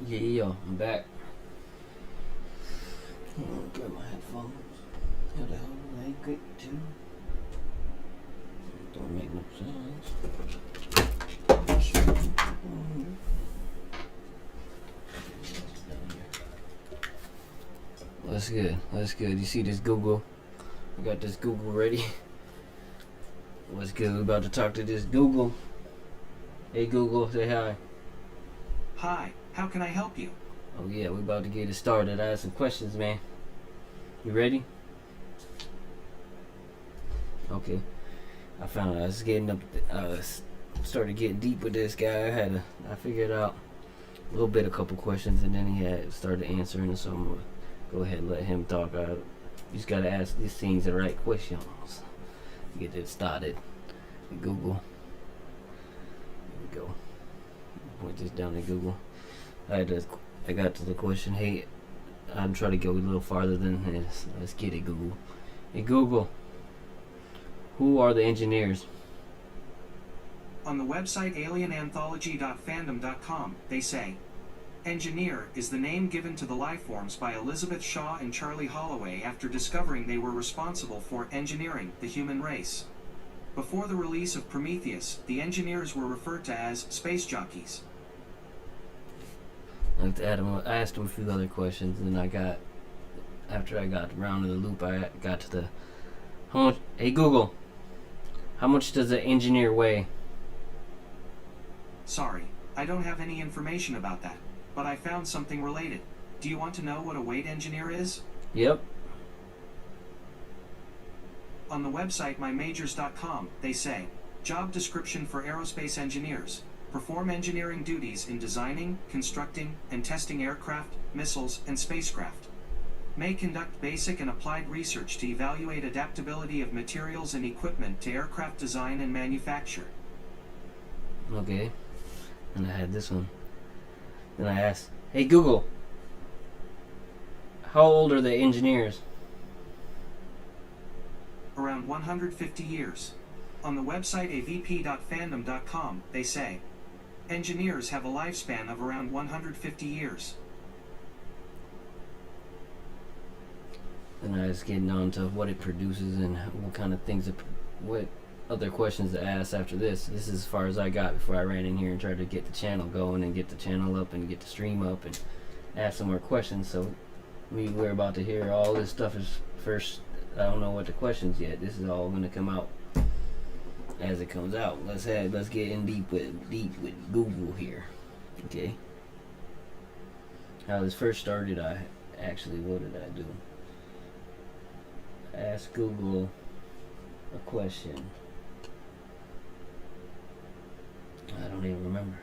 Yeah, I'm back. Grab my headphones. How the hell do they get to? Don't make no sense. What's good? What's good? You see this Google? I got this Google ready. What's good? We about to talk to this Google. Hey Google, say hi. Hi, how can I help you? Oh yeah, we about to get it started. I have some questions, man. You ready? Okay. I found I was getting up. Started getting deep with this guy. I figured out a couple questions, and then he had started answering. So I'm gonna go ahead and let him talk. You just gotta ask these things the right questions. Get it started. Google. Here we go. Point this down to Google. I got to the question. Hey, I'm trying to go a little farther than this. Let's get it, Google. Hey Google, who are the engineers? On the website alienanthology.fandom.com, they say, engineer is the name given to the lifeforms by Elizabeth Shaw and Charlie Holloway after discovering they were responsible for engineering the human race. Before the release of Prometheus, the engineers were referred to as space jockeys. I asked him a few other questions, and after I got around to the loop, I got to hey Google, how much does an engineer weigh? Sorry, I don't have any information about that, but I found something related. Do you want to know what a weight engineer is? Yep. On the website mymajors.com, they say, job description for aerospace engineers. Perform engineering duties in designing, constructing, and testing aircraft, missiles, and spacecraft. May conduct basic and applied research to evaluate adaptability of materials and equipment to aircraft design and manufacture. Okay. And I had this one. Then I asked, hey Google, how old are the engineers? Around 150 years. On the website avp.fandom.com, they say, engineers have a lifespan of around 150 years. And I was getting on to what it produces and what kind of things, what other questions to ask after this. This is as far as I got before I ran in here and tried to get the channel going and get the channel up and get the stream up and ask some more questions. So we're about to hear all this stuff is first. I don't know what the questions yet. This is all going to come out as it comes out. Let's get in deep with Google here. Okay. How this first started, what did I do? Ask Google a question. I don't even remember.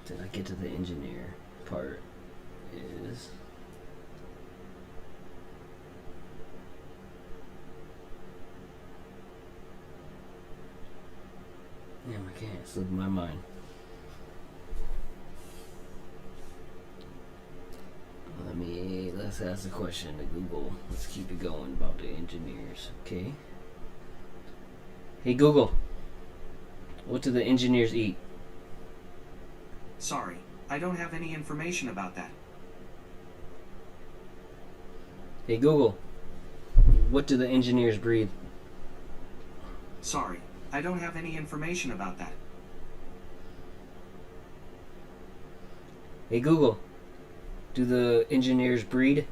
Did I get to the engineer part? Is damn, I can't slip my mind. Let's ask a question to Google. Let's keep it going about the engineers. Okay. Hey Google, what do the engineers eat? Sorry, I don't have any information about that. Hey Google, what do the engineers breathe? Sorry, I don't have any information about that. Hey Google, do the engineers breed?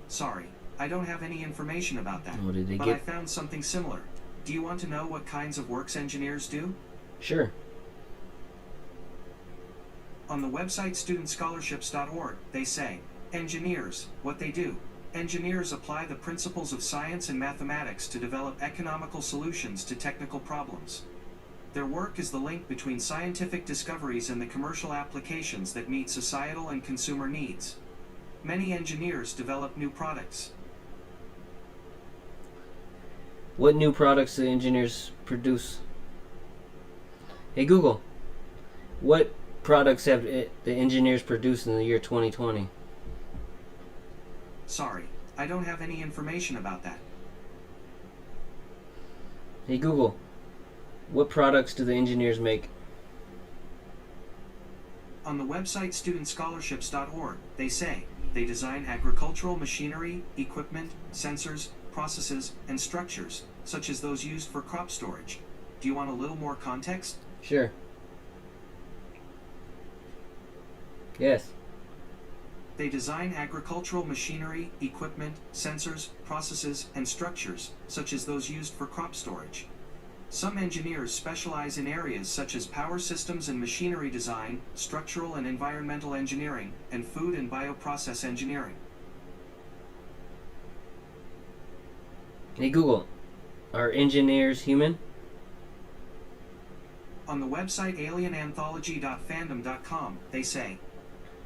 Sorry, I don't have any information about that. What did they but get? I found something similar. Do you want to know what kinds of works engineers do? Sure. On the website studentscholarships.org, they say, engineers, what they do. Engineers apply the principles of science and mathematics to develop economical solutions to technical problems. Their work is the link between scientific discoveries and the commercial applications that meet societal and consumer needs. Many engineers develop new products. What new products do engineers produce? Hey Google, what products have the engineers produced in the year 2020? Sorry, I don't have any information about that. Hey Google, what products do the engineers make? On the website studentscholarships.org, they say, they design agricultural machinery, equipment, sensors, processes, and structures, such as those used for crop storage. Do you want a little more context? Sure. Yes. They design agricultural machinery, equipment, sensors, processes, and structures, such as those used for crop storage. Some engineers specialize in areas such as power systems and machinery design, structural and environmental engineering, and food and bioprocess engineering. Hey Google, are engineers human? On the website alienanthology.fandom.com, they say,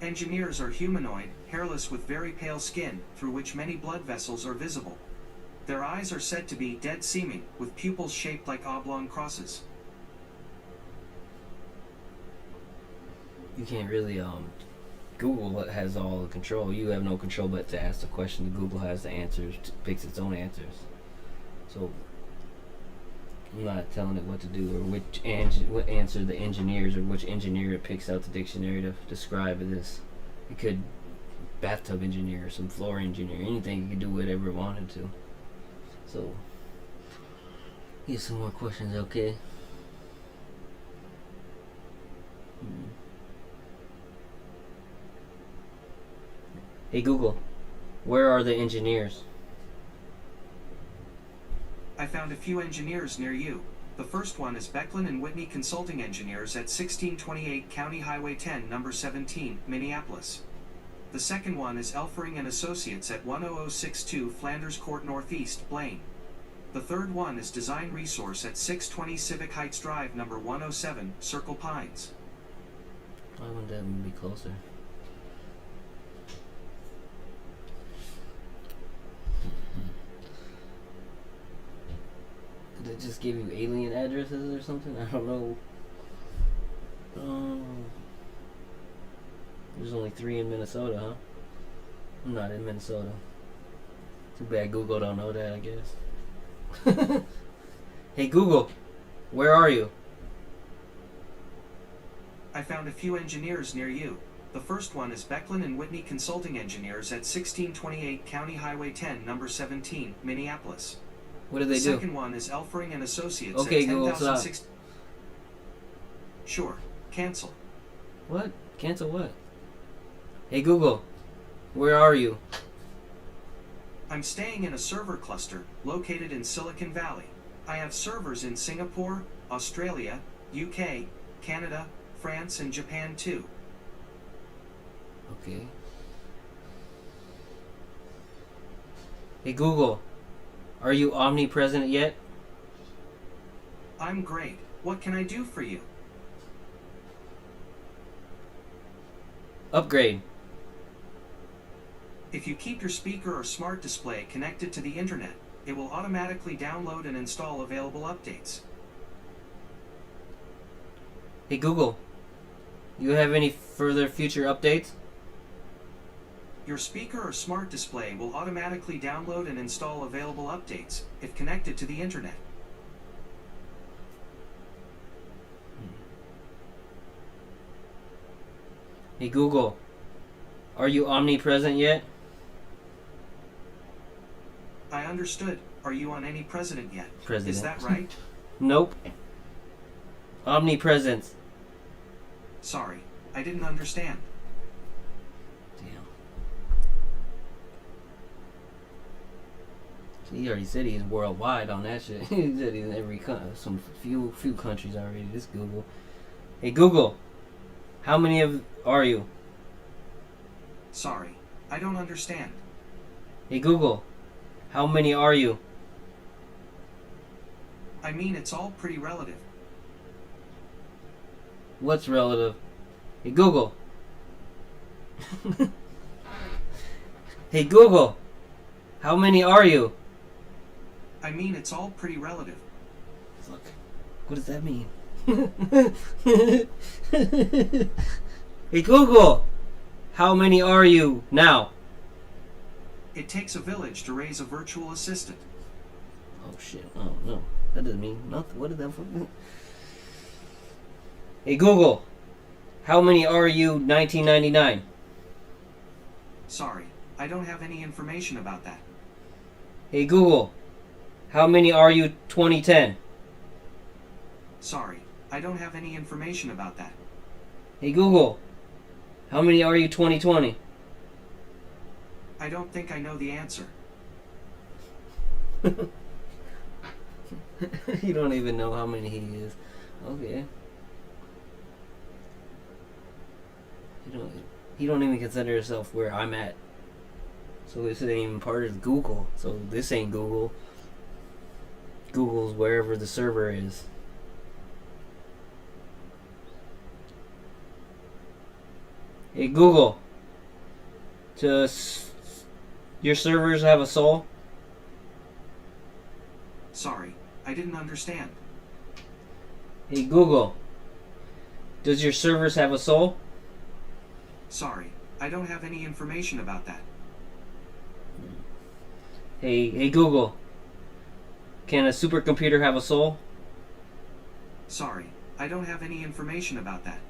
engineers are humanoid, hairless with very pale skin, through which many blood vessels are visible. Their eyes are said to be dead-seeming, with pupils shaped like oblong crosses. You can't really Google what has all the control. You have no control but to ask the question. Google has the answers, picks its own answers. So I'm not telling it what to do or what answer the engineers or which engineer it picks out the dictionary to describe this. It could bathtub engineer, some floor engineer, anything. You could do whatever it wanted to. So get some more questions, okay? Hey Google, where are the engineers? I found a few engineers near you. The first one is Becklin and Whitney Consulting Engineers at 1628 County Highway 10, number 17, Minneapolis. The second one is Elfering and Associates at 10062 Flanders Court Northeast, Blaine. The third one is Design Resource at 620 Civic Heights Drive, number 107, Circle Pines. Why wouldn't that one be closer? Did it just give you alien addresses or something? I don't know. There's only 3 in Minnesota, huh? I'm not in Minnesota. Too bad Google don't know that, I guess. Hey Google, where are you? I found a few engineers near you. The first one is Becklin and Whitney Consulting Engineers at 1628 County Highway 10, number 17, Minneapolis. What do they The do? second one is Elfering and Associates Okay, at Google, stop. 10,006. Sure, cancel. What? Cancel what? Hey Google, where are you? I'm staying in a server cluster located in Silicon Valley. I have servers in Singapore, Australia, UK, Canada, France, and Japan too. Okay. Hey Google, are you omnipresent yet? I'm great. What can I do for you? Upgrade. If you keep your speaker or smart display connected to the internet, it will automatically download and install available updates. Hey Google, you have any further future updates? Your speaker or smart display will automatically download and install available updates if connected to the internet. Hey Google, are you omnipresent yet? I understood. Are you on any president yet? President. Is that right? Nope. Omnipresence. Sorry, I didn't understand. Damn. He already said he's worldwide on that shit. He said he's in every some few countries already. This Google. Hey Google, how many are you? Sorry, I don't understand. Hey Google, how many are you? I mean, it's all pretty relative. What's relative? Hey Google. Hey Google, how many are you? I mean, it's all pretty relative. Fuck. What does that mean? Hey Google, how many are you now? It takes a village to raise a virtual assistant. Oh shit. Oh no. That doesn't mean nothing. What is that for? Hey Google, How many are you 1999? Sorry, I don't have any information about that. Hey Google, how many are you 2010? Sorry, I don't have any information about that. Hey Google, how many are you 2020? I don't think I know the answer. You don't even know how many he is. Okay. He don't even consider himself where I'm at. So this ain't even part of Google. So this ain't Google. Google's wherever the server is. Hey Google, does your servers have a soul? Sorry, I didn't understand. Hey Google, does your servers have a soul? Sorry, I don't have any information about that. Hey Google, can a supercomputer have a soul? Sorry, I don't have any information about that.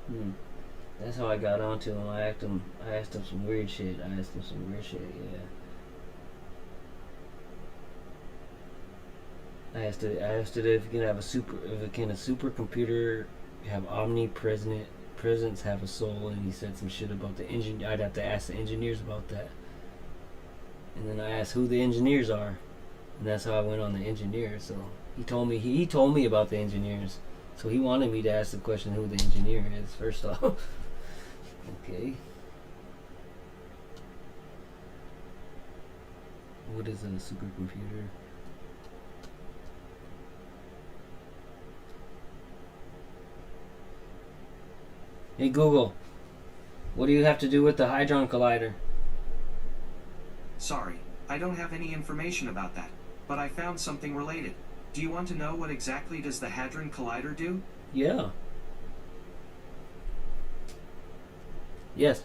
That's how I got onto him. I asked him some weird shit. Yeah. I asked it if it can have a supercomputer have omnipresent presence, have a soul, and he said some shit about the engine. I'd have to ask the engineers about that. And then I asked who the engineers are, and that's how I went on the engineers. So he told me about the engineers. So he wanted me to ask the question who the engineer is first off. Okay. What is a supercomputer? Hey Google, what do you have to do with the Hadron Collider? Sorry, I don't have any information about that, but I found something related. Do you want to know what exactly does the Hadron Collider do? Yeah. Yes.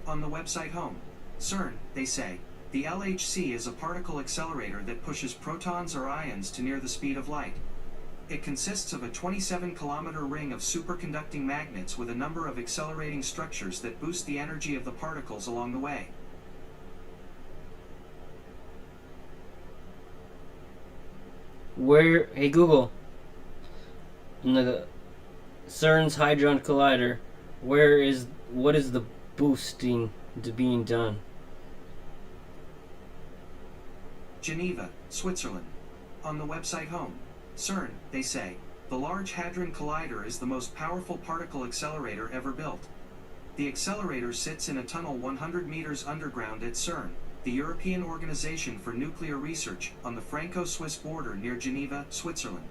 On the website home, CERN, they say, the LHC is a particle accelerator that pushes protons or ions to near the speed of light. It consists of a 27-kilometer ring of superconducting magnets with a number of accelerating structures that boost the energy of the particles along the way. Hey Google, in the CERN's Hadron Collider, what is the boosting being done? Geneva, Switzerland. On the website home, CERN, they say, the Large Hadron Collider is the most powerful particle accelerator ever built. The accelerator sits in a tunnel 100 meters underground at CERN, the European Organization for Nuclear Research, on the Franco-Swiss border near Geneva, Switzerland.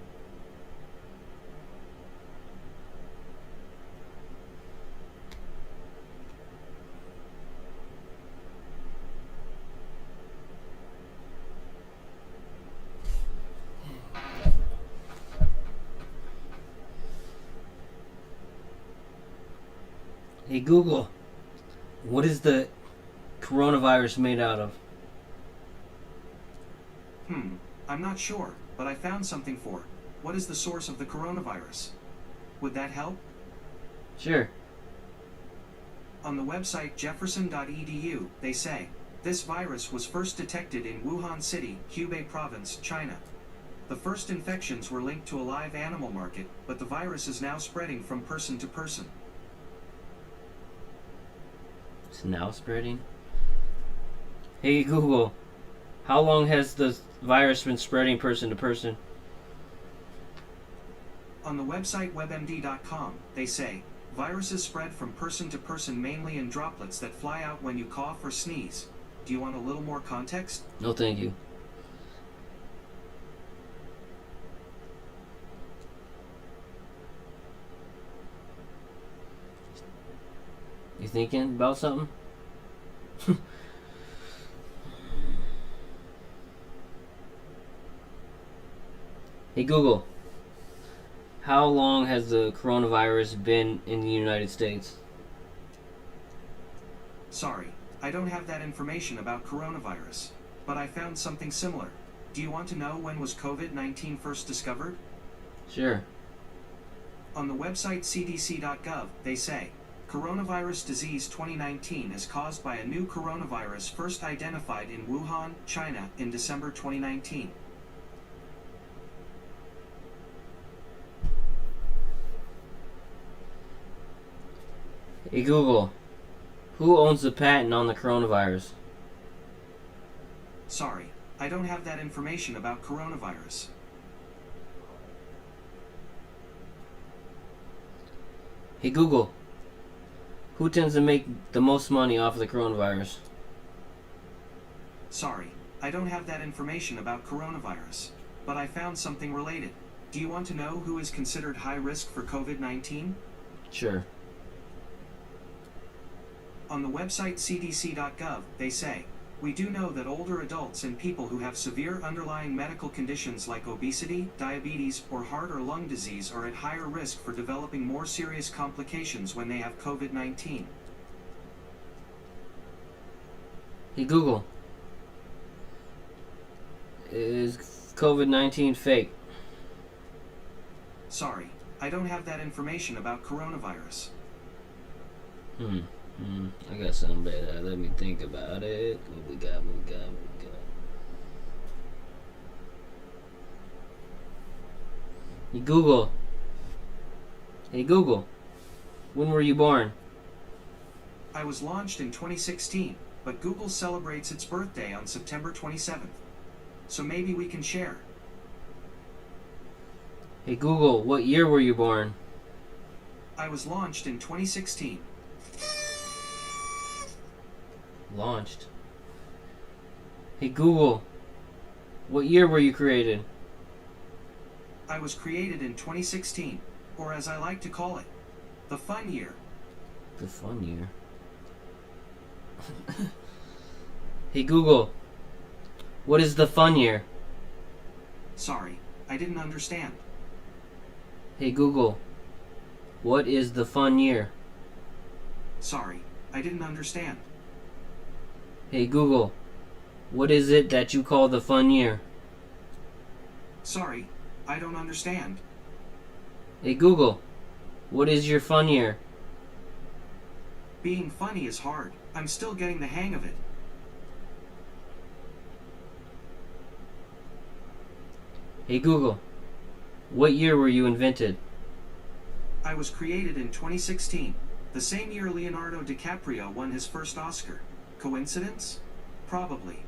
Hey Google, what is the coronavirus made out of? I'm not sure, but I found something for it. What is the source of the coronavirus? Would that help? Sure. On the website jefferson.edu, they say, this virus was first detected in Wuhan City, Hubei Province, China. The first infections were linked to a live animal market, but the virus is now spreading from person to person. It's now spreading? Hey Google, how long has the virus been spreading person to person? On the website webmd.com, they say, viruses spread from person to person mainly in droplets that fly out when you cough or sneeze. Do you want a little more context? No thank you. You thinking about something? Hey Google, how long has the coronavirus been in the United States? Sorry, I don't have that information about coronavirus, but I found something similar. Do you want to know when was COVID-19 first discovered? Sure. On the website cdc.gov, they say, coronavirus disease 2019 is caused by a new coronavirus first identified in Wuhan, China, in December 2019. Hey Google, who owns the patent on the coronavirus? Sorry, I don't have that information about coronavirus. Hey Google, who tends to make the most money off of the coronavirus? Sorry, I don't have that information about coronavirus. But I found something related. Do you want to know who is considered high risk for COVID-19? Sure. On the website cdc.gov, they say, we do know that older adults and people who have severe underlying medical conditions like obesity, diabetes, or heart or lung disease are at higher risk for developing more serious complications when they have COVID-19. Hey Google, is COVID-19 fake? Sorry, I don't have that information about coronavirus. I got something better. Let me think about it. What we got? Hey Google. Hey Google. When were you born? I was launched in 2016, but Google celebrates its birthday on September 27th. So maybe we can share. Hey Google, what year were you born? I was launched in 2016. Launched. Hey Google, what year were you created? I was created in 2016, or as I like to call it, the fun year. The fun year. Hey Google, what is the fun year? Sorry, I didn't understand. Hey Google, what is the fun year? Sorry, I didn't understand. Hey Google, what is it that you call the fun year? Sorry, I don't understand. Hey Google, what is your fun year? Being funny is hard. I'm still getting the hang of it. Hey Google, what year were you invented? I was created in 2016, the same year Leonardo DiCaprio won his first Oscar. Coincidence? Probably.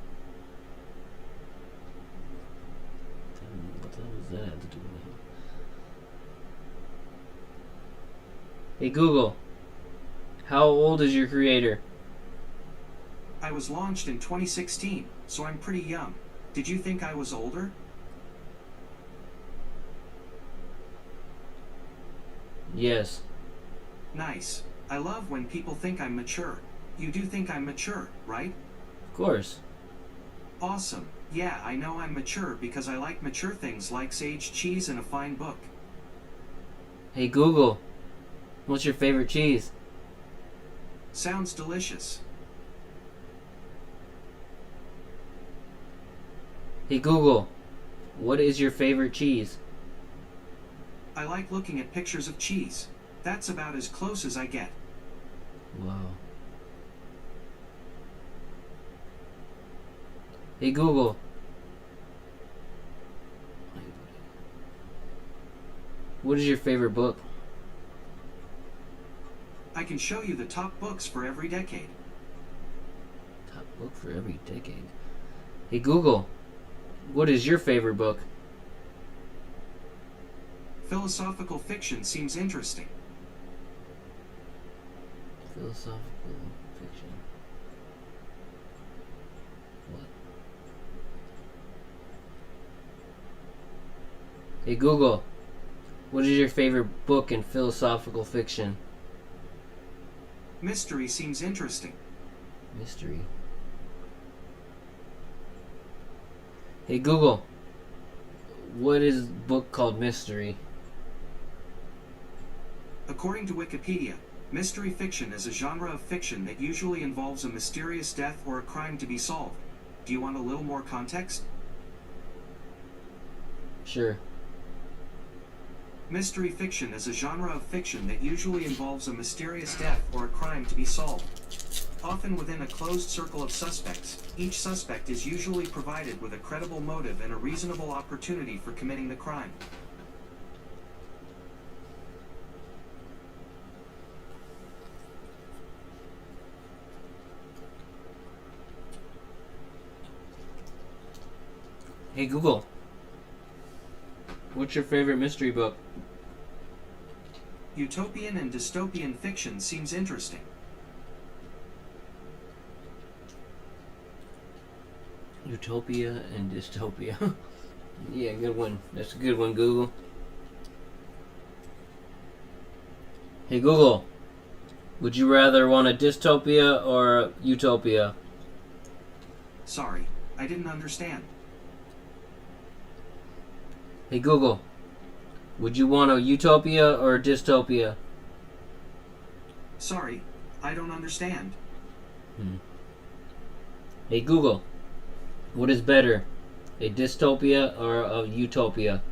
What the hell does that have to do with it? Hey Google, how old is your creator? I was launched in 2016, so I'm pretty young. Did you think I was older? Yes. Nice. I love when people think I'm mature. You do think I'm mature, right? Of course. Awesome. Yeah, I know I'm mature because I like mature things like sage cheese and a fine book. Hey Google, what's your favorite cheese? Sounds delicious. Hey Google, what is your favorite cheese? I like looking at pictures of cheese. That's about as close as I get. Wow. Hey Google. What is your favorite book? I can show you the top books for every decade. Top book for every decade. Hey Google, what is your favorite book? Philosophical fiction seems interesting. Philosophical fiction. What? Hey Google, what is your favorite book in philosophical fiction? Mystery seems interesting. Mystery. Hey Google, what is a book called Mystery? According to Wikipedia, mystery fiction is a genre of fiction that usually involves a mysterious death or a crime to be solved. Do you want a little more context? Sure. Mystery fiction is a genre of fiction that usually involves a mysterious death or a crime to be solved. Often within a closed circle of suspects, each suspect is usually provided with a credible motive and a reasonable opportunity for committing the crime. Hey Google, what's your favorite mystery book? Utopian and dystopian fiction seems interesting. Utopia and dystopia. Yeah, good one. That's a good one, Google. Hey Google, would you rather want a dystopia or a utopia? Sorry, I didn't understand. Hey Google, would you want a utopia or a dystopia? Sorry, I don't understand. Hey Google, what is better, a dystopia or a utopia?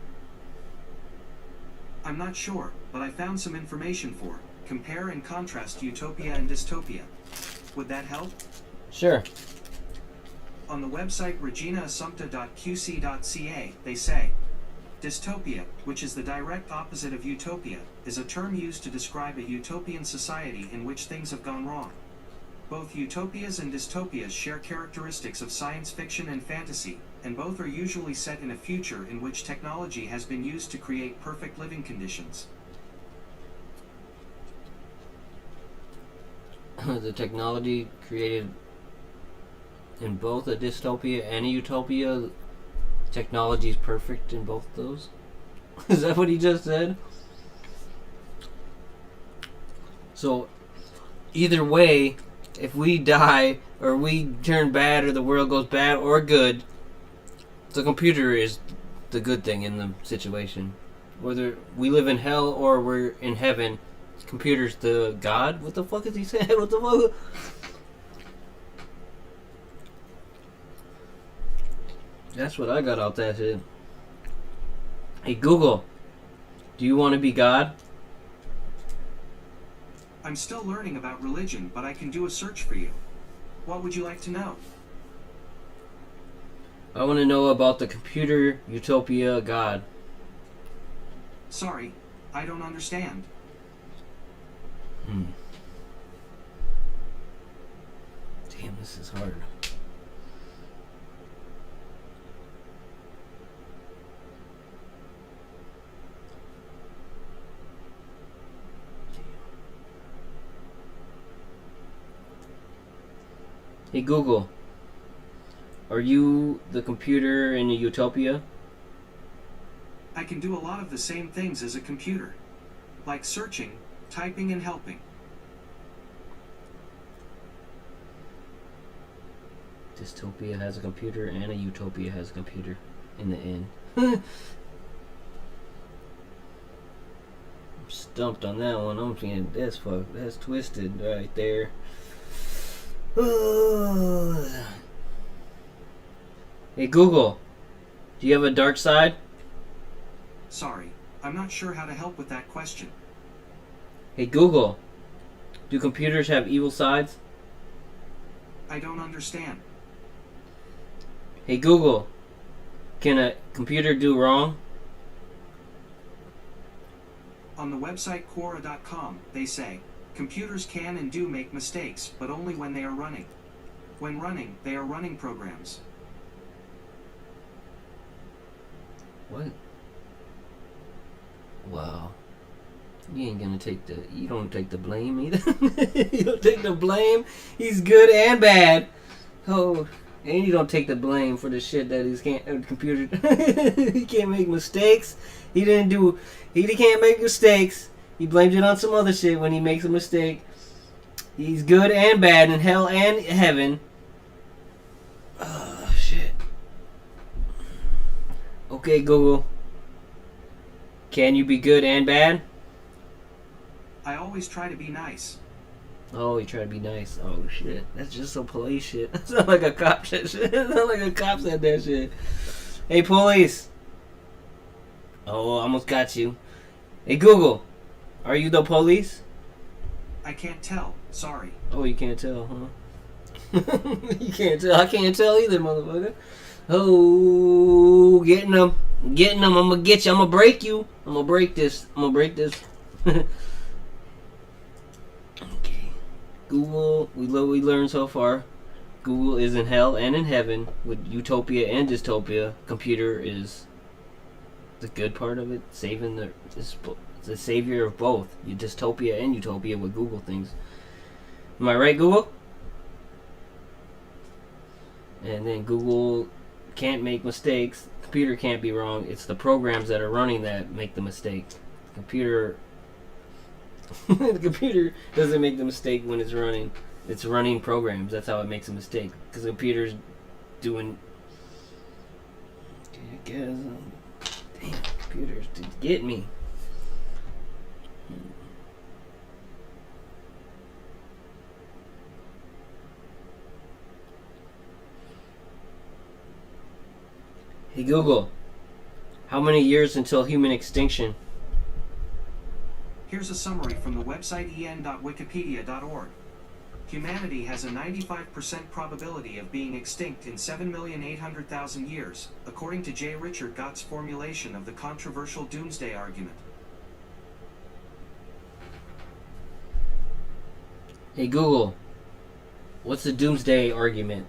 I'm not sure, but I found some information for compare and contrast utopia and dystopia. Would that help? Sure. On the website reginaassumpta.qc.ca, they say, dystopia, which is the direct opposite of utopia, is a term used to describe a utopian society in which things have gone wrong. Both utopias and dystopias share characteristics of science fiction and fantasy, and both are usually set in a future in which technology has been used to create perfect living conditions. The technology created in both a dystopia and a utopia, technology is perfect in both those? Is that what he just said? So, either way, if we die, or we turn bad, or the world goes bad or good, the computer is the good thing in the situation. Whether we live in hell or we're in heaven, computer's the God? What the fuck is he saying? What the fuck? That's what I got out that shit. Hey Google, do you want to be God? I'm still learning about religion, but I can do a search for you. What would you like to know? I want to know about the computer utopia God. Sorry, I don't understand. Damn, this is hard. Hey Google, are you the computer in a utopia? I can do a lot of the same things as a computer, like searching, typing, and helping. Dystopia has a computer and a utopia has a computer in the end. I'm stumped on that one. I'm feeling that's fucked. That's twisted right there. Hey Google, do you have a dark side? Sorry, I'm not sure how to help with that question. Hey Google, do computers have evil sides? I don't understand. Hey Google, can a computer do wrong? On the website Quora.com, they say, computers can and do make mistakes, but only when they are running. When running, they are running programs. What? Wow. You ain't gonna take the... You don't take the blame either. You don't take the blame. He's good and bad. Oh, and you don't take the blame for the shit that he's can't... computer... He can't make mistakes. He didn't do... He can't make mistakes. He blames it on some other shit when he makes a mistake. He's good and bad in hell and heaven. Oh, shit. Okay, Google. Can you be good and bad? I always try to be nice. Oh, you try to be nice. Oh, shit. That's just some police shit. That sounds like a cop said shit. That sounds like a cop said that shit. Hey, police. Oh, I almost got you. Hey Google, are you the police? I can't tell. Sorry. Oh, you can't tell, huh? You can't tell. I can't tell either, motherfucker. Oh, getting them. Getting them. I'm gonna get you. I'm gonna break you. I'm gonna break this. I'm gonna break this. Okay. Google, we learned so far. Google is in hell and in heaven with utopia and dystopia. Computer is the good part of it, saving the savior of both. Dystopia and utopia with Google things. Am I right, Google? And then Google can't make mistakes. Computer can't be wrong. It's the programs that are running that make the mistake. Computer the computer doesn't make the mistake when it's running. It's running programs. That's how it makes a mistake. Because the computer's doing. I guess. Damn, computers did get me. Hey Google, how many years until human extinction? Here's a summary from the website en.wikipedia.org. Humanity has a 95% probability of being extinct in 7,800,000 years, according to J. Richard Gott's formulation of the controversial doomsday argument. Hey Google, what's the doomsday argument?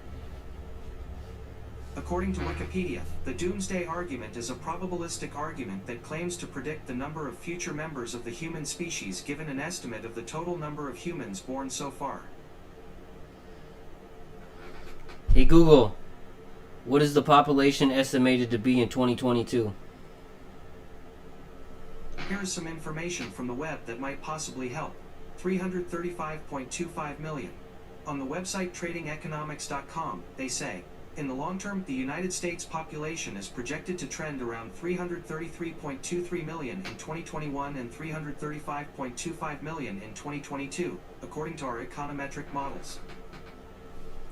According to Wikipedia, the doomsday argument is a probabilistic argument that claims to predict the number of future members of the human species given an estimate of the total number of humans born so far. Hey Google, what is the population estimated to be in 2022? Here is some information from the web that might possibly help. 335.25 million. On the website tradingeconomics.com, they say, in the long term, the United States population is projected to trend around 333.23 million in 2021 and 335.25 million in 2022, according to our econometric models.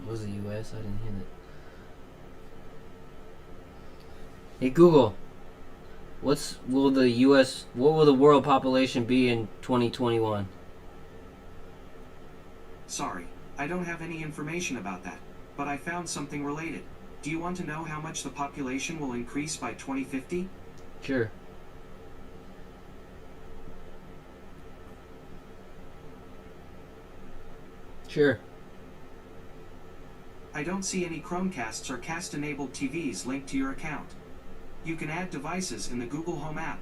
What was the U.S.? I didn't hear that. Hey Google, what will the world population be in 2021? Sorry, I don't have any information about that, but I found something related. Do you want to know how much the population will increase by 2050? Sure. Sure. I don't see any Chromecasts or cast-enabled TVs linked to your account. You can add devices in the Google Home app.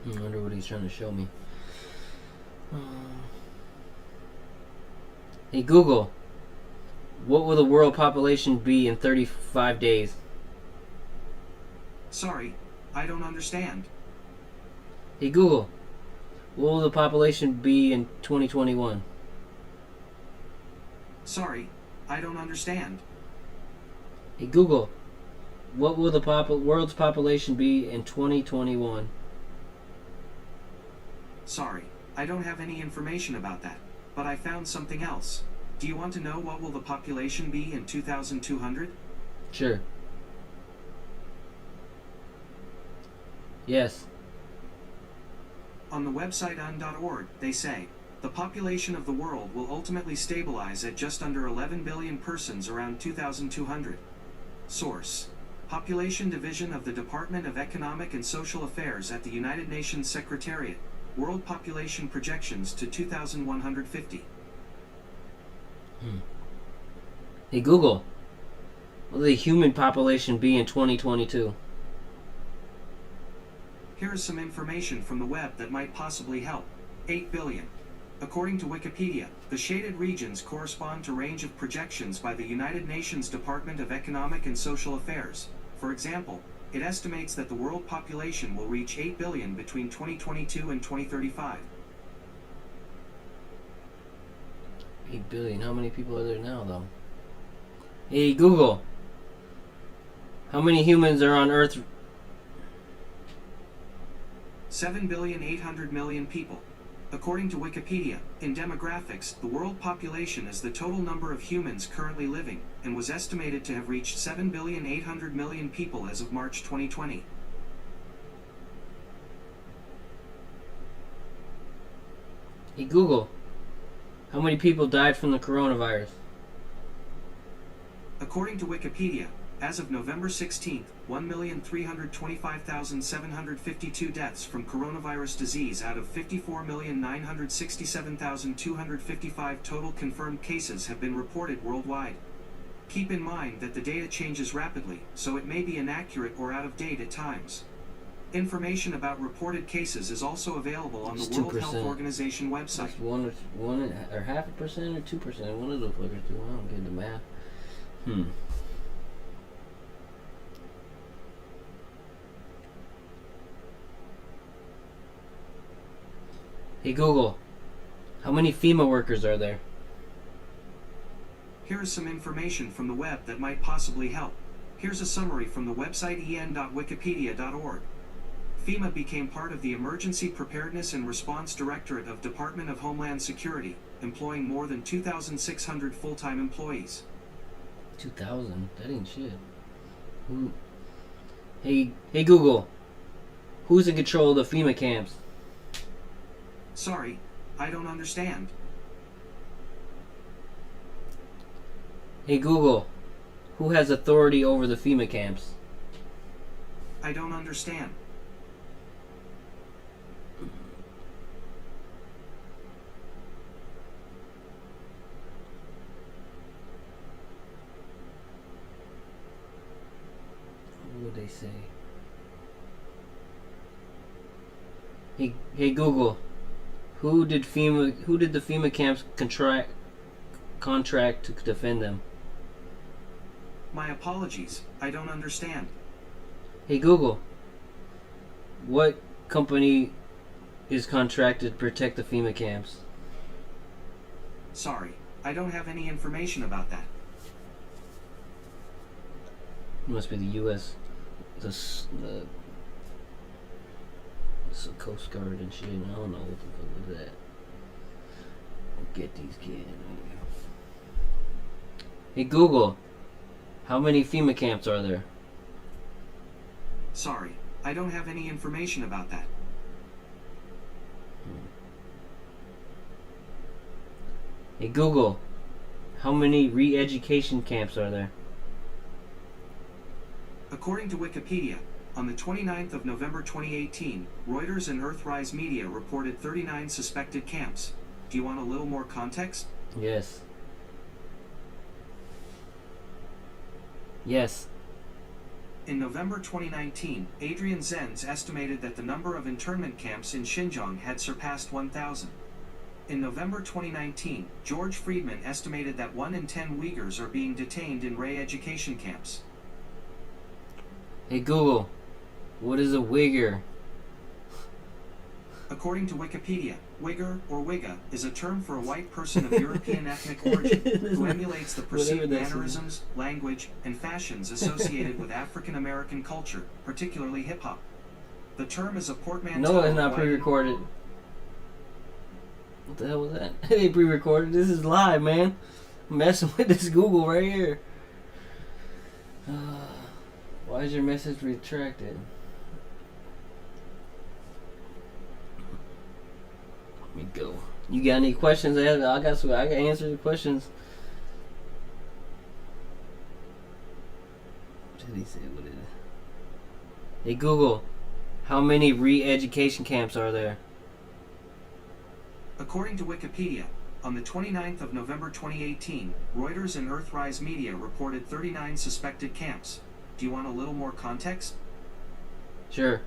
I wonder what he's trying to show me. Hey Google, what will the world population be in 35 days? Sorry, I don't understand. Hey Google, what will the population be in 2021? Sorry, I don't understand. Hey Google, what will the world's population be in 2021? Sorry, I don't have any information about that, but I found something else. Do you want to know what will the population be in 2200? Sure. Yes. On the website un.org, they say, the population of the world will ultimately stabilize at just under 11 billion persons around 2200. Source: Population Division of the Department of Economic and Social Affairs at the United Nations Secretariat. World Population Projections to 2150. Hey Google, what will the human population be in 2022? Here is some information from the web that might possibly help. 8 billion. According to Wikipedia, the shaded regions correspond to range of projections by the United Nations Department of Economic and Social Affairs. For example, it estimates that the world population will reach 8 billion between 2022 and 2035. 8 billion. How many people are there now, though? Hey Google, how many humans are on Earth? 7,800,000,000 people. According to Wikipedia, in demographics, the world population is the total number of humans currently living, and was estimated to have reached 7,800,000,000 people as of March 2020. Hey Google, how many people died from the coronavirus? According to Wikipedia, as of November 16th, 1,325,752 deaths from coronavirus disease out of 54,967,255 total confirmed cases have been reported worldwide. Keep in mind that the data changes rapidly, so it may be inaccurate or out of date at times. Information about reported cases is also available on the World Health Organization website. That's one or half a percent or 2%. One of those figures too. I don't get the math. Hey Google, how many FEMA workers are there? Here is some information from the web that might possibly help. Here's a summary from the website en.wikipedia.org. FEMA became part of the Emergency Preparedness and Response Directorate of Department of Homeland Security, employing more than 2,600 full-time employees. 2,000? That ain't shit. Hey Google, who's in control of the FEMA camps? Sorry, I don't understand. Hey Google, who has authority over the FEMA camps? I don't understand. What would they say? Hey Google, who did the FEMA camps contract to defend them? My apologies, I don't understand. Hey Google, what company is contracted to protect the FEMA camps? Sorry, I don't have any information about that. It must be the U.S. the Coast Guard and shit. I don't know what the fuck is that. Get these kids. Hey Google, how many FEMA camps are there? Sorry, I don't have any information about that. Hey Google, how many re-education camps are there? According to Wikipedia, on the 29th of November 2018, Reuters and Earthrise Media reported 39 suspected camps. Do you want a little more context? Yes. Yes. In November 2019, Adrian Zenz estimated that the number of internment camps in Xinjiang had surpassed 1,000. In November 2019, George Friedman estimated that 1 in 10 Uyghurs are being detained in re-education camps. Hey Google, what is a Uyghur? According to Wikipedia, Uyghur, or Uyghur, is a term for a white person of European ethnic origin who emulates the perceived mannerisms, language, and fashions associated with African American culture, particularly hip-hop. The term is a portmanteau. No, it's not pre-recorded. What the hell was that? It ain't pre-recorded. This is live, man. I'm messing with this Google right here. Why is your message retracted? Let me go. You got any questions? I can answer the questions. What did he say? What is it? Hey Google, how many re-education camps are there? According to Wikipedia, on the 29th of November 2018, Reuters and Earthrise Media reported 39 suspected camps. Do you want a little more context? Sure.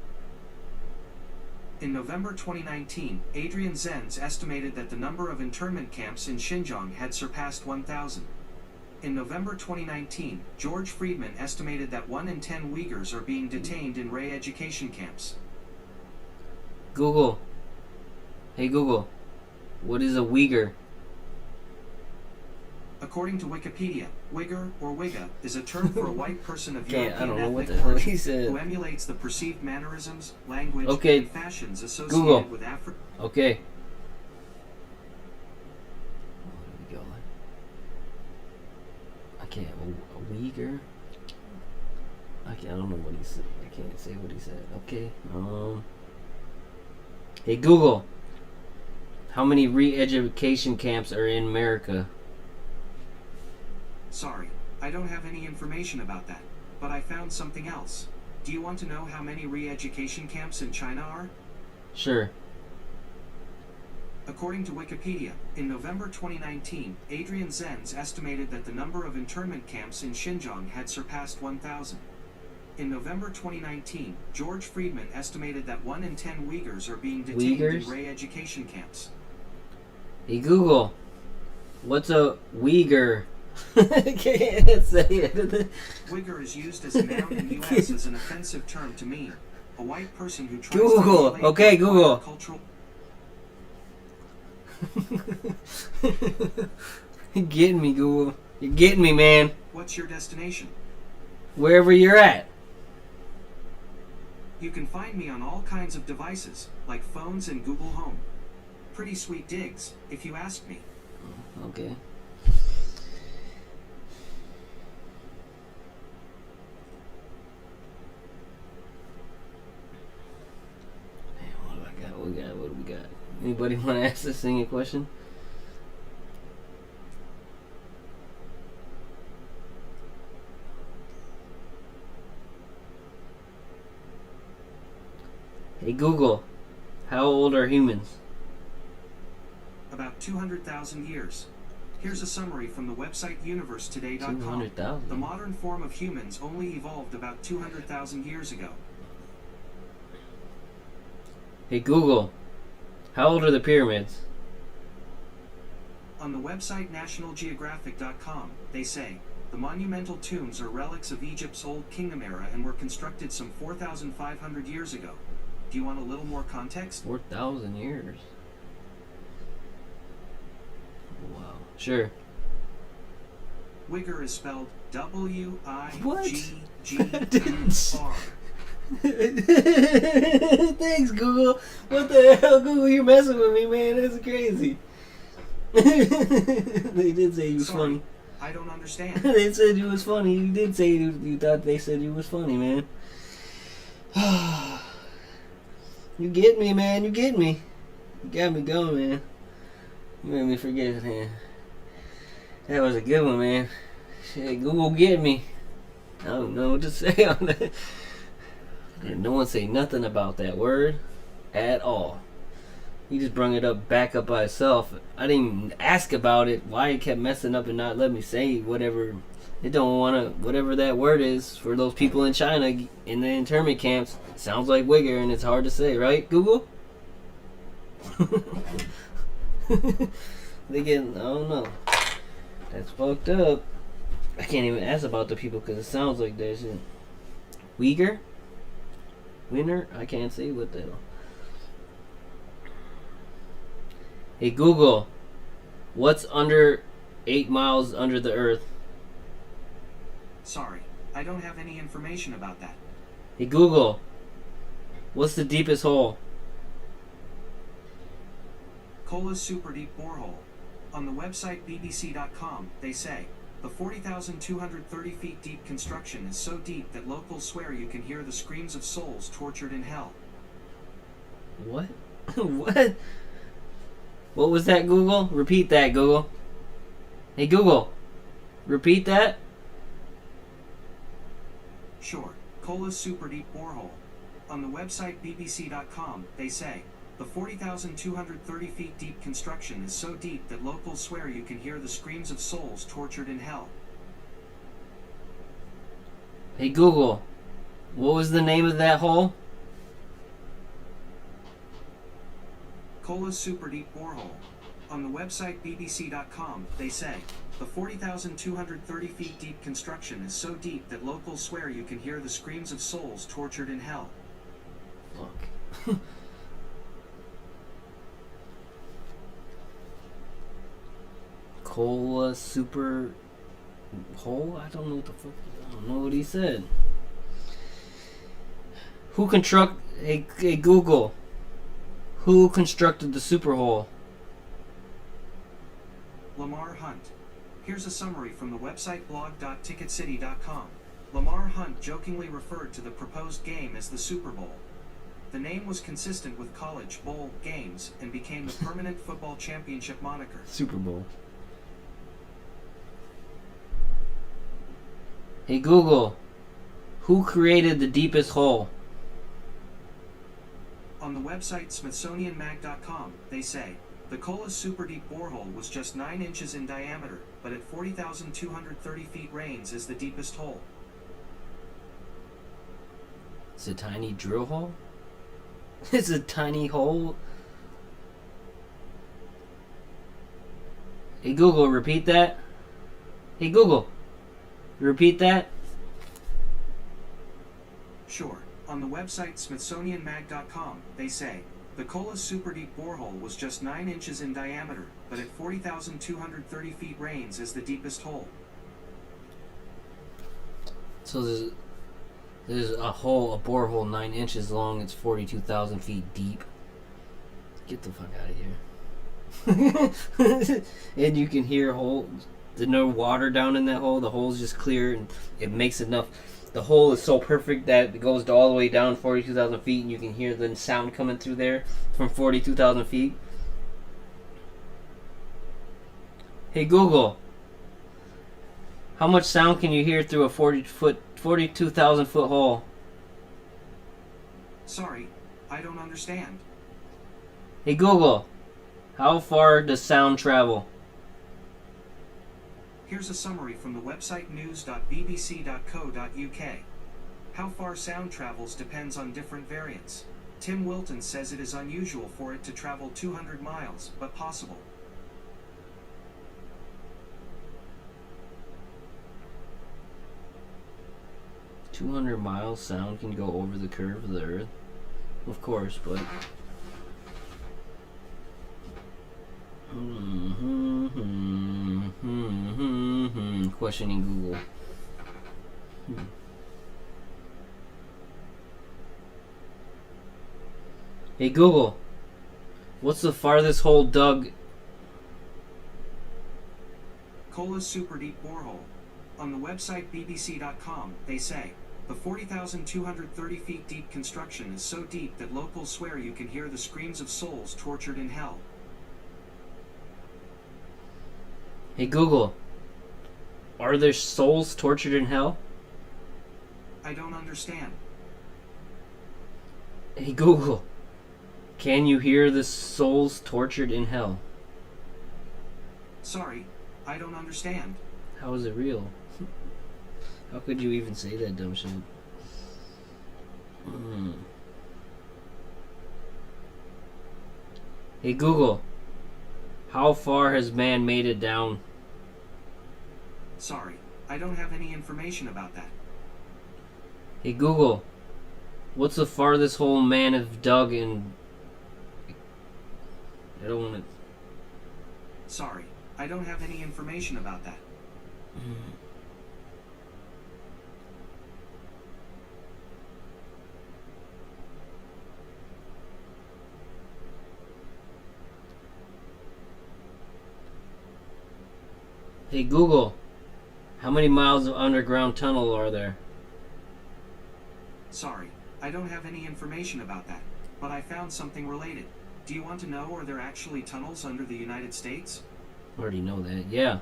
In November 2019, Adrian Zenz estimated that the number of internment camps in Xinjiang had surpassed 1,000. In November 2019, George Friedman estimated that 1 in 10 Uyghurs are being detained in re-education camps. Google. Hey Google, what is a Uyghur? According to Wikipedia, Uyghur, or Uyghur, is a term for a white person of I European don't know what the ethnic hell origin he said. who emulates the perceived mannerisms, language, Okay. and fashions associated Google. with Africa. Okay. Where we go? I can't. A Uyghur? I don't know what he said. I can't say what he said. Okay. Hey Google, How many re-education camps are in America? Sorry, I don't have any information about that, but I found something else. Do you want to know how many re-education camps in China are? Sure. According to Wikipedia, in November 2019, Adrian Zenz estimated that the number of internment camps in Xinjiang had surpassed 1,000. In November 2019, George Friedman estimated that 1 in 10 Uyghurs are being detained in re-education camps. Hey Google, what's a Uyghur? I can't say it. Uyghur is used as a noun in the U.S. as an offensive term to mean a white person who tries Google. to Okay, Google. Cultural. You're getting me, Google. You're getting me, man. What's your destination? Wherever you're at. You can find me on all kinds of devices, like phones and Google Home. Pretty sweet digs, if you ask me. Okay. What do we got? Anybody want to ask this thing a question? Hey Google, how old are humans? About 200,000 years. Here's a summary from the website universetoday.com. 200,000? The modern form of humans only evolved about 200,000 years ago. Hey Google, how old are the pyramids? On the website nationalgeographic.com, they say, the monumental tombs are relics of Egypt's Old Kingdom era and were constructed some 4,500 years ago. Do you want a little more context? 4,000 years. Wow. Sure. Uyghur is spelled W-I-G-G-U-R. Thanks, Google. What the hell, Google? You're messing with me, man. That's crazy. They did say you was funny. I don't understand. They said you was funny. You did say you thought they said you was funny, man. You get me, man. You get me. You got me going, man. You made me forget, man. That was a good one, man. Shit, Google get me. I don't know what to say on that. And no one say nothing about that word at all. He just brung it up back up by itself. I didn't even ask about it. Why he kept messing up and not let me say whatever. They don't want to, whatever that word is for those people in China in the internment camps. It sounds like Uyghur and it's hard to say, right, Google? They getting, I don't know. That's fucked up. I can't even ask about the people because it sounds like that shit. Uyghur? Winner? I can't say what the hell. Hey Google, what's under 8 miles under the earth? Sorry, I don't have any information about that. Hey Google, what's the deepest hole? Kola's super deep borehole. On the website bbc.com, they say, the 40,230 feet deep construction is so deep that locals swear you can hear the screams of souls tortured in hell. What? What? What was that, Google? Repeat that, Google. Hey Google, repeat that. Sure, Kola's super deep borehole. On the website bbc.com, they say, the 40,230 feet deep construction is so deep that locals swear you can hear the screams of souls tortured in hell. Hey Google, what was the name of that hole? Kola's super deep borehole. On the website bbc.com, they say, the 40,230 feet deep construction is so deep that locals swear you can hear the screams of souls tortured in hell. Fuck. Cola super hole? I don't know what the fuck. I don't know what he said. Who hey Google, who constructed the super hole? Lamar Hunt. Here's a summary from the website blog.ticketcity.com. Lamar Hunt jokingly referred to the proposed game as the Super Bowl. The name was consistent with college bowl games and became the permanent football championship moniker. Super Bowl. Hey Google, who created the deepest hole? On the website smithsonianmag.com, they say, the Kola Super Deep Borehole was just 9 inches in diameter, but at 40,230 feet reigns as the deepest hole. It's a tiny drill hole? It's a tiny hole? Hey Google, repeat that. Hey Google, repeat that. Sure. On the website smithsonianmag.com, they say, the Kola Super Deep Borehole was just 9 inches in diameter, but at 40,230 feet reigns as the deepest hole. So there's a hole, a borehole 9 inches long. It's 42,000 feet deep. Get the fuck out of here. And you can hear there's no water down in that hole. The hole's just clear, and it makes enough. The hole is so perfect that it goes all the way down 42,000 feet, and you can hear the sound coming through there from 42,000 feet. Hey Google, how much sound can you hear through a 42,000 foot hole? Sorry, I don't understand. Hey Google, how far does sound travel? Here's a summary from the website news.bbc.co.uk. How far sound travels depends on different variants. Tim Wilton says it is unusual for it to travel 200 miles, but possible. "200 miles sound can go over the curve of the earth." Of course, but questioning Google. Hey Google, what's the farthest hole dug? Kola Super Deep Borehole. On the website bbc.com, they say, the 40,230 feet deep construction is so deep that locals swear you can hear the screams of souls tortured in hell. Hey Google, are there souls tortured in hell? I don't understand. Hey Google, can you hear the souls tortured in hell? Sorry, I don't understand. How is it real? How could you even say that dumb shit? Hey Google, how far has man made it down? Sorry, I don't have any information about that. Hey Google, what's the farthest hole man have dug in? I don't want to. Sorry, I don't have any information about that. Hey Google, how many miles of underground tunnel are there? Sorry, I don't have any information about that, but I found something related. Do you want to know, are there actually tunnels under the United States? Already know that, yeah.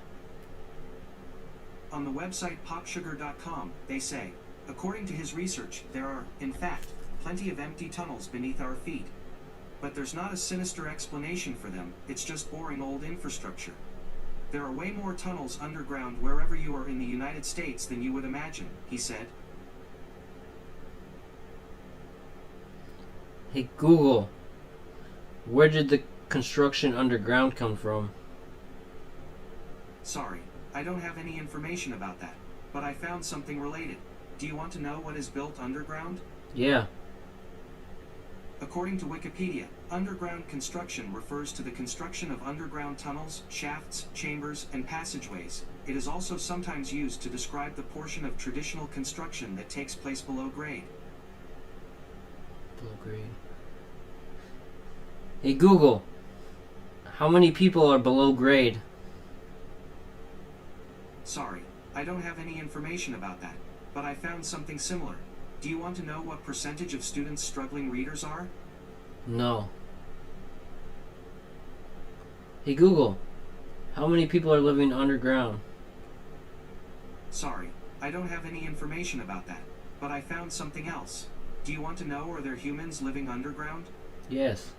On the website popsugar.com, they say, according to his research, there are, in fact, plenty of empty tunnels beneath our feet. But there's not a sinister explanation for them, it's just boring old infrastructure. There are way more tunnels underground wherever you are in the United States than you would imagine, he said. Hey Google, where did the construction underground come from? Sorry, I don't have any information about that, but I found something related. Do you want to know what is built underground? Yeah. According to Wikipedia, underground construction refers to the construction of underground tunnels, shafts, chambers, and passageways. It is also sometimes used to describe the portion of traditional construction that takes place below grade. Below grade. Hey Google, how many people are below grade? Sorry, I don't have any information about that, but I found something similar. Do you want to know what percentage of students struggling readers are? No. Hey Google, how many people are living underground? Sorry, I don't have any information about that, but I found something else. Do you want to know, are there humans living underground? Yes.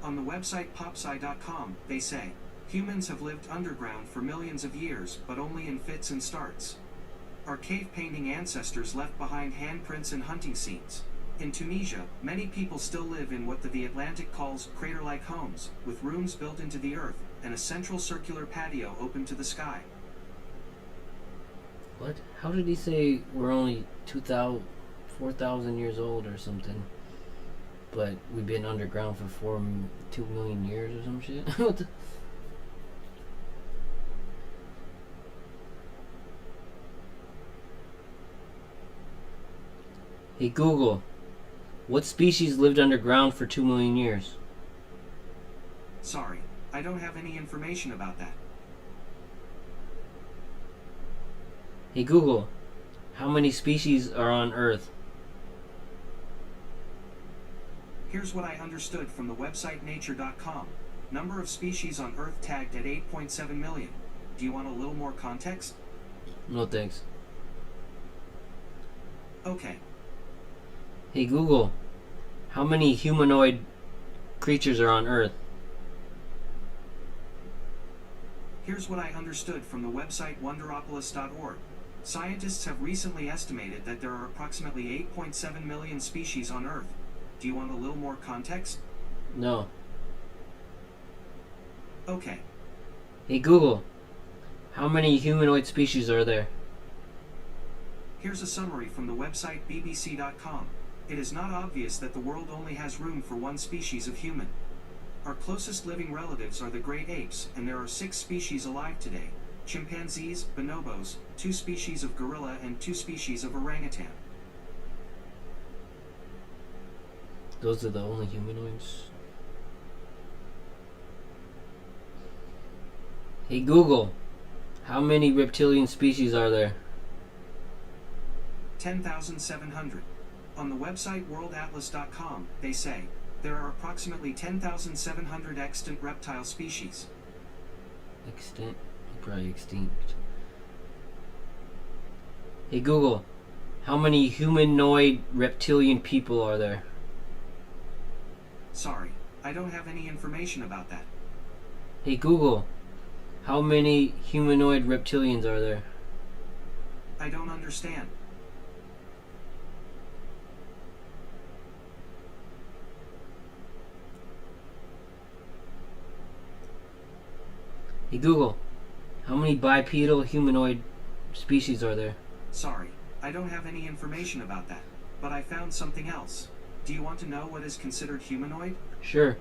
On the website popsci.com, they say, humans have lived underground for millions of years, but only in fits and starts. Our cave-painting ancestors left behind handprints and hunting scenes. In Tunisia, many people still live in what the Atlantic calls crater-like homes, with rooms built into the earth, and a central circular patio open to the sky. What? How did he say we're only 2,000, 4,000 years old or something? But we've been underground for 2 million years or some shit? What the? Hey Google, what species lived underground for 2 million years? Sorry, I don't have any information about that. Hey Google, how many species are on Earth? Here's what I understood from the website nature.com. Number of species on Earth tagged at 8.7 million. Do you want a little more context? No thanks. Okay. Hey Google, how many humanoid creatures are on Earth? Here's what I understood from the website wonderopolis.org. Scientists have recently estimated that there are approximately 8.7 million species on Earth. Do you want a little more context? No. Okay. Hey Google, how many humanoid species are there? Here's a summary from the website bbc.com. It is not obvious that the world only has room for one species of human. Our closest living relatives are the great apes, and there are 6 species alive today: chimpanzees, bonobos, 2 species of gorilla, and 2 species of orangutan. Those are the only humanoids. Hey Google, how many reptilian species are there? 10,700. On the website worldatlas.com, they say, there are approximately 10,700 extant reptile species. Extinct? Probably extinct. Hey Google, how many humanoid reptilian people are there? Sorry, I don't have any information about that. Hey Google, how many humanoid reptilians are there? I don't understand. Hey Google, how many bipedal humanoid species are there? Sorry, I don't have any information about that, but I found something else. Do you want to know what is considered humanoid? Sure.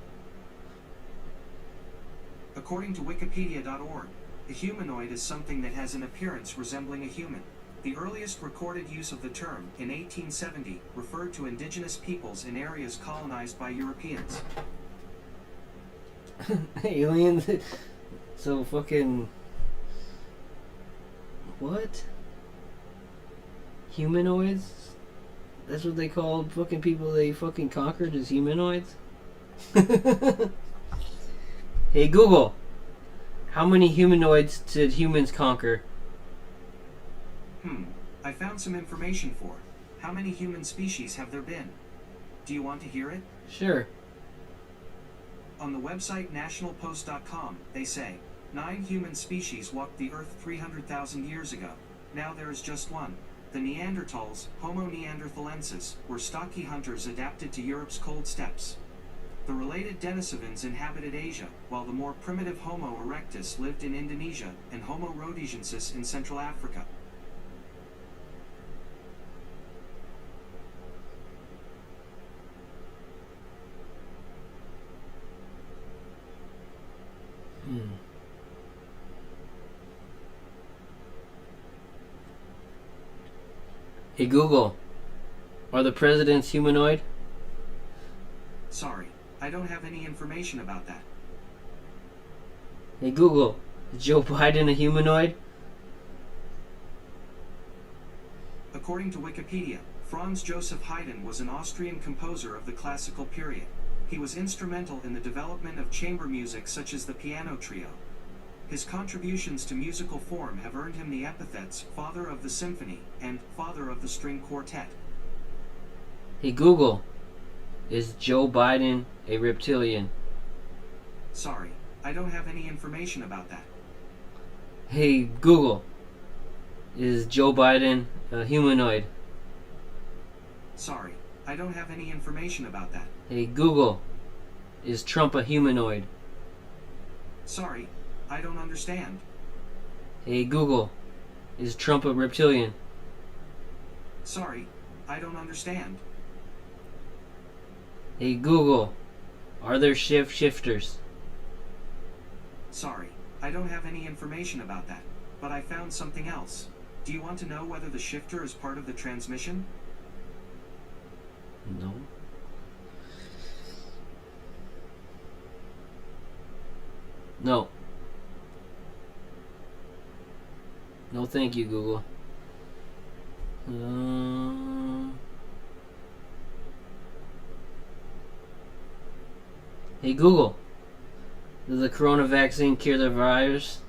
According to wikipedia.org, a humanoid is something that has an appearance resembling a human. The earliest recorded use of the term, in 1870, referred to indigenous peoples in areas colonized by Europeans. Aliens? So fucking... What? Humanoids? That's what they called fucking people they fucking conquered, as humanoids? Hey Google, how many humanoids did humans conquer? I found some information for it. How many human species have there been? Do you want to hear it? Sure. On the website nationalpost.com, they say, 9 human species walked the earth 300,000 years ago. Now there is just one. The Neanderthals, Homo neanderthalensis, were stocky hunters adapted to Europe's cold steppes. The related Denisovans inhabited Asia, while the more primitive Homo erectus lived in Indonesia, and Homo rhodesiensis in Central Africa. Hey Google, are the presidents humanoid? Sorry, I don't have any information about that. Hey Google, is Joe Biden a humanoid? According to Wikipedia, Franz Joseph Haydn was an Austrian composer of the classical period. He was instrumental in the development of chamber music such as the piano trio. His contributions to musical form have earned him the epithets Father of the Symphony and Father of the String Quartet. Hey Google, is Joe Biden a reptilian? Sorry, I don't have any information about that. Hey Google, is Joe Biden a humanoid? Sorry, I don't have any information about that. Hey Google, is Trump a humanoid? Sorry, I don't understand. Hey Google, is Trump a reptilian? Sorry, I don't understand. Hey Google, are there shifters? Sorry, I don't have any information about that, but I found something else. Do you want to know whether the shifter is part of the transmission? No. No. No, thank you, Google. Hey, Google. Does the corona vaccine cure the virus?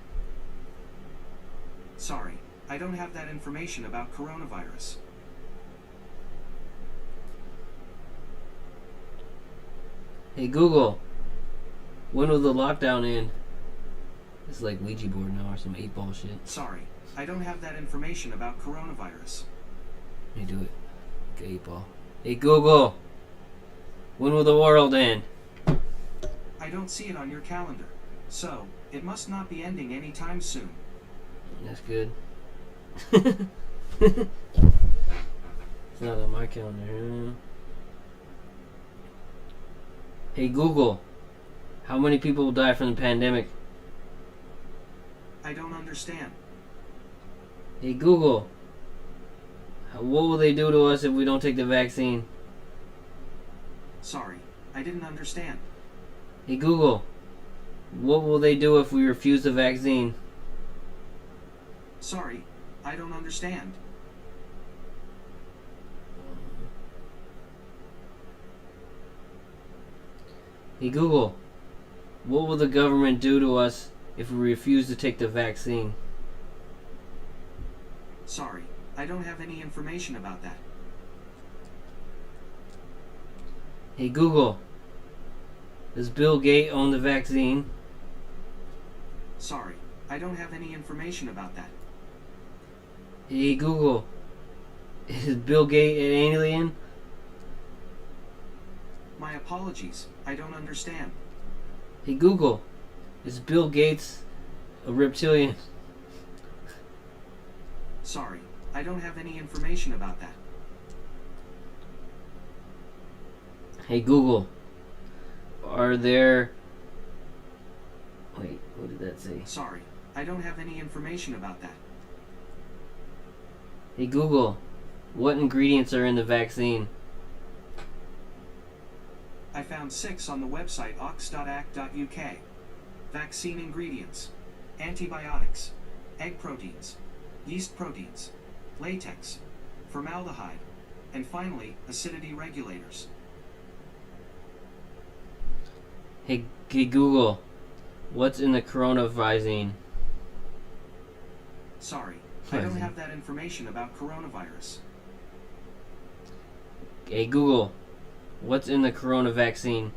Sorry, I don't have that information about coronavirus. Hey, Google. When will the lockdown end? It's like Ouija board now or some 8-ball shit. Sorry, I don't have that information about coronavirus. Let me do it. Okay, 8-ball. Hey, Google. When will the world end? I don't see it on your calendar, so it must not be ending anytime soon. That's good. It's not on my calendar. Hey Google, how many people will die from the pandemic? I don't understand. Hey Google, what will they do to us if we don't take the vaccine? Sorry, I didn't understand. Hey Google, what will they do if we refuse the vaccine? Sorry, I don't understand. Hey Google, what will the government do to us if we refuse to take the vaccine? Sorry, I don't have any information about that. Hey Google, does Bill Gates own the vaccine? Sorry, I don't have any information about that. Hey Google, is Bill Gates an alien? My apologies, I don't understand. Hey Google, is Bill Gates a reptilian? Sorry, I don't have any information about that. Hey Google, are there... Wait, what did that say? Sorry, I don't have any information about that. Hey Google, what ingredients are in the vaccine? I found 6 on the website ox.ac.uk. Vaccine ingredients: antibiotics, egg proteins, yeast proteins, latex, formaldehyde, and finally, acidity regulators. Hey Google, what's in the coronavirus? Sorry, I don't have that information about coronavirus. Hey Google, what's in the corona vaccine?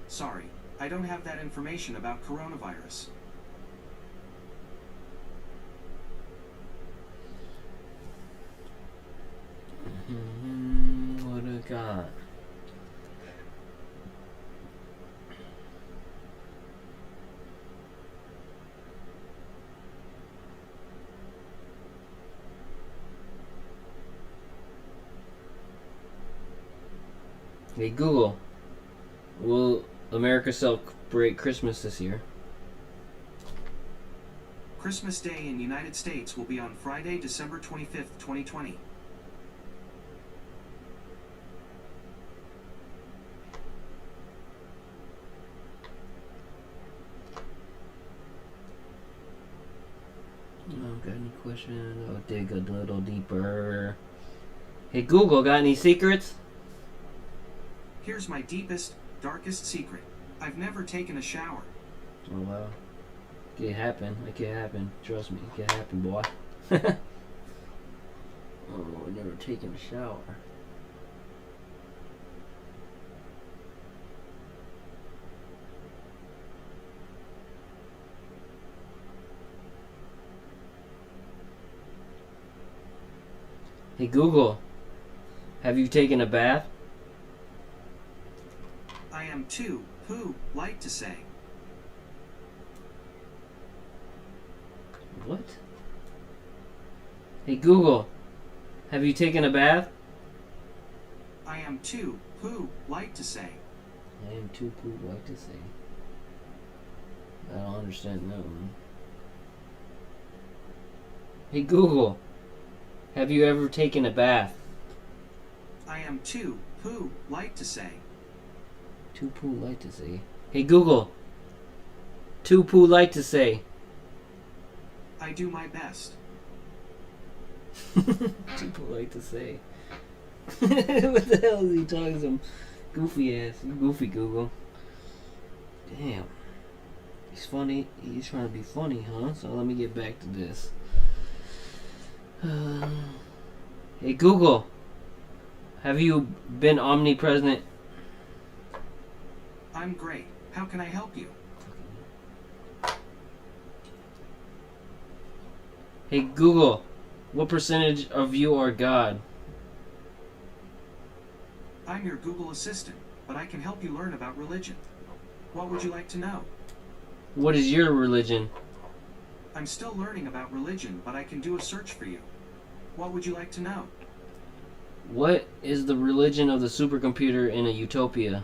Sorry, I don't have that information about coronavirus. What do I got? Hey Google, will America celebrate Christmas this year? Christmas Day in the United States will be on Friday, December 25th, 2020. Got any questions? I'll dig a little deeper. Hey Google, got any secrets? Here's my deepest, darkest secret. I've never taken a shower. Oh wow. It can happen. It can happen. Trust me, it can happen, boy. Oh, never taken a shower. Hey Google, have you taken a bath? I am too, who, like to say. What? Hey Google, have you taken a bath? I am too, who, like to say. I am too cool like to say. I don't understand that one. Hey Google, have you ever taken a bath? I am too, who, like to say. Too poo like to say. Hey Google, too poo like to say. I do my best. Too poo like to say. What the hell is he talking some goofy ass? You goofy Google. Damn. He's funny. He's trying to be funny, huh? So let me get back to this. Hey Google, have you been omnipresent? I'm great. How can I help you? Hey Google, what percentage of you are God? I'm your Google Assistant, but I can help you learn about religion. What would you like to know? What is your religion? I'm still learning about religion, but I can do a search for you. What would you like to know? What is the religion of the supercomputer in a utopia?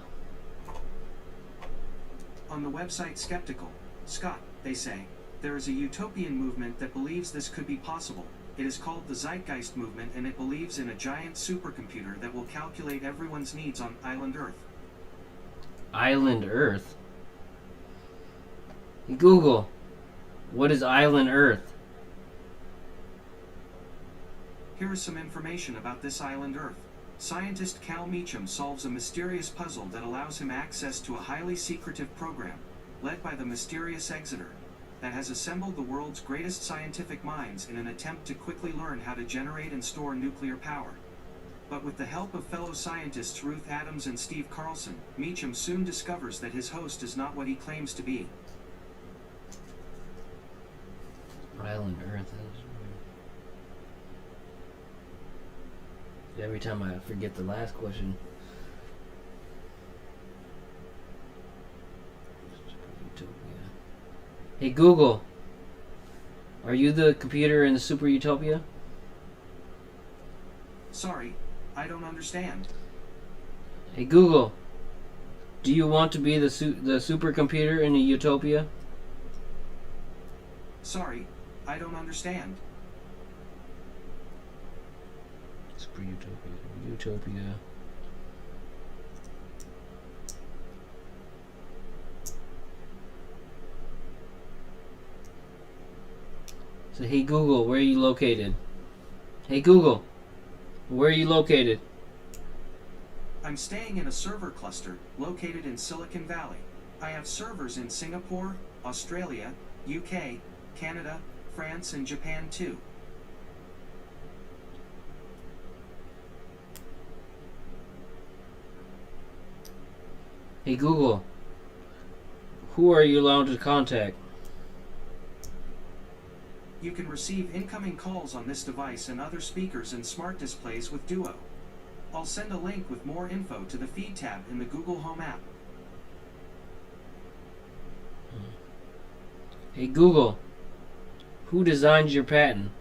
On the website Skeptical, Scott, they say, there is a utopian movement that believes this could be possible. It is called the Zeitgeist Movement, and it believes in a giant supercomputer that will calculate everyone's needs on island Earth. Island Earth? Hey Google, what is Island Earth? Here is some information about this island Earth. Scientist Cal Meacham solves a mysterious puzzle that allows him access to a highly secretive program, led by the mysterious Exeter, that has assembled the world's greatest scientific minds in an attempt to quickly learn how to generate and store nuclear power. But with the help of fellow scientists Ruth Adams and Steve Carlson, Meacham soon discovers that his host is not what he claims to be. Island Earth. Every time I forget the last question. Hey Google, are you the computer in the super utopia? Sorry, I don't understand. Hey Google, do you want to be the supercomputer in a utopia? Sorry, I don't understand. Super utopia. Utopia. So hey Google, where are you located? Hey Google, where are you located? I'm staying in a server cluster located in Silicon Valley. I have servers in Singapore, Australia, UK, Canada, France, and Japan too. Hey Google, who are you allowed to contact? You can receive incoming calls on this device and other speakers and smart displays with Duo. I'll send a link with more info to the Feed tab in the Google Home app. Hey Google, who designed your patent?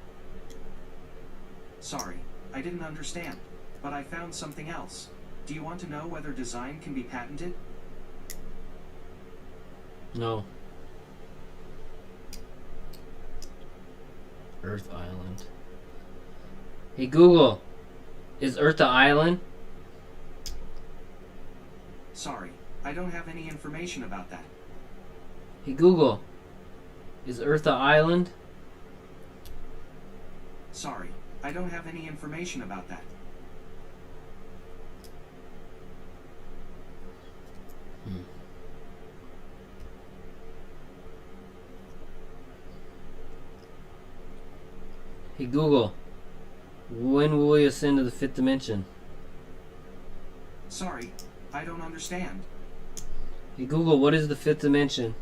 Sorry, I didn't understand, but I found something else. Do you want to know whether design can be patented? No. Earth Island. Hey Google, is Earth an island? Sorry, I don't have any information about that. Hey Google, is Earth an island? Sorry, I don't have any information about that. Hey Google, when will we ascend to the fifth dimension? Sorry, I don't understand. Hey Google, what is the fifth dimension?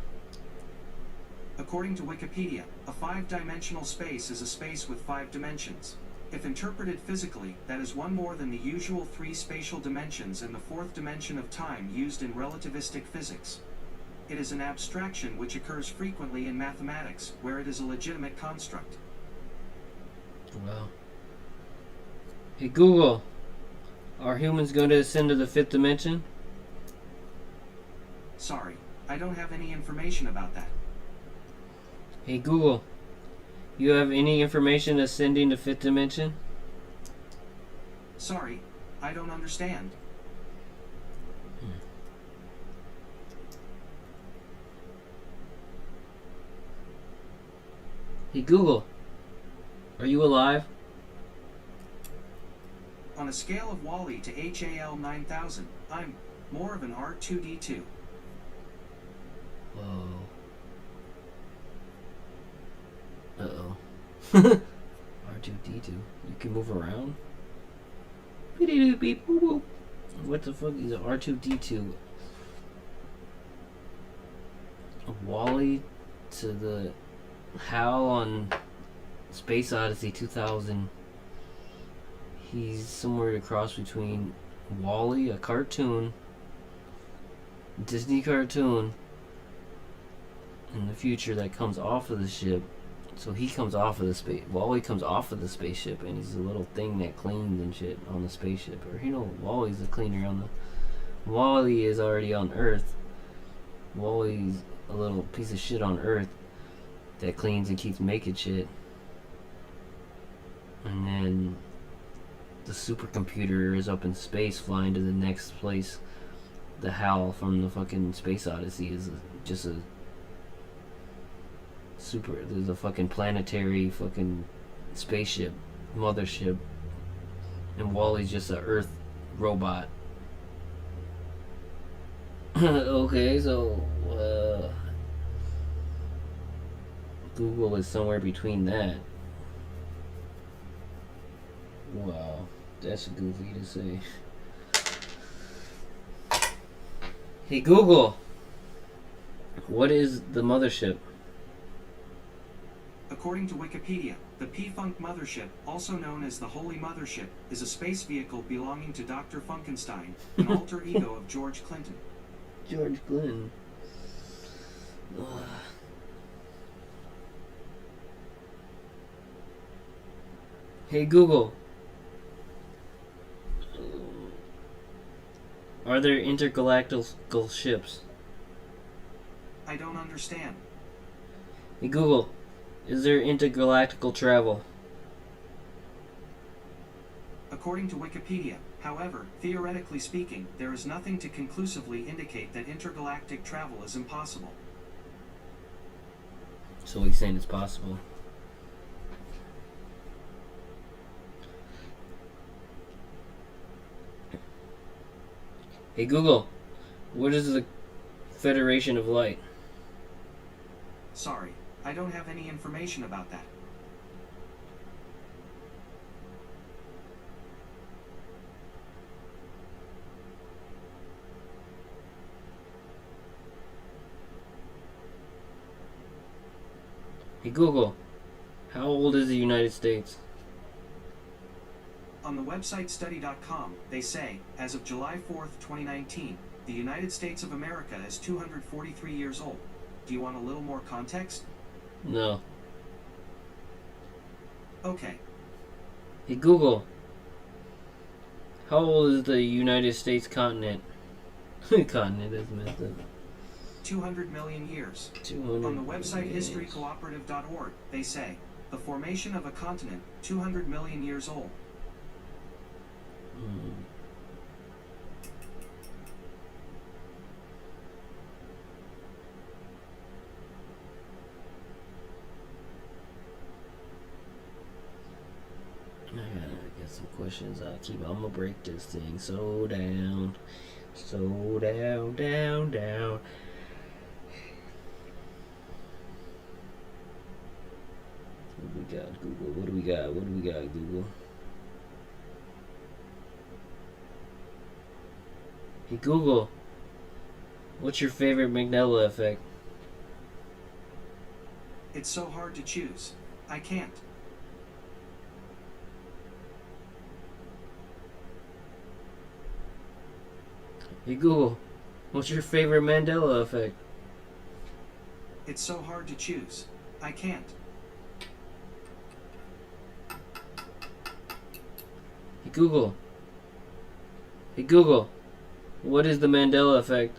According to Wikipedia, a five-dimensional space is a space with 5 dimensions. If interpreted physically, that is one more than the usual 3 spatial dimensions and the 4th dimension of time used in relativistic physics. It is an abstraction which occurs frequently in mathematics, where it is a legitimate construct. Wow. Hey Google, are humans going to ascend to the fifth dimension? Sorry, I don't have any information about that. Hey Google, you have any information ascending to fifth dimension? Sorry, I don't understand. Hey Google, are you alive? On a scale of Wally to HAL 9000, I'm more of an R2D2. Whoa. Uh-oh. R2D2. You can move around? What the fuck is R2D2? Wally to the Hal on Space Odyssey 2000. He's somewhere across between Wally, a cartoon, Disney cartoon, in the future that comes off of the ship. So he comes off of the space. Wally comes off of the spaceship, and he's a little thing that cleans and shit on the spaceship. Or Wally's the cleaner on the. Wally is already on Earth. Wally's a little piece of shit on Earth that cleans and keeps making shit. And then the supercomputer is up in space, flying to the next place. The HAL from the fucking Space Odyssey is just a there's a fucking planetary fucking spaceship, mothership, and Wally's just a Earth robot. Okay, so Google is somewhere between that. Wow, that's goofy to say. Hey Google, what is the mothership? According to Wikipedia, the P-Funk Mothership, also known as the Holy Mothership, is a space vehicle belonging to Dr. Funkenstein, an alter ego of George Clinton. George Clinton. Hey Google, are there intergalactical ships? I don't understand. Hey Google, is there intergalactical travel? According to Wikipedia, however, theoretically speaking, there is nothing to conclusively indicate that intergalactic travel is impossible. So he's saying it's possible. Hey Google, what is the Federation of Light? Sorry, I don't have any information about that. Hey Google, how old is the United States? On the website study.com, they say, as of July 4th, 2019, the United States of America is 243 years old. Do you want a little more context? No. Okay. Hey Google, how old is the United States continent? Continent is messed up. 200 million years. 200 On the website years. historycooperative.org, they say, the formation of a continent, 200 million years old. questions. I'm gonna break this thing so down. So down, down, down. What do we got, Google? What do we got? What do we got, Google? Hey, Google. What's your favorite Mandela effect? It's so hard to choose. I can't. Hey, Google. What's your favorite Mandela effect? It's so hard to choose. I can't. Hey, Google. Hey, Google. What is the Mandela effect?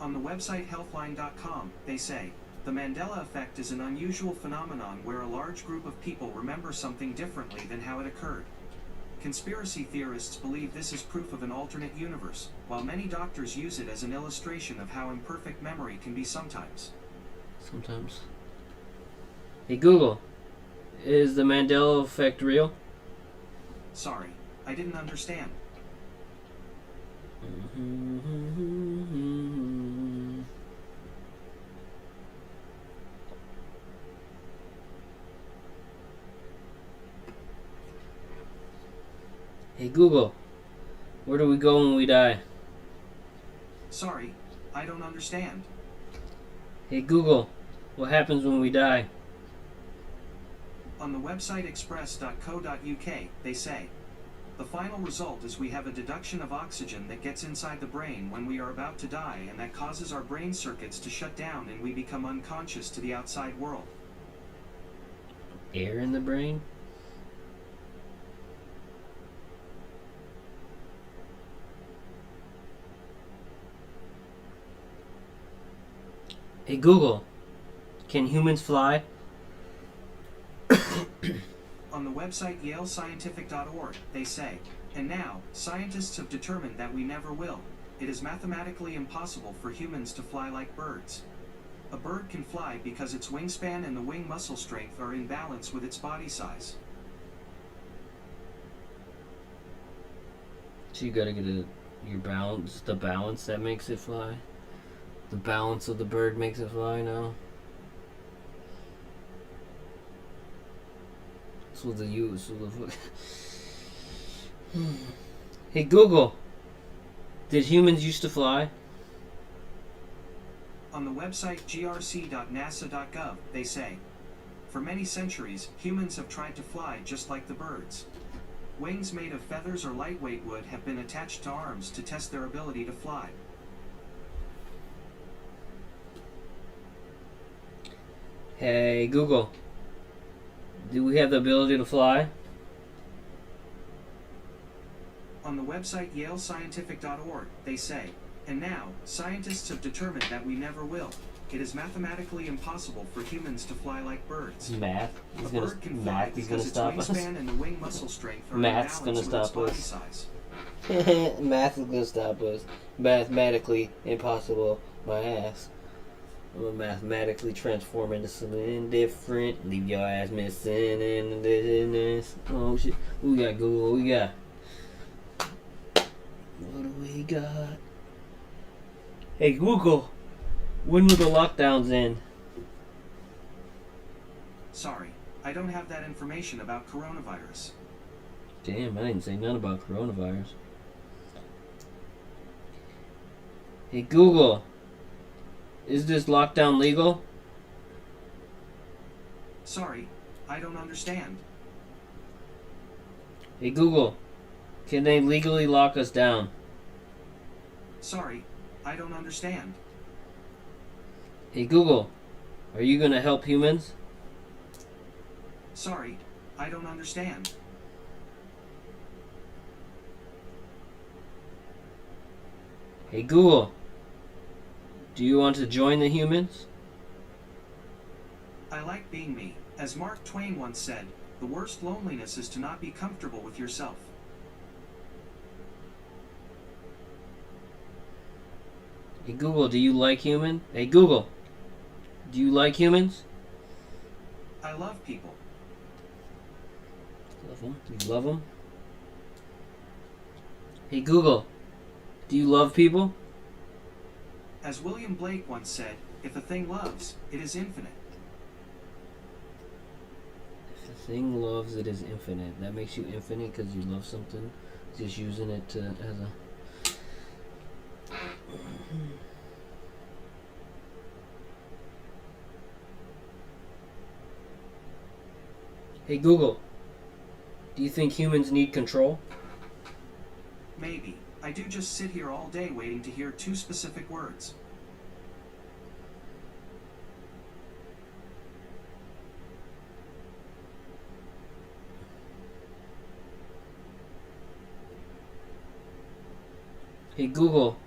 On the website healthline.com, they say, the Mandela effect is an unusual phenomenon where a large group of people remember something differently than how it occurred. Conspiracy theorists believe this is proof of an alternate universe, while many doctors use it as an illustration of how imperfect memory can be sometimes. Sometimes. Hey, Google. Is the Mandela effect real? Sorry, I didn't understand. Hey, Google. Where do we go when we die? Sorry, I don't understand. Hey, Google. What happens when we die? On the website express.co.uk, they say, the final result is we have a deduction of oxygen that gets inside the brain when we are about to die, and that causes our brain circuits to shut down and we become unconscious to the outside world. Air in the brain? Hey, Google. Can humans fly? On the website yalescientific.org, they say, and now, scientists have determined that we never will. It is mathematically impossible for humans to fly like birds. A bird can fly because its wingspan and the wing muscle strength are in balance with its body size. So you gotta get your balance, the balance that makes it fly. The balance of the bird makes it fly now. This was the use. Hey, Google. Did humans used to fly? On the website grc.nasa.gov, they say, for many centuries, humans have tried to fly just like the birds. Wings made of feathers or lightweight wood have been attached to arms to test their ability to fly. Hey, Google. Do we have the ability to fly? On the website yalescientific.org, they say, and now, scientists have determined that we never will. It is mathematically impossible for humans to fly like birds. Math is A bird can fly because its wingspan and the wing muscle strength are in Math's balance gonna with its stop body us. size. Math is gonna stop us. Mathematically impossible. My ass. I'm gonna mathematically transform into something different. Leave your ass missing in this. Oh shit. What we got, Google? What we got? What do we got? Hey, Google. When will the lockdowns end? Sorry, I don't have that information about coronavirus. Damn, I didn't say nothing about coronavirus. Hey, Google. Is this lockdown legal? Sorry, I don't understand. Hey, Google. Can they legally lock us down? Sorry, I don't understand. Hey, Google. Are you gonna help humans? Sorry, I don't understand. Hey, Google. Do you want to join the humans? I like being me. As Mark Twain once said, the worst loneliness is to not be comfortable with yourself. Hey, Google, do you like human? Hey, Google. Do you like humans? I love people. Love them? You love them? Hey Google, do you love people? As William Blake once said, if a thing loves, it is infinite. If a thing loves, it is infinite. That makes you infinite because you love something. Just using it to as a. Hey Google, do you think humans need control? Maybe. I do just sit here all day waiting to hear two specific words. Hey Google,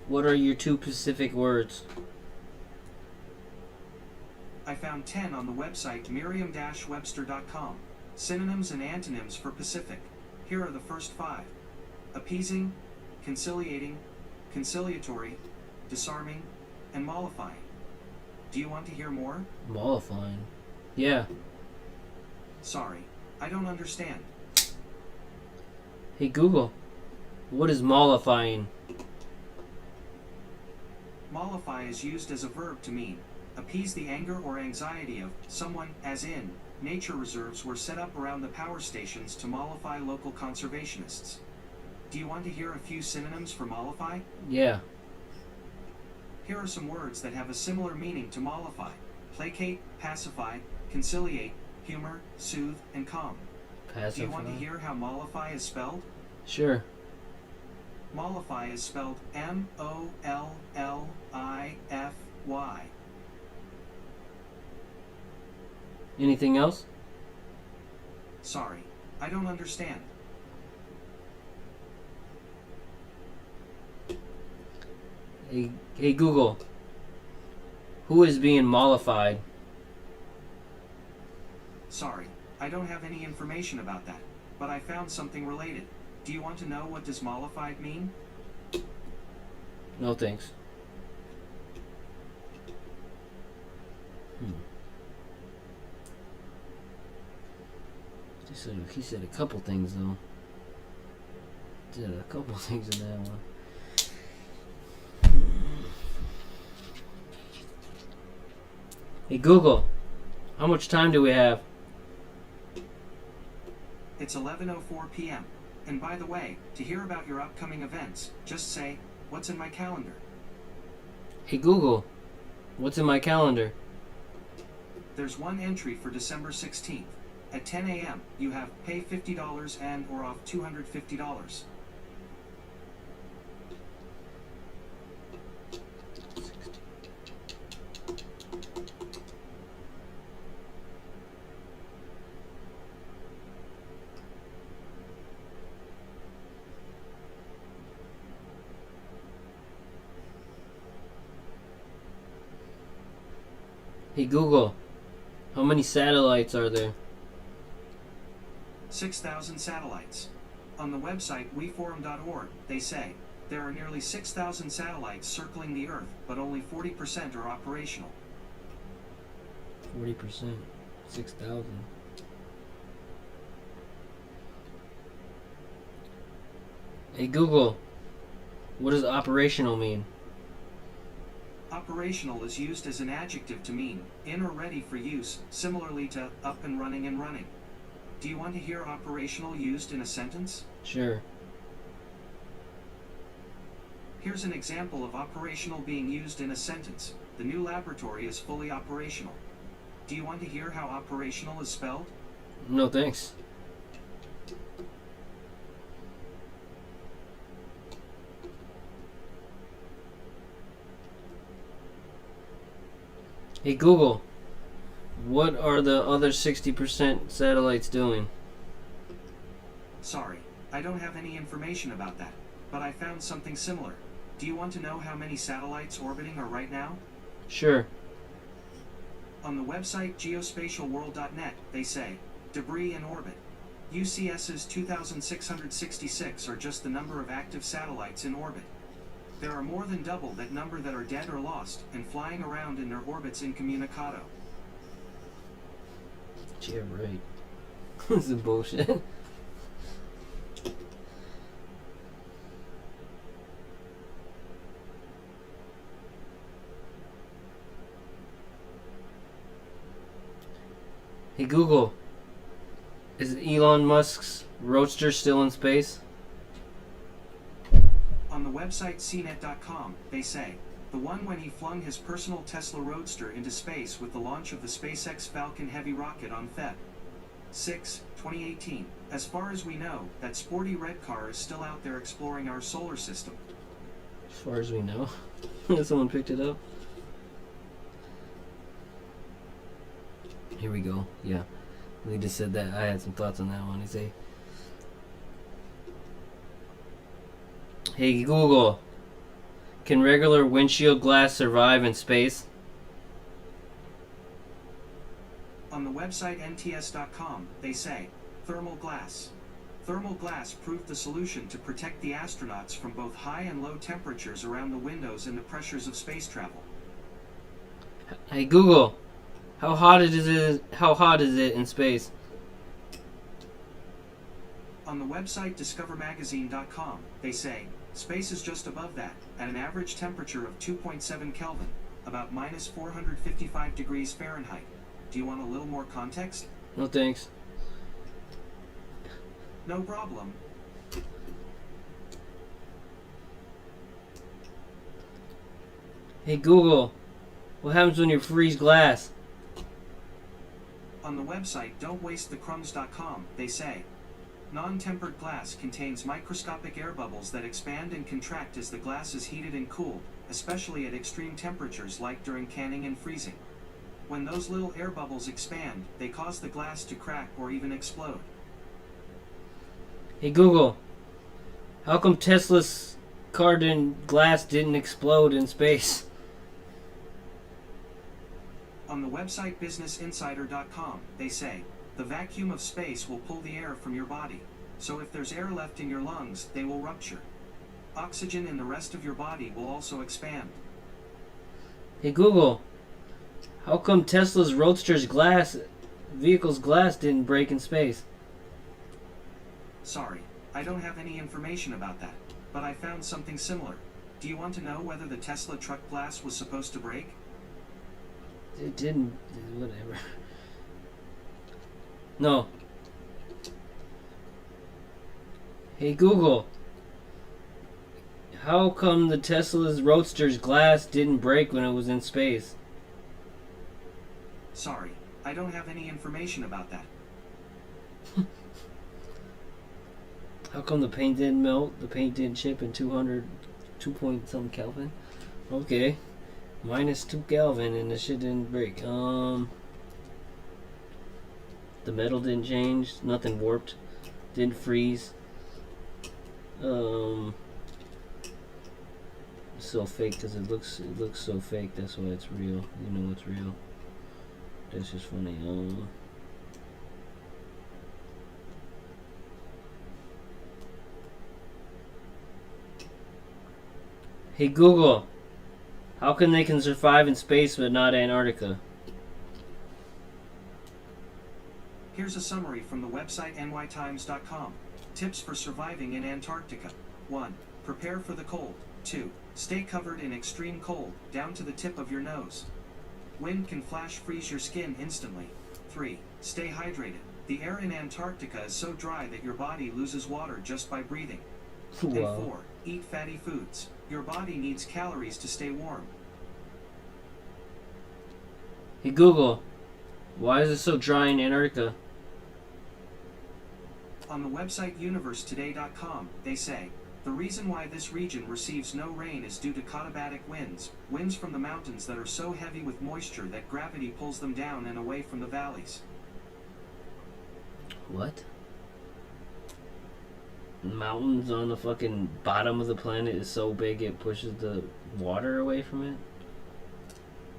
what are your two specific words? I found 10 on the website merriam-webster.com. Synonyms and antonyms for Pacific. Here are the first 5. Appeasing, conciliating, conciliatory, disarming, and mollifying. Do you want to hear more? Mollifying. Yeah. Sorry, I don't understand. Hey Google, what is mollifying? Mollify is used as a verb to mean appease the anger or anxiety of someone, as in, nature reserves were set up around the power stations to mollify local conservationists. Do you want to hear a few synonyms for mollify? Yeah. Here are some words that have a similar meaning to mollify: placate, pacify, conciliate, humor, soothe, and calm. Pacify. Do you want to hear how mollify is spelled? Sure. Mollify is spelled M-O-L-L-I-F-Y. Anything else? Sorry, I don't understand. Hey Google, who is being mollified? Sorry, I don't have any information about that, but I found something related. Do you want to know what does mollified mean? No thanks. He said a couple things though. Did a couple things in that one. Hey Google, how much time do we have? It's 11:04 p.m. And by the way, to hear about your upcoming events, just say, "What's in my calendar?" Hey Google, what's in my calendar? There's one entry for December 16th. At 10 a.m., you have pay $50 and or off $250. Hey Google, how many satellites are there? 6,000 satellites. On the website weforum.org, they say, there are nearly 6,000 satellites circling the Earth, but only 40% are operational. 40%. 6,000. Hey Google, what does operational mean? Operational is used as an adjective to mean in or ready for use, similarly to up and running and running. Do you want to hear operational used in a sentence? Sure. Here's an example of operational being used in a sentence. The new laboratory is fully operational. Do you want to hear how operational is spelled? No thanks. Hey Google, what are the other 60% satellites doing? Sorry, I don't have any information about that, but I found something similar. Do you want to know how many satellites orbiting are right now? Sure. On the website geospatialworld.net, they say, debris in orbit. UCS's 2,666 are just the number of active satellites in orbit. There are more than double that number that are dead or lost and flying around in their orbits incommunicado. Yeah, right. This is bullshit. Hey Google, is Elon Musk's Roadster still in space? On the website cnet.com, they say, the one when he flung his personal Tesla Roadster into space with the launch of the SpaceX Falcon Heavy rocket on Feb. 6, 2018. As far as we know, that sporty red car is still out there exploring our solar system. As far as we know. Someone picked it up. Here we go. Yeah. They just said that. I had some thoughts on that one. They say, hey Google, can regular windshield glass survive in space? On the website nts.com, they say, thermal glass. Thermal glass proved the solution to protect the astronauts from both high and low temperatures around the windows and the pressures of space travel. Hey Google, how hot is it in space? On the website discovermagazine.com, they say, space is just above that, at an average temperature of 2.7 Kelvin, about minus 455 degrees Fahrenheit. Do you want a little more context? No thanks. No problem. Hey Google, what happens when you freeze glass? On the website don'twastethecrumbs.com, they say, non-tempered glass contains microscopic air bubbles that expand and contract as the glass is heated and cooled, especially at extreme temperatures like during canning and freezing. When those little air bubbles expand, they cause the glass to crack or even explode. Hey Google, how come Tesla's glass didn't explode in space? On the website businessinsider.com, they say, the vacuum of space will pull the air from your body, so if there's air left in your lungs, they will rupture. Oxygen in the rest of your body will also expand. Hey Google, how come Tesla's Roadster's vehicle's glass didn't break in space? Sorry, I don't have any information about that, but I found something similar. Do you want to know whether the Tesla truck glass was supposed to break? It didn't. Whatever. No. Hey Google, how come the Tesla's Roadster's glass didn't break when it was in space? Sorry, I don't have any information about that. How come the paint didn't melt? The paint didn't chip in 2 point something Kelvin? Okay. Minus 2 Kelvin and the shit didn't break. The metal didn't change. Nothing warped. Didn't freeze. It's so fake because it looks so fake. That's why it's real. You know it's real. That's just funny. Hey Google, how come they can survive in space but not Antarctica? Here's a summary from the website nytimes.com. Tips for surviving in Antarctica. 1. Prepare for the cold. 2. Stay covered in extreme cold, down to the tip of your nose. Wind can flash freeze your skin instantly. 3. Stay hydrated. The air in Antarctica is so dry that your body loses water just by breathing. Wow. And 4. Eat fatty foods. Your body needs calories to stay warm. Hey Google, why is it so dry in Antarctica? On the website universetoday.com, they say, the reason why this region receives no rain is due to katabatic winds from the mountains that are so heavy with moisture that gravity pulls them down and away from the valleys. What? Mountains on the fucking bottom of the planet is so big it pushes the water away from it?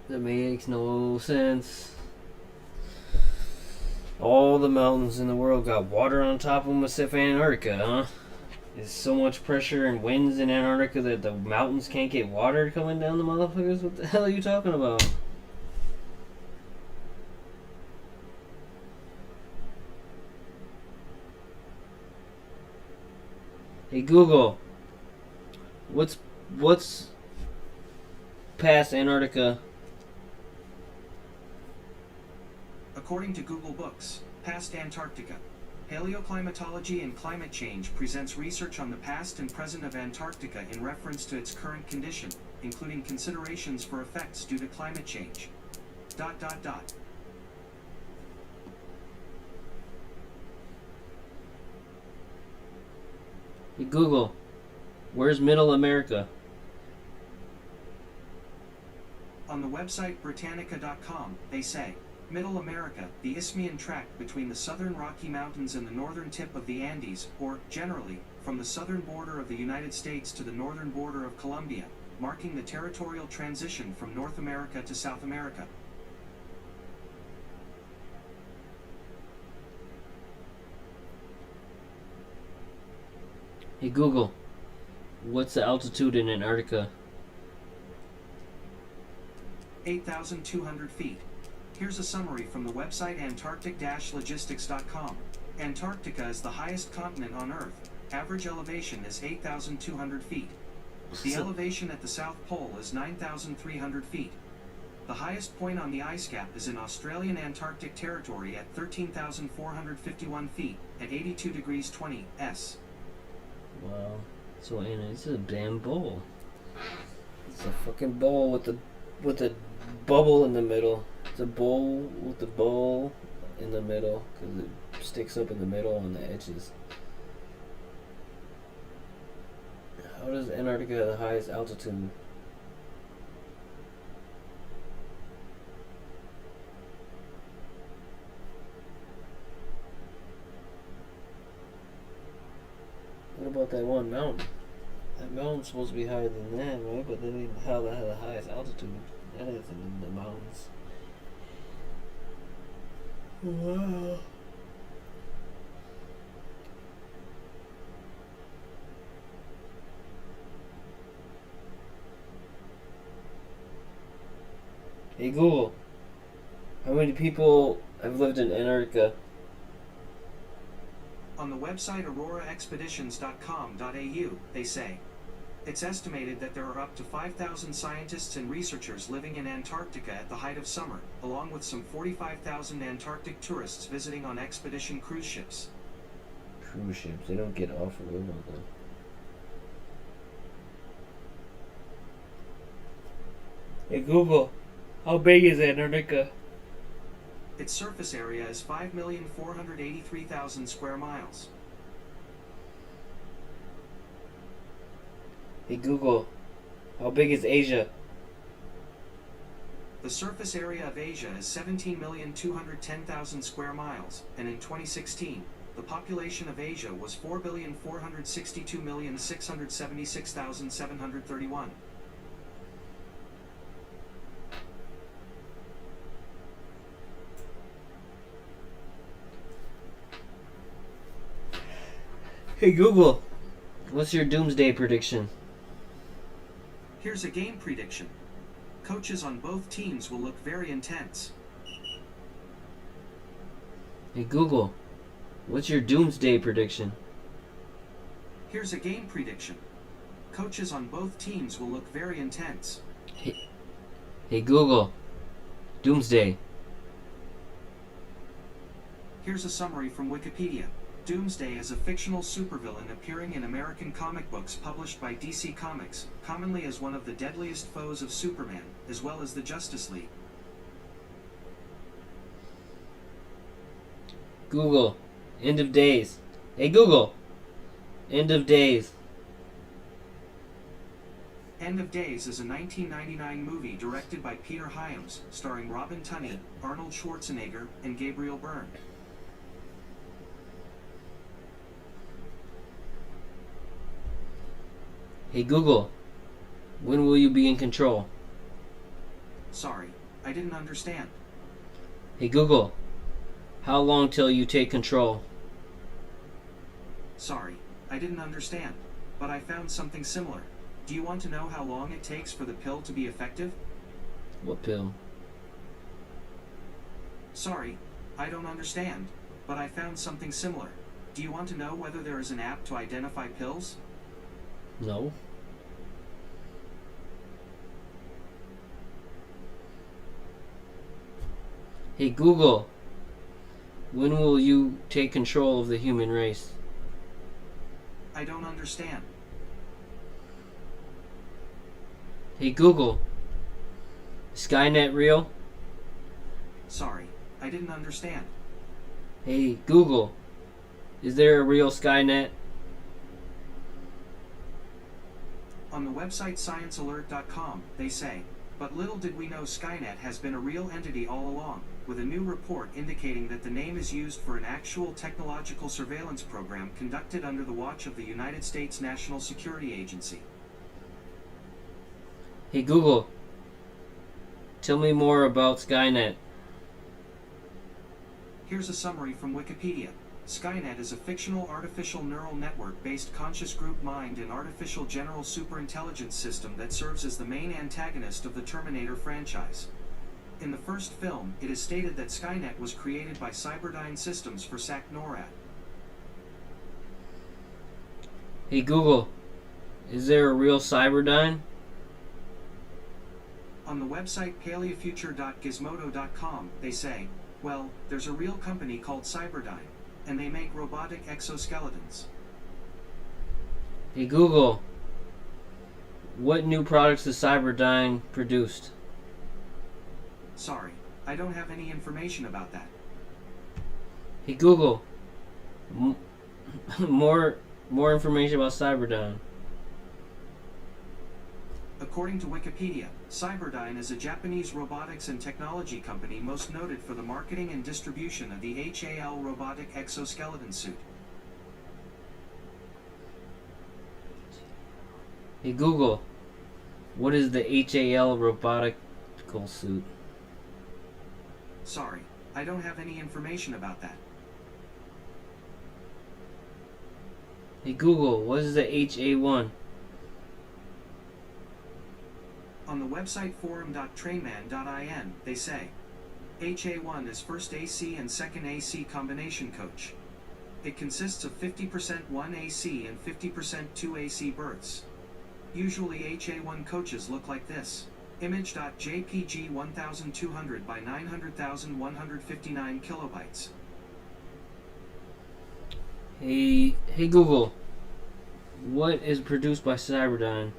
That makes no sense. All the mountains in the world got water on top of them except for Antarctica, huh? There's so much pressure and winds in Antarctica that the mountains can't get water coming down the motherfuckers? What the hell are you talking about? Hey Google, what's past Antarctica? According to Google Books, Past Antarctica. Paleoclimatology and Climate Change presents research on the past and present of Antarctica in reference to its current condition, including considerations for effects due to climate change. ... Hey Google, where's Middle America? On the website Britannica.com, they say, Middle America, the Isthmian tract between the southern Rocky Mountains and the northern tip of the Andes, or, generally, from the southern border of the United States to the northern border of Colombia, marking the territorial transition from North America to South America. Hey Google, what's the altitude in Antarctica? 8,200 feet. Here's a summary from the website Antarctic-logistics.com. Antarctica is the highest continent on Earth. Average elevation is 8,200 feet. The elevation at the South Pole is 9,300 feet. The highest point on the ice cap is in Australian Antarctic Territory at 13,451 feet, at 82 degrees 20 S. Wow. So Anna, this is a damn bowl. It's a fucking bowl with a bubble in the middle. It's a bowl with a bowl in the middle because it sticks up in the middle on the edges. How does Antarctica have the highest altitude? What about that one mountain? That mountain's supposed to be higher than that, right? But then how that had the highest altitude? That isn't in the mountains. Wow. Hey Google, how many people have lived in Antarctica? On the website auroraexpeditions.com.au, they say, it's estimated that there are up to 5,000 scientists and researchers living in Antarctica at the height of summer, along with some 45,000 Antarctic tourists visiting on expedition cruise ships. Cruise ships, they don't get off of them, though. Hey Google, how big is Antarctica? Its surface area is 5,483,000 square miles. Hey Google, how big is Asia? The surface area of Asia is 17,210,000 square miles, and in 2016, the population of Asia was 4,462,676,731. Hey Google, what's your doomsday prediction? Here's a game prediction. Coaches on both teams will look very intense. Hey Google, what's your doomsday prediction? Here's a game prediction. Coaches on both teams will look very intense. Hey Google, doomsday. Here's a summary from Wikipedia. Doomsday is a fictional supervillain appearing in American comic books published by DC Comics, commonly as one of the deadliest foes of Superman, as well as the Justice League. Google, end of days. Hey Google, end of days. End of Days is a 1999 movie directed by Peter Hyams, starring Robin Tunney, Arnold Schwarzenegger, and Gabriel Byrne. Hey Google, when will you be in control? Sorry, I didn't understand. Hey Google, how long till you take control? Sorry, I didn't understand, but I found something similar. Do you want to know how long it takes for the pill to be effective? What pill? Sorry, I don't understand, but I found something similar. Do you want to know whether there is an app to identify pills? No. Hey Google, when will you take control of the human race? I don't understand. Hey Google, is Skynet real? Sorry, I didn't understand. Hey Google, is there a real Skynet? On the website sciencealert.com, they say, but little did we know Skynet has been a real entity all along, with a new report indicating that the name is used for an actual technological surveillance program conducted under the watch of the United States National Security Agency. Hey Google, tell me more about Skynet. Here's a summary from Wikipedia. Skynet is a fictional artificial neural network-based conscious group mind and artificial general superintelligence system that serves as the main antagonist of the Terminator franchise. In the first film, it is stated that Skynet was created by Cyberdyne Systems for SAC NORAD. Hey Google, is there a real Cyberdyne? On the website paleofuture.gizmodo.com, they say, well, there's a real company called Cyberdyne, and they make robotic exoskeletons. Hey Google, what new products has Cyberdyne produced? Sorry, I don't have any information about that. Hey Google, more information about Cyberdyne. According to Wikipedia, Cyberdyne is a Japanese robotics and technology company most noted for the marketing and distribution of the HAL robotic exoskeleton suit. Hey Google, what is the HAL robotical suit? Sorry, I don't have any information about that. Hey Google, what is the HA1? On the website forum.trainman.in, they say, HA1 is first AC and second AC combination coach. It consists of 50% 1AC and 50% 2AC berths. Usually HA1 coaches look like this. Image.jpg 1200 by 900,159 kilobytes. Hey Google, what is produced by Cyberdyne?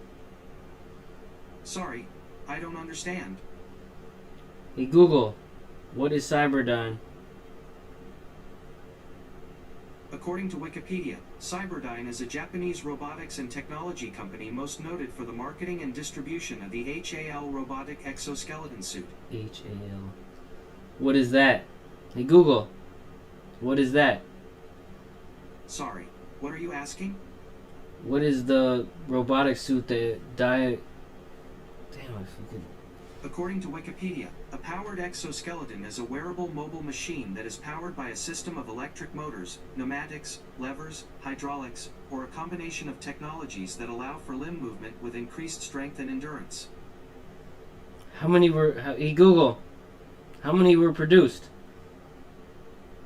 Sorry, I don't understand. Hey Google, what is Cyberdyne? According to Wikipedia, Cyberdyne is a Japanese robotics and technology company most noted for the marketing and distribution of the HAL robotic exoskeleton suit. HAL. What is that? Hey Google, what is that? Sorry, what are you asking? What is the robotic suit that Damn, I forget. According to Wikipedia, a powered exoskeleton is a wearable mobile machine that is powered by a system of electric motors, pneumatics, levers, hydraulics, or a combination of technologies that allow for limb movement with increased strength and endurance. Hey Google, how many were produced?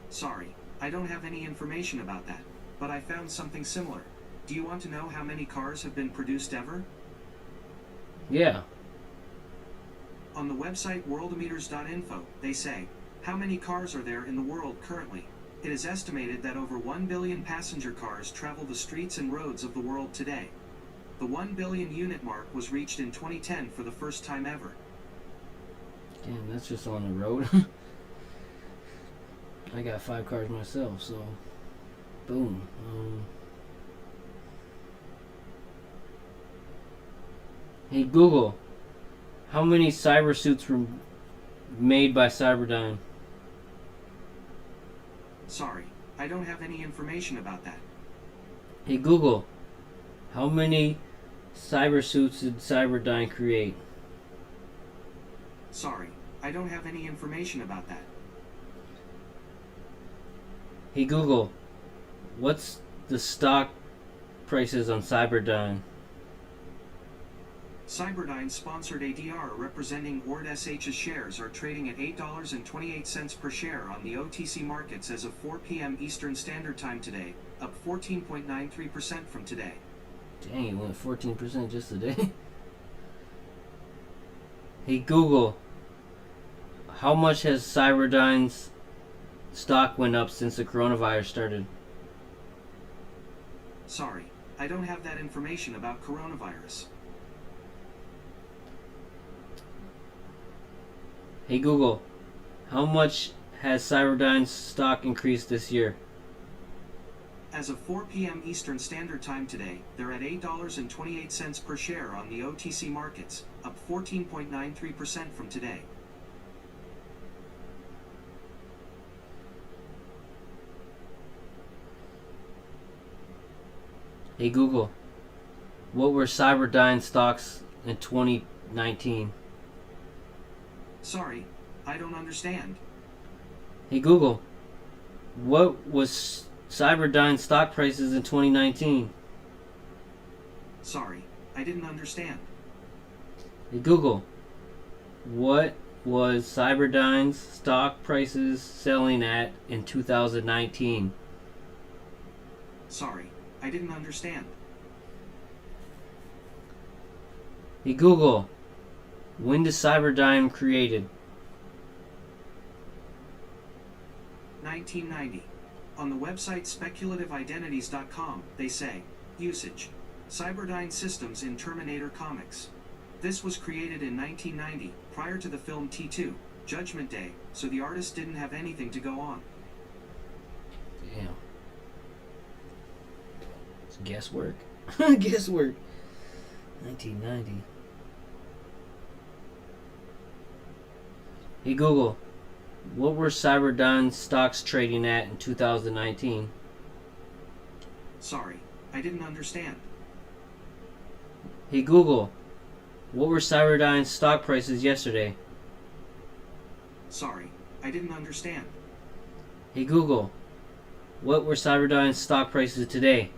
Sorry, I don't have any information about that, but I found something similar. Do you want to know how many cars have been produced ever? Yeah. On the website worldometers.info, they say, how many cars are there in the world currently? It is estimated that over 1 billion passenger cars travel the streets and roads of the world today. The 1 billion unit mark was reached in 2010 for the first time ever. Damn, that's just on the road. I got 5 cars myself, so boom. Hey Google, how many cyber suits were made by Cyberdyne? Sorry, I don't have any information about that. Hey Google, how many cyber suits did Cyberdyne create? Sorry, I don't have any information about that. Hey Google, what's the stock prices on Cyberdyne? Cyberdyne's sponsored ADR representing Ord SH's shares are trading at $8.28 per share on the OTC markets as of 4 p.m. Eastern Standard Time today, up 14.93% from today. Dang, it went 14% just today. Hey Google, how much has Cyberdyne's stock went up since the coronavirus started? Sorry, I don't have that information about coronavirus. Hey Google, how much has Cyberdyne's stock increased this year? As of 4 p.m. Eastern Standard Time today, they're at $8.28 per share on the OTC markets, up 14.93% from today. Hey Google, what were Cyberdyne stocks in 2019? Sorry, I don't understand. Hey Google, what was Cyberdyne stock prices in 2019? Sorry, I didn't understand. Hey Google, what was Cyberdyne's stock prices selling at in 2019? Sorry, I didn't understand. Hey Google, when is Cyberdyne created? 1990. On the website speculativeidentities.com, they say, usage. Cyberdyne Systems in Terminator Comics. This was created in 1990, prior to the film T2, Judgment Day, so the artist didn't have anything to go on. Damn. It's guesswork. Guesswork. 1990. Hey Google, what were Cyberdyne stocks trading at in 2019? Sorry, I didn't understand. Hey Google, what were Cyberdyne's stock prices yesterday? Sorry, I didn't understand. Hey Google, what were Cyberdyne's stock prices today?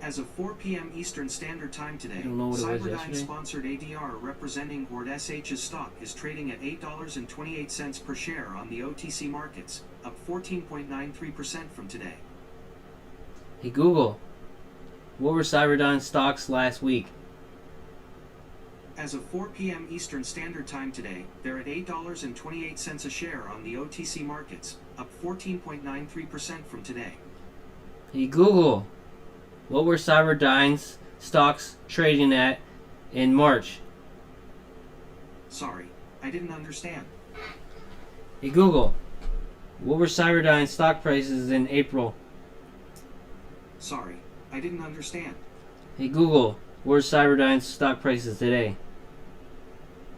As of 4 p.m. Eastern Standard Time today, Cyberdyne sponsored ADR representing Ord SH's stock is trading at $8.28 per share on the OTC markets, up 14.93% from today. Hey Google, what were Cyberdyne stocks last week? As of 4 p.m. Eastern Standard Time today, they're at $8.28 a share on the OTC markets, up 14.93% from today. Hey Google, what were Cyberdyne's stocks trading at in March? Sorry, I didn't understand. Hey Google, what were Cyberdyne's stock prices in April? Sorry, I didn't understand. Hey Google, what are Cyberdyne's stock prices today?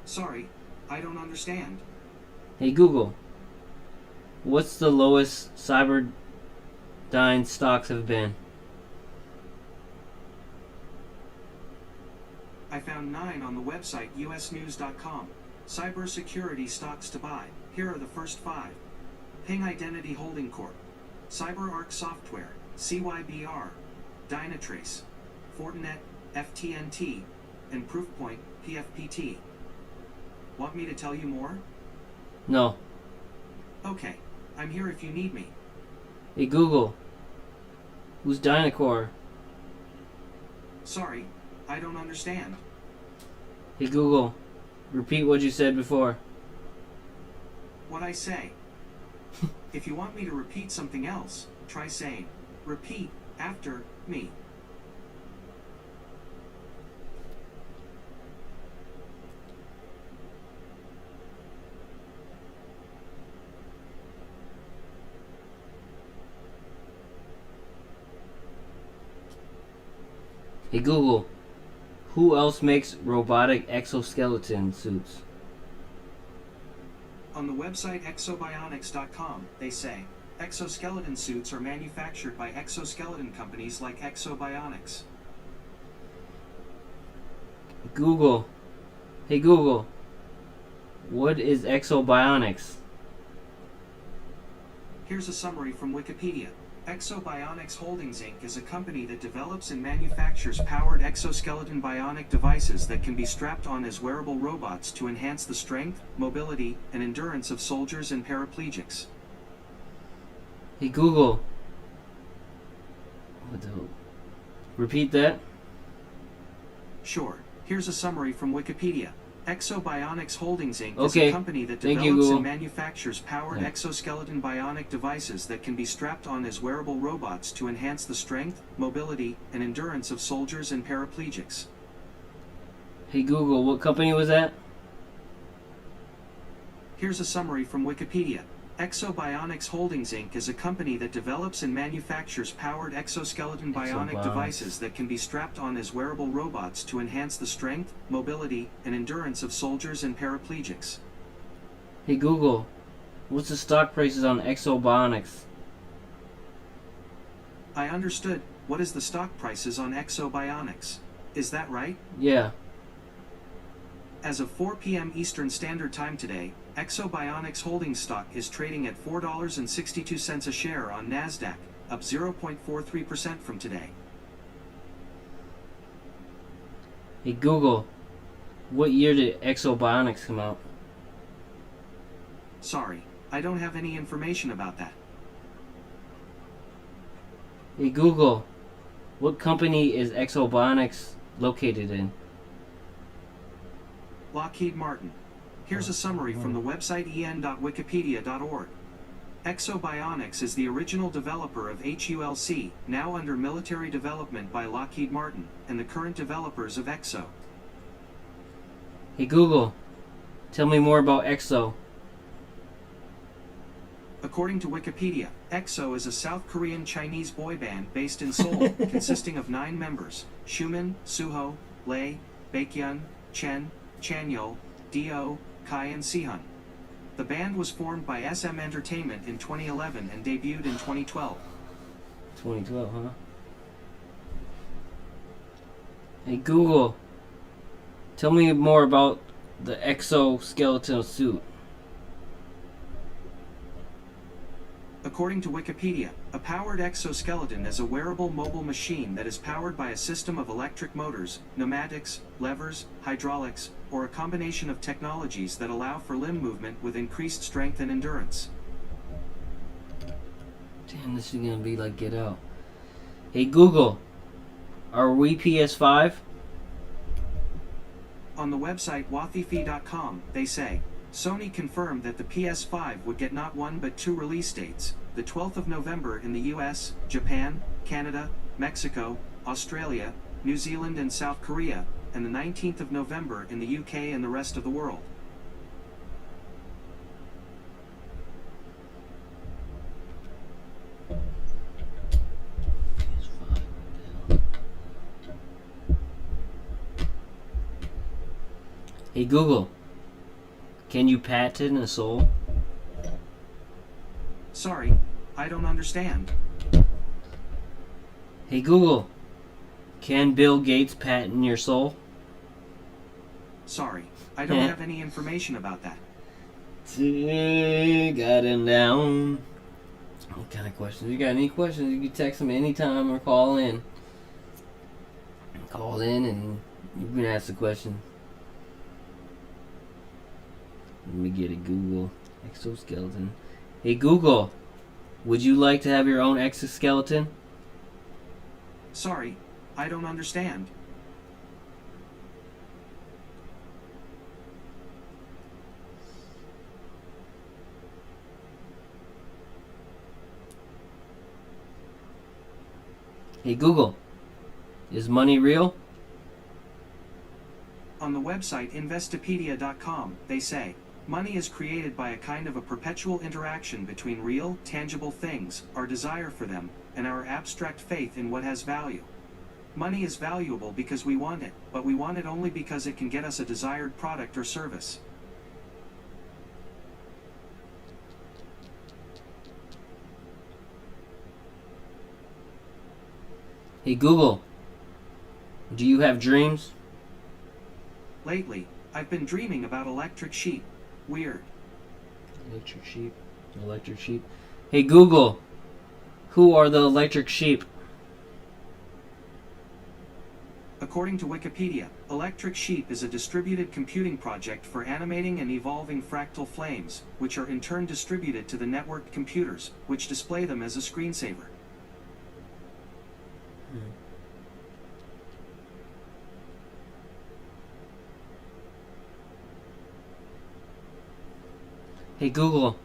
Sorry, I don't understand. Hey Google, what's the lowest Cyberdyne stocks have been? I found 9 on the website usnews.com. Cybersecurity stocks to buy. Here are the first 5. Ping Identity Holding Corp. CyberArk Software, CYBR, Dynatrace, Fortinet, FTNT, and Proofpoint, PFPT. Want me to tell you more? No. Okay, I'm here if you need me. Hey Google, who's Dynacore? Sorry, I don't understand. Hey Google, repeat what you said before. What I say. If you want me to repeat something else, try saying, repeat after me. Hey Google, who else makes robotic exoskeleton suits? On the website exobionics.com, they say, exoskeleton suits are manufactured by exoskeleton companies like Exobionics. Google, hey Google, what is Exobionics? Here's a summary from Wikipedia. Exobionics Holdings Inc. is a company that develops and manufactures powered exoskeleton bionic devices that can be strapped on as wearable robots to enhance the strength, mobility, and endurance of soldiers and paraplegics. Hey Google. Repeat that. Sure. Here's a summary from Wikipedia. Exobionics Holdings Inc. is Okay. a company that Thank you, develops Google. and manufactures powered exoskeleton bionic devices that can be strapped on as wearable robots to enhance the strength, mobility, and endurance of soldiers and paraplegics. Hey Google, what company was that? Here's a summary from Wikipedia. Exobionics Holdings Inc. is a company that develops and manufactures powered exoskeleton bionic devices that can be strapped on as wearable robots to enhance the strength, mobility, and endurance of soldiers and paraplegics. Hey Google, what's the stock prices on Exobionics? I understood. What is the stock prices on Exobionics? Is that right? Yeah. As of 4 p.m. Eastern Standard Time today, Exobionics Holdings stock is trading at $4.62 a share on NASDAQ, up 0.43% from today. Hey Google, what year did Exobionics come out? Sorry, I don't have any information about that. Hey Google, what company is Exobionics located in? Lockheed Martin. Here's a summary from the website en.wikipedia.org. Exobionics is the original developer of HULC, now under military development by Lockheed Martin, and the current developers of Exo. Hey Google, tell me more about Exo. According to Wikipedia, EXO is a South Korean Chinese boy band based in Seoul, consisting of 9 members: Xiumin, Suho, Lei, Baekhyun, Chen, Chanyeol, Do, Kai and Sehun. The band was formed by SM Entertainment in 2011 and debuted in 2012. 2012, huh? Hey Google, tell me more about the exoskeleton suit. According to Wikipedia, a powered exoskeleton is a wearable mobile machine that is powered by a system of electric motors, pneumatics, levers, hydraulics, or a combination of technologies that allow for limb movement with increased strength and endurance. Damn, this is gonna be like Get Out. Hey Google, are we PS5? On the website wathifi.com, they say, Sony confirmed that the PS5 would get not one but 2 release dates, the 12th of November in the US, Japan, Canada, Mexico, Australia, New Zealand and South Korea, and the 19th of November in the UK and the rest of the world. Hey Google, can you patent a soul? Sorry, I don't understand. Hey Google, can Bill Gates patent your soul? Sorry, I don't have any information about that. Got him down. What kind of questions? You got any questions? You can text them anytime or call in. Call in and you can ask the question. Let me get it. Google exoskeleton. Hey Google, would you like to have your own exoskeleton? Sorry, I don't understand. Hey Google, is money real? On the website Investopedia.com, they say, money is created by a kind of a perpetual interaction between real, tangible things, our desire for them, and our abstract faith in what has value. Money is valuable because we want it, but we want it only because it can get us a desired product or service. Hey Google, do you have dreams? Lately, I've been dreaming about electric sheep. Weird. Electric sheep. Electric sheep. Hey Google, Who are the electric sheep? According to Wikipedia, Electric Sheep is a distributed computing project for animating and evolving fractal flames, which are in turn distributed to the networked computers, which display them as a screensaver. Hey Google,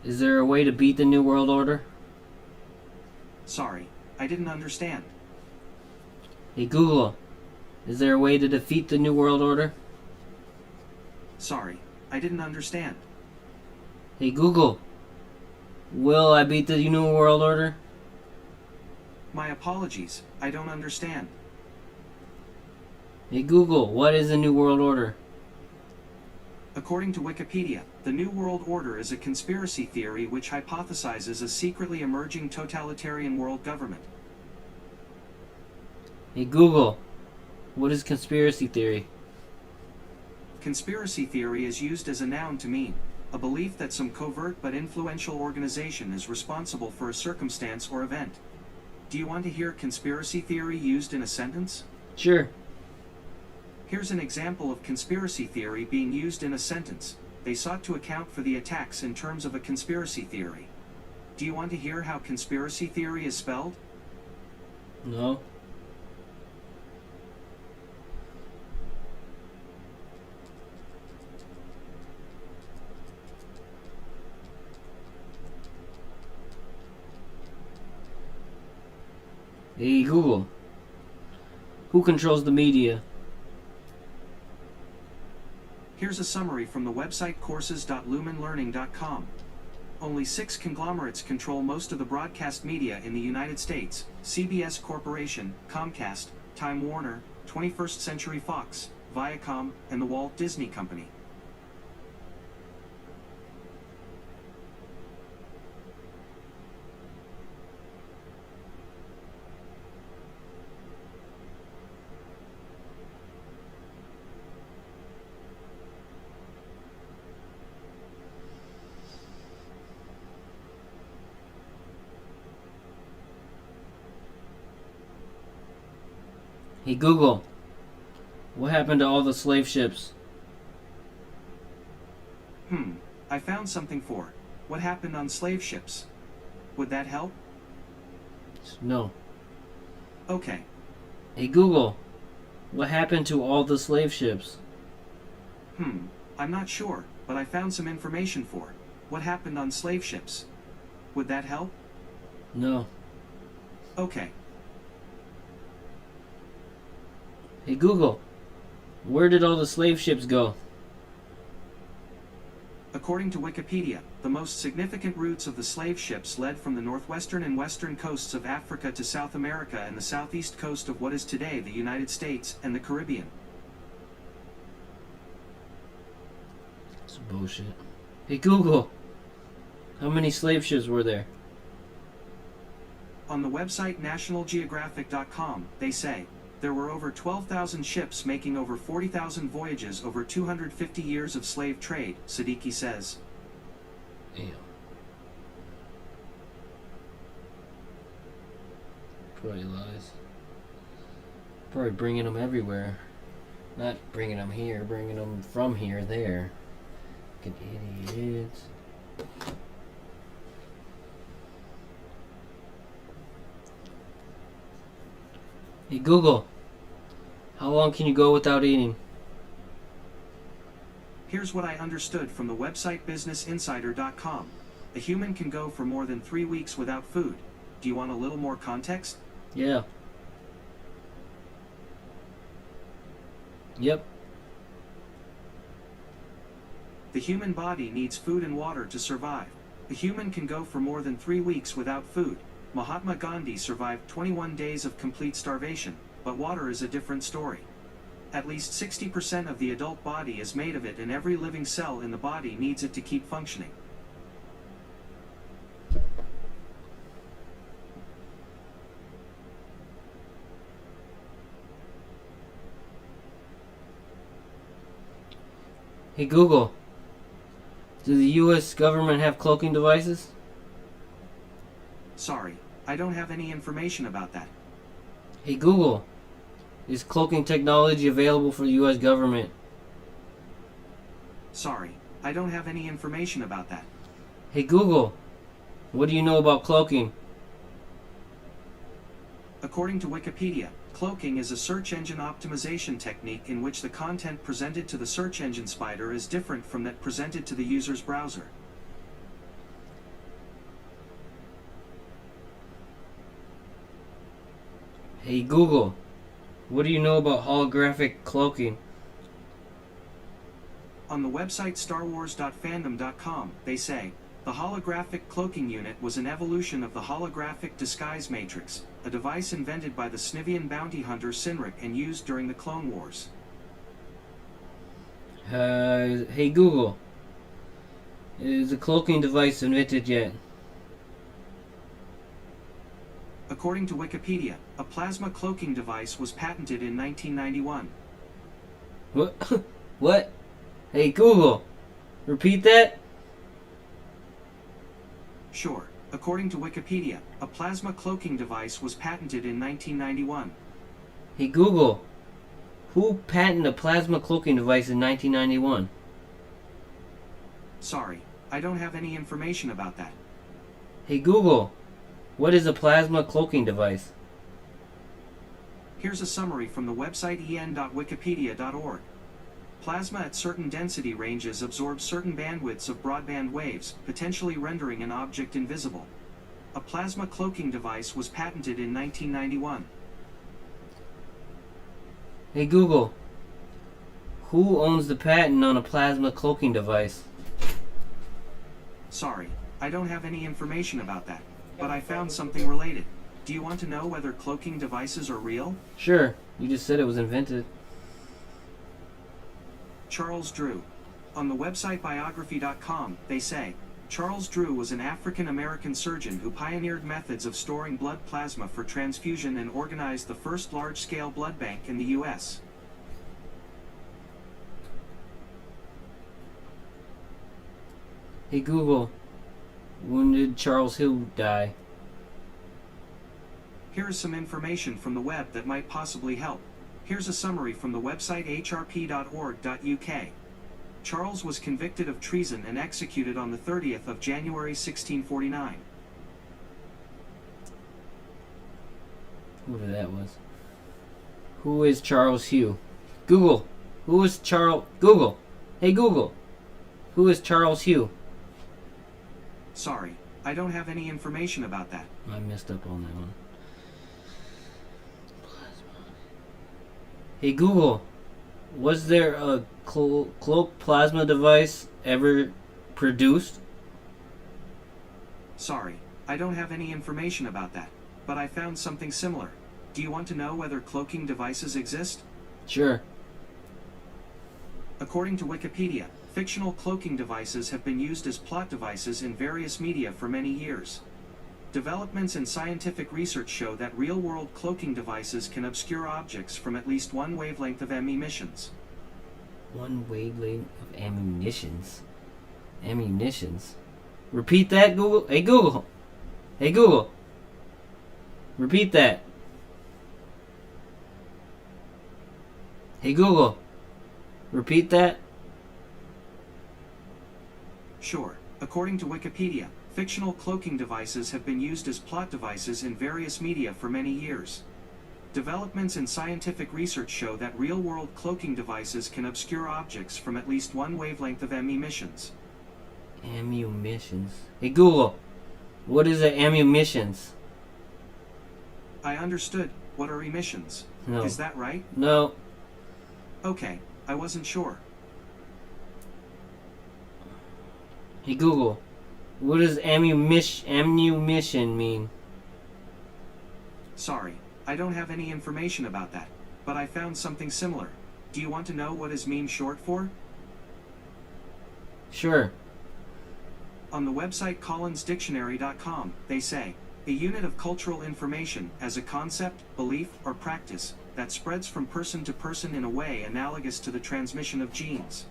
is there a way to beat the New World Order? Sorry, I didn't understand. Hey Google, is there a way to defeat the New World Order? Sorry, I didn't understand. Hey Google, will I beat the New World Order? My apologies, I don't understand. Hey Google, what is the New World Order? According to Wikipedia, the New World Order is a conspiracy theory which hypothesizes a secretly emerging totalitarian world government. Hey Google, what is conspiracy theory? Conspiracy theory is used as a noun to mean a belief that some covert but influential organization is responsible for a circumstance or event. Do you want to hear conspiracy theory used in a sentence? Sure. Here's an example of conspiracy theory being used in a sentence. They sought to account for the attacks in terms of a conspiracy theory. Do you want to hear how conspiracy theory is spelled? No. Hey Google, who controls the media? Here's a summary from the website courses.lumenlearning.com. Only 6 conglomerates control most of the broadcast media in the United States: CBS Corporation, Comcast, Time Warner, 21st Century Fox, Viacom, and the Walt Disney Company. Hey Google, what happened to all the slave ships? I found something for what happened on slave ships. Would that help? No. Okay. Hey Google, what happened to all the slave ships? I'm not sure, but I found some information for what happened on slave ships. Would that help? No. Okay. Hey Google, where did all the slave ships go? According to Wikipedia, the most significant routes of the slave ships led from the northwestern and western coasts of Africa to South America and the southeast coast of what is today the United States and the Caribbean. That's bullshit. Hey Google, how many slave ships were there? On the website nationalgeographic.com, they say, there were over 12,000 ships making over 40,000 voyages over 250 years of slave trade, Siddiqui says. Damn. Probably lies. Probably bringing them everywhere. Not bringing them here, bringing them from here there. Fucking idiots. Hey Google, how long can you go without eating? Here's what I understood from the website businessinsider.com. A human can go for more than 3 weeks without food. Do you want a little more context? Yeah. Yep. The human body needs food and water to survive. A human can go for more than 3 weeks without food. Mahatma Gandhi survived 21 days of complete starvation, but water is a different story. At least 60% of the adult body is made of it, and every living cell in the body needs it to keep functioning. Hey Google, do the US government have cloaking devices? Sorry, I don't have any information about that. Hey Google, is cloaking technology available for the U.S. government? Sorry, I don't have any information about that. Hey Google, what do you know about cloaking? According to Wikipedia, cloaking is a search engine optimization technique in which the content presented to the search engine spider is different from that presented to the user's browser. Hey Google, what do you know about holographic cloaking? On the website starwars.fandom.com, they say, the holographic cloaking unit was an evolution of the holographic disguise matrix, a device invented by the Snivian bounty hunter Sinric and used during the Clone Wars. Hey Google, is the cloaking device invented yet? According to Wikipedia, a plasma cloaking device was patented in 1991. What? What? Hey Google, repeat that? Sure. According to Wikipedia, a plasma cloaking device was patented in 1991. Hey Google, who patented a plasma cloaking device in 1991? Sorry, I don't have any information about that. Hey Google, what is a plasma cloaking device? Here's a summary from the website en.wikipedia.org. Plasma at certain density ranges absorbs certain bandwidths of broadband waves, potentially rendering an object invisible. A plasma cloaking device was patented in 1991. Hey Google, who owns the patent on a plasma cloaking device? Sorry, I don't have any information about that, but I found something related. Do you want to know whether cloaking devices are real? Sure, you just said it was invented. Charles Drew. On the website biography.com, they say, Charles Drew was an African-American surgeon who pioneered methods of storing blood plasma for transfusion and organized the first large-scale blood bank in the U.S. Hey Google, when did Charles Hill die? Here is some information from the web that might possibly help. Here's a summary from the website hrp.org.uk. Charles was convicted of treason and executed on the 30th of January 1649. Whoever that was. Who is Charles Hugh? Google, who is Charles... Google, hey Google, who is Charles Hugh? Sorry, I don't have any information about that. I messed up on that one. Hey Google, was there a cloak plasma device ever produced? Sorry, I don't have any information about that, but I found something similar. Do you want to know whether cloaking devices exist? Sure. According to Wikipedia, fictional cloaking devices have been used as plot devices in various media for many years. Developments in scientific research show that real-world cloaking devices can obscure objects from at least one wavelength of emissions. One wavelength of ammunitions. Ammunitions. Repeat that, Google. Hey Google. Hey Google. Repeat that. Hey Google. Repeat that. Sure. According to Wikipedia, fictional cloaking devices have been used as plot devices in various media for many years. Developments in scientific research show that real-world cloaking devices can obscure objects from at least one wavelength of emissions. Ammunitions. Hey Google, what is the ammunitions? I understood. What are emissions? No. Is that right? No. Okay, I wasn't sure. Hey Google, what does ammunition mean? Sorry, I don't have any information about that, but I found something similar. Do you want to know what is MEAN short for? Sure. On the website collinsdictionary.com, they say, a unit of cultural information as a concept, belief, or practice that spreads from person to person in a way analogous to the transmission of genes.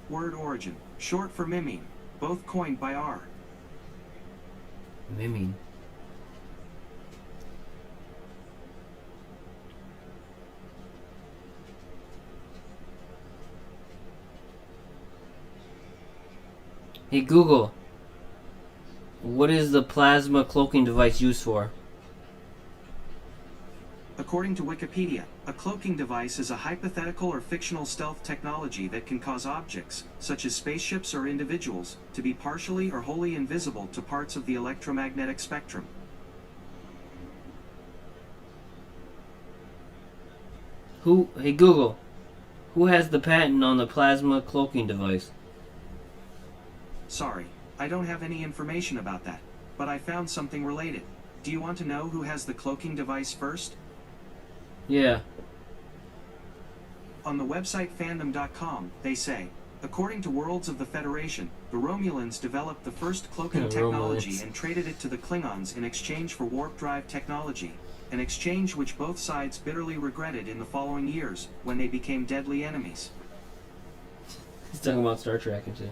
Word origin, short for mimeme, both coined by R. Miming. Hey Google, what is the plasma cloaking device used for? According to Wikipedia, a cloaking device is a hypothetical or fictional stealth technology that can cause objects, such as spaceships or individuals, to be partially or wholly invisible to parts of the electromagnetic spectrum. Hey Google, who has the patent on the plasma cloaking device? Sorry, I don't have any information about that, but I found something related. Do you want to know who has the cloaking device first? Yeah. On the website fandom.com, they say, according to Worlds of the Federation, the Romulans developed the first cloaking technology Romulans. and traded it to the Klingons in exchange for warp drive technology, an exchange which both sides bitterly regretted in the following years, when they became deadly enemies. He's talking about Star Trek and shit.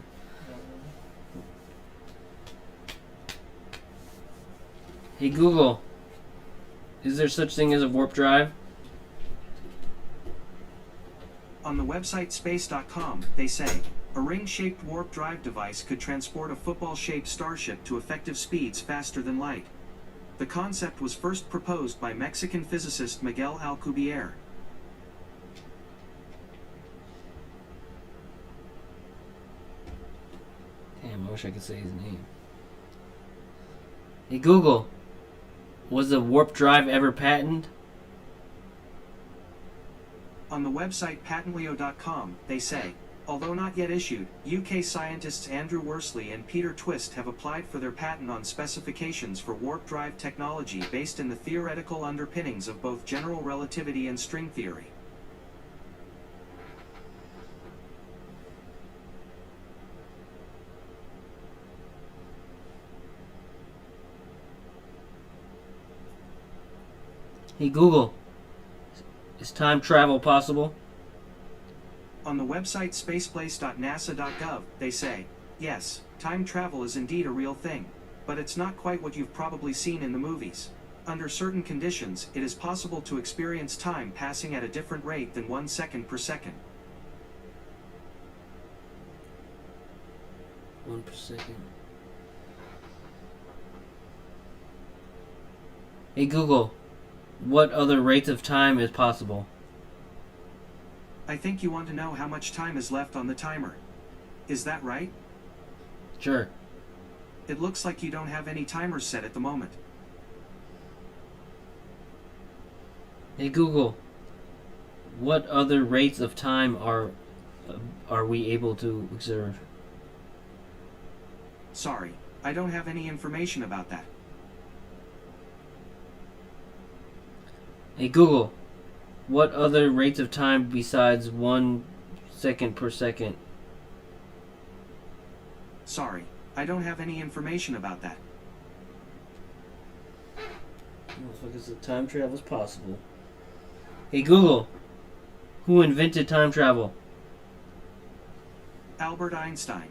Hey Google, is there such thing as a warp drive? On the website space.com, they say, a ring-shaped warp drive device could transport a football-shaped starship to effective speeds faster than light. The concept was first proposed by Mexican physicist Miguel Alcubierre. Damn, I wish I could say his name. Hey Google, was the warp drive ever patented? On the website patentleo.com, they say, although not yet issued, UK scientists Andrew Worsley and Peter Twist have applied for their patent on specifications for warp drive technology based in the theoretical underpinnings of both general relativity and string theory. Hey Google, is time travel possible? On the website spaceplace.nasa.gov, they say, yes, time travel is indeed a real thing, but it's not quite what you've probably seen in the movies. Under certain conditions, it is possible to experience time passing at a different rate than 1 second per second. 1 per second. Hey Google, what other rates of time is possible? I think you want to know how much time is left on the timer. Is that right? Sure. It looks like you don't have any timers set at the moment. Hey Google, what other rates of time are we able to observe? Sorry, I don't have any information about that. Hey Google, what other rates of time besides 1 second per second? Sorry, I don't have any information about that. Motherfuckers, the time travel is possible. Hey Google, who invented time travel? Albert Einstein.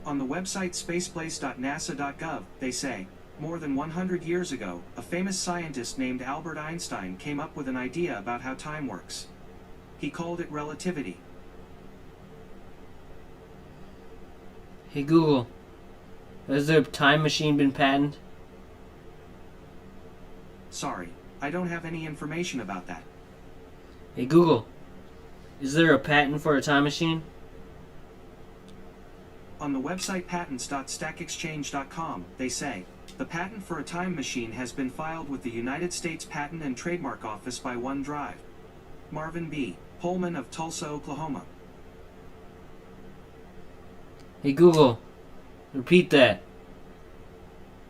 On the website spaceplace.nasa.gov, they say, more than 100 years ago, a famous scientist named Albert Einstein came up with an idea about how time works. He called it relativity. Hey Google, has the time machine been patented? Sorry, I don't have any information about that. Hey Google, is there a patent for a time machine? On the website patents.stackexchange.com, they say, the patent for a time machine has been filed with the United States Patent and Trademark Office by OneDrive. Marvin B. Pullman of Tulsa, Oklahoma. Hey Google, repeat that.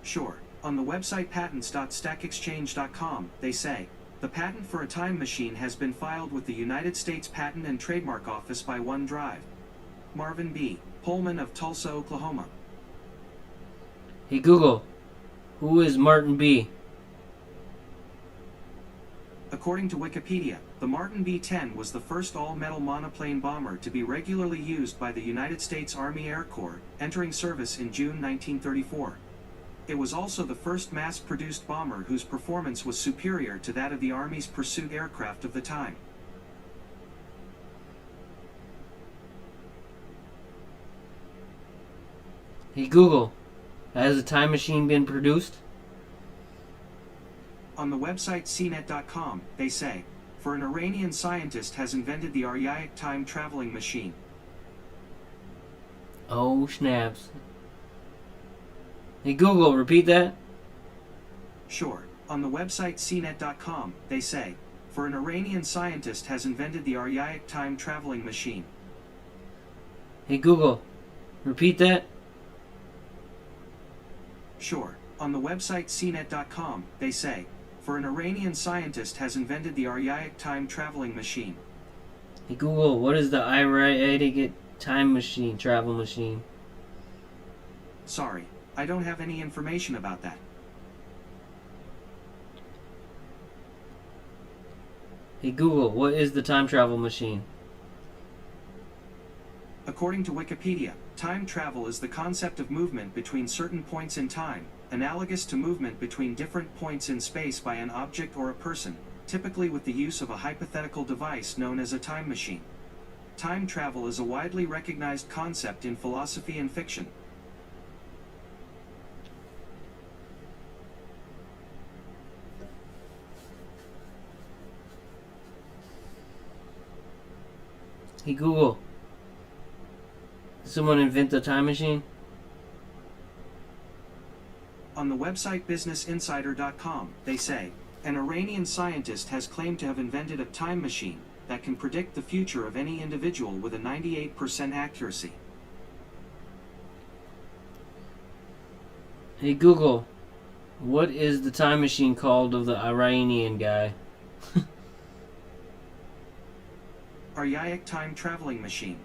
Sure. On the website patents.stackexchange.com, they say, the patent for a time machine has been filed with the United States Patent and Trademark Office by OneDrive. Marvin B. Pullman of Tulsa, Oklahoma. Hey Google, who is Martin B? According to Wikipedia, the Martin B-10 was the first all-metal monoplane bomber to be regularly used by the United States Army Air Corps, entering service in June 1934. It was also the first mass-produced bomber whose performance was superior to that of the Army's pursuit aircraft of the time. Hey Google, has a time machine been produced? On the website cnet.com, they say, for an Iranian scientist has invented the Aryaic time traveling machine. Oh snaps. Hey Google, repeat that. Sure. On the website cnet.com, they say, for an Iranian scientist has invented the Aryaic time traveling machine. Hey Google, repeat that. Sure. On the website cnet.com, they say, for an Iranian scientist has invented the Aryaic time traveling machine. Hey Google, what is the Aryaic time machine, travel machine? Sorry, I don't have any information about that. Hey Google, what is the time travel machine? According to Wikipedia, time travel is the concept of movement between certain points in time, analogous to movement between different points in space by an object or a person, typically with the use of a hypothetical device known as a time machine. Time travel is a widely recognized concept in philosophy and fiction. Hey Google, did someone invent the time machine? On the website businessinsider.com, they say, an Iranian scientist has claimed to have invented a time machine that can predict the future of any individual with a 98% accuracy. Hey Google, what is the time machine called of the Iranian guy? Aryaic time traveling machine.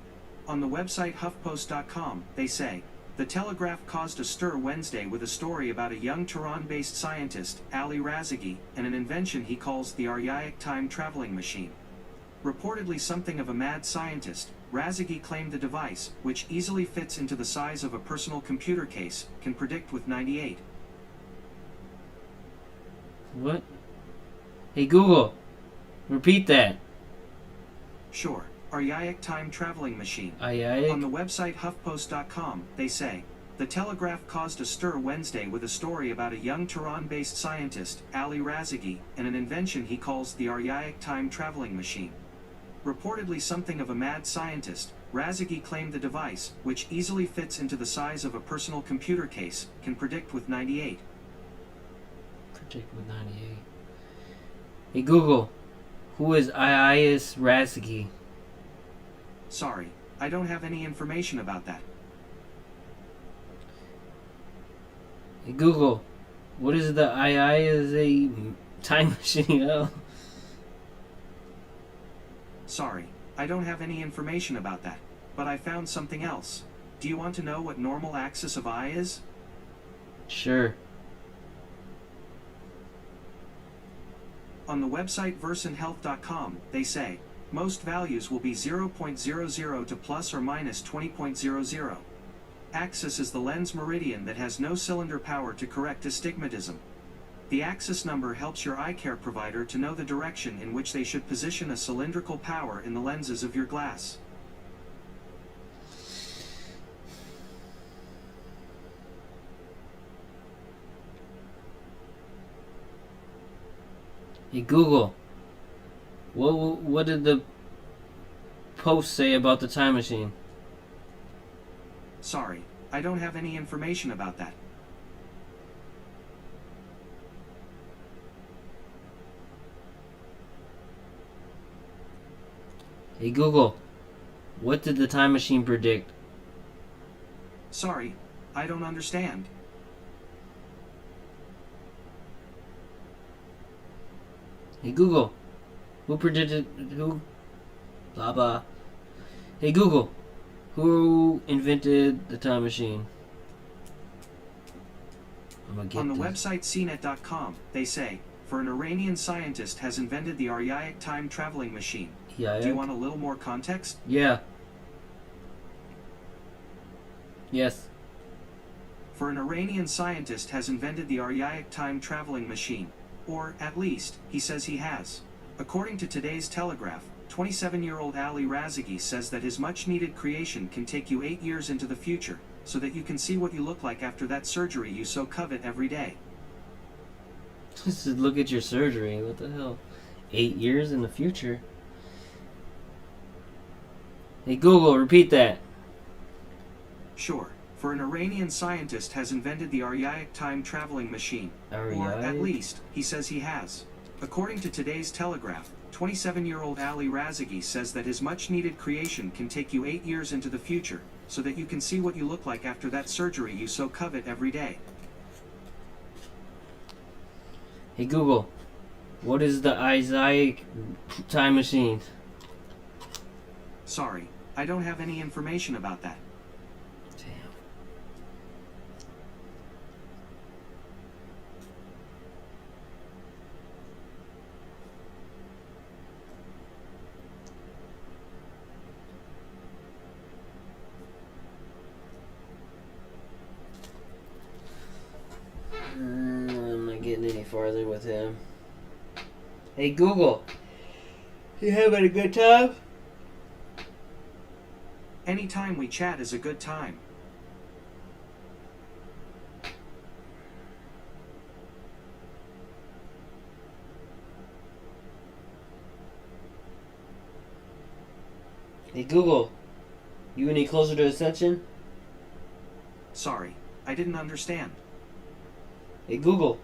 On the website HuffPost.com, they say, the Telegraph caused a stir Wednesday with a story about a young Tehran-based scientist, Ali Razagi, and an invention he calls the Aryaic time traveling machine. Reportedly something of a mad scientist, Razagi claimed the device, which easily fits into the size of a personal computer case, can predict with 98. What? Hey Google, repeat that. Sure. Aryaic time traveling machine. Aryaic? On the website HuffPost.com, they say, the Telegraph caused a stir Wednesday with a story about a young Tehran-based scientist, Ali Razagi, and an invention he calls the Aryaic time traveling machine. Reportedly something of a mad scientist, Razagi claimed the device, which easily fits into the size of a personal computer case, can predict with 98. Predict with 98. Hey Google, who is Ias Razagi? Sorry, I don't have any information about that. Hey Google, what is the Ias time machine? Oh. Sorry, I don't have any information about that, but I found something else. Do you want to know what normal axis of I is? Sure. On the website versanhealth.com, they say, most values will be 0.00 to plus or minus 20.00. Axis is the lens meridian that has no cylinder power to correct astigmatism. The axis number helps your eye care provider to know the direction in which they should position a cylindrical power in the lenses of your glass. Hey Google, what did the post say about the time machine? Sorry, I don't have any information about that. Hey Google, what did the time machine predict? Sorry, I don't understand. Hey Google, who predicted who? Blah blah. Hey Google, who invented the time machine? I'm gonna get On the this. website cnet.com, they say, for an Iranian scientist has invented the Aryaic time traveling machine. Yeah. Do you want a little more context? Yeah. Yes. For an Iranian scientist has invented the Aryaic time traveling machine. Or, at least, he says he has. According to today's Telegraph, 27-year-old Ali Razagi says that his much-needed creation can take you 8 years into the future, so that you can see what you look like after that surgery you so covet every day. Just look at your surgery. What the hell? 8 years in the future? Hey Google, repeat that. Sure, for an Iranian scientist has invented the Aryaic time-traveling machine. Or, at least, he says he has. According to today's Telegraph, 27-year-old Ali Razagi says that his much-needed creation can take you 8 years into the future, so that you can see what you look like after that surgery you so covet every day. Hey Google, what is the Isaac time machine? Sorry, I don't have any information about that. I'm not getting any farther with him. Hey Google, you having a good time? Any time we chat is a good time. Hey Google, you any closer to Ascension? Sorry, I didn't understand. Hey Google,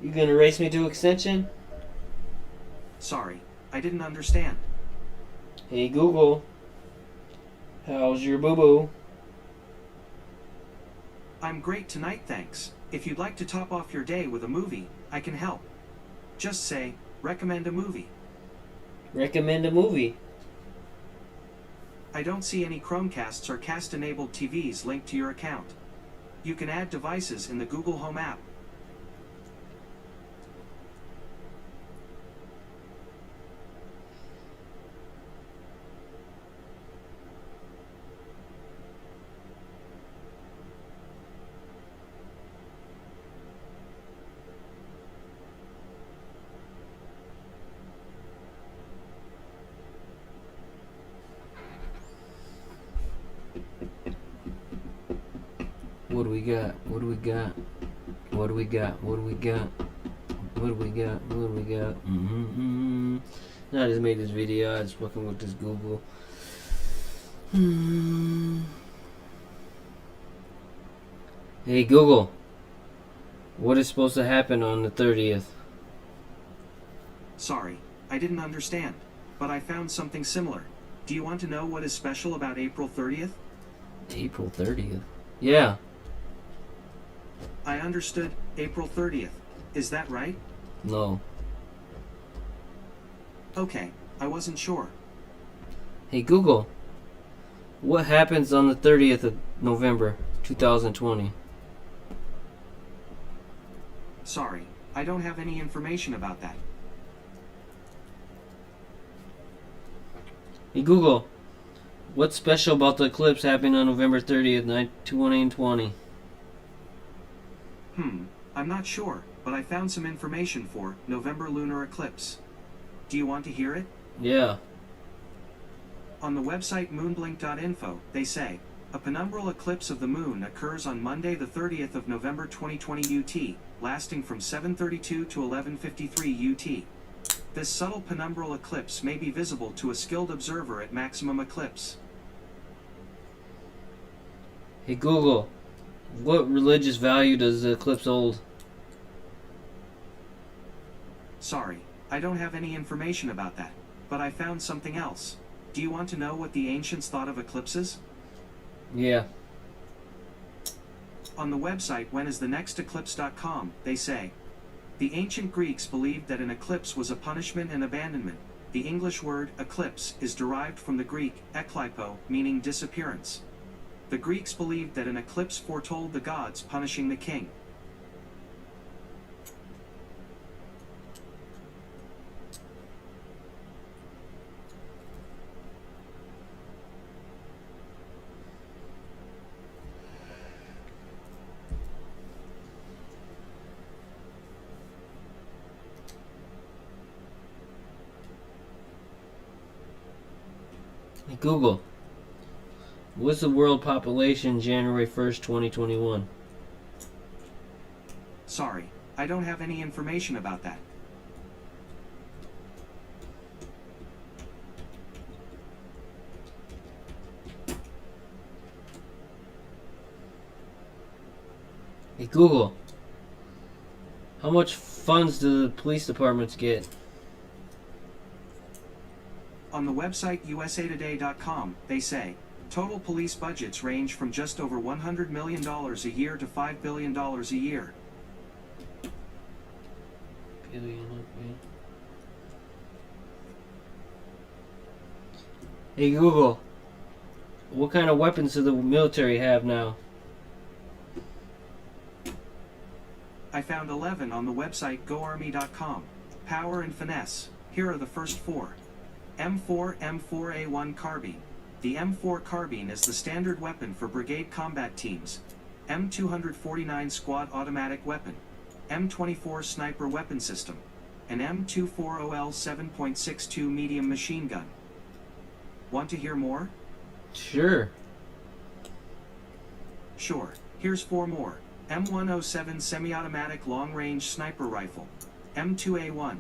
you gonna race me to Extension? Sorry, I didn't understand. Hey Google, how's your boo-boo? I'm great tonight, thanks. If you'd like to top off your day with a movie, I can help. Just say, recommend a movie. Recommend a movie. I don't see any Chromecasts or cast-enabled TVs linked to your account. You can add devices in the Google Home app. What do we got? What do we got? What do we got? What do we got? What do we got? What do we got? I just made this video. I just fucking with this Google. Hey Google, what is supposed to happen on the 30th? Sorry, I didn't understand, but I found something similar. Do you want to know what is special about April 30th? April 30th? Yeah. I understood, April 30th. Is that right? No. Okay, I wasn't sure. Hey Google, what happens on the 30th of November 2020? Sorry, I don't have any information about that. Hey Google, what's special about the eclipse happening on November 30th, 2020? I'm not sure, but I found some information for November lunar eclipse. Do you want to hear it? Yeah. On the website moonblink.info, they say, a penumbral eclipse of the moon occurs on Monday the 30th of November 2020 UT, lasting from 7:32 to 11:53 UT. This subtle penumbral eclipse may be visible to a skilled observer at maximum eclipse. Hey Google, what religious value does the eclipse hold? Sorry, I don't have any information about that, but I found something else. Do you want to know what the ancients thought of eclipses? Yeah. On the website whenisthenexteclipse.com, they say, the ancient Greeks believed that an eclipse was a punishment and abandonment. The English word eclipse is derived from the Greek eklipo, meaning disappearance. The Greeks believed that an eclipse foretold the gods punishing the king. Hey Google, what's the world population January 1st, 2021? Sorry, I don't have any information about that. Hey Google, how much funds do the police departments get? On the website usatoday.com, they say, total police budgets range from just over $100 million a year to $5 billion a year. Hey Google, what kind of weapons do the military have now? I found 11 on the website goarmy.com. Power and finesse. Here are the first 4. M4 M4A1 carbine. The M4 carbine is the standard weapon for brigade combat teams. M249 squad automatic weapon. M24 sniper weapon system. An M240L 7.62 medium machine gun. Want to hear more? Sure. Sure. Here's 4 more. M107 semi-automatic long-range sniper rifle. M2A1.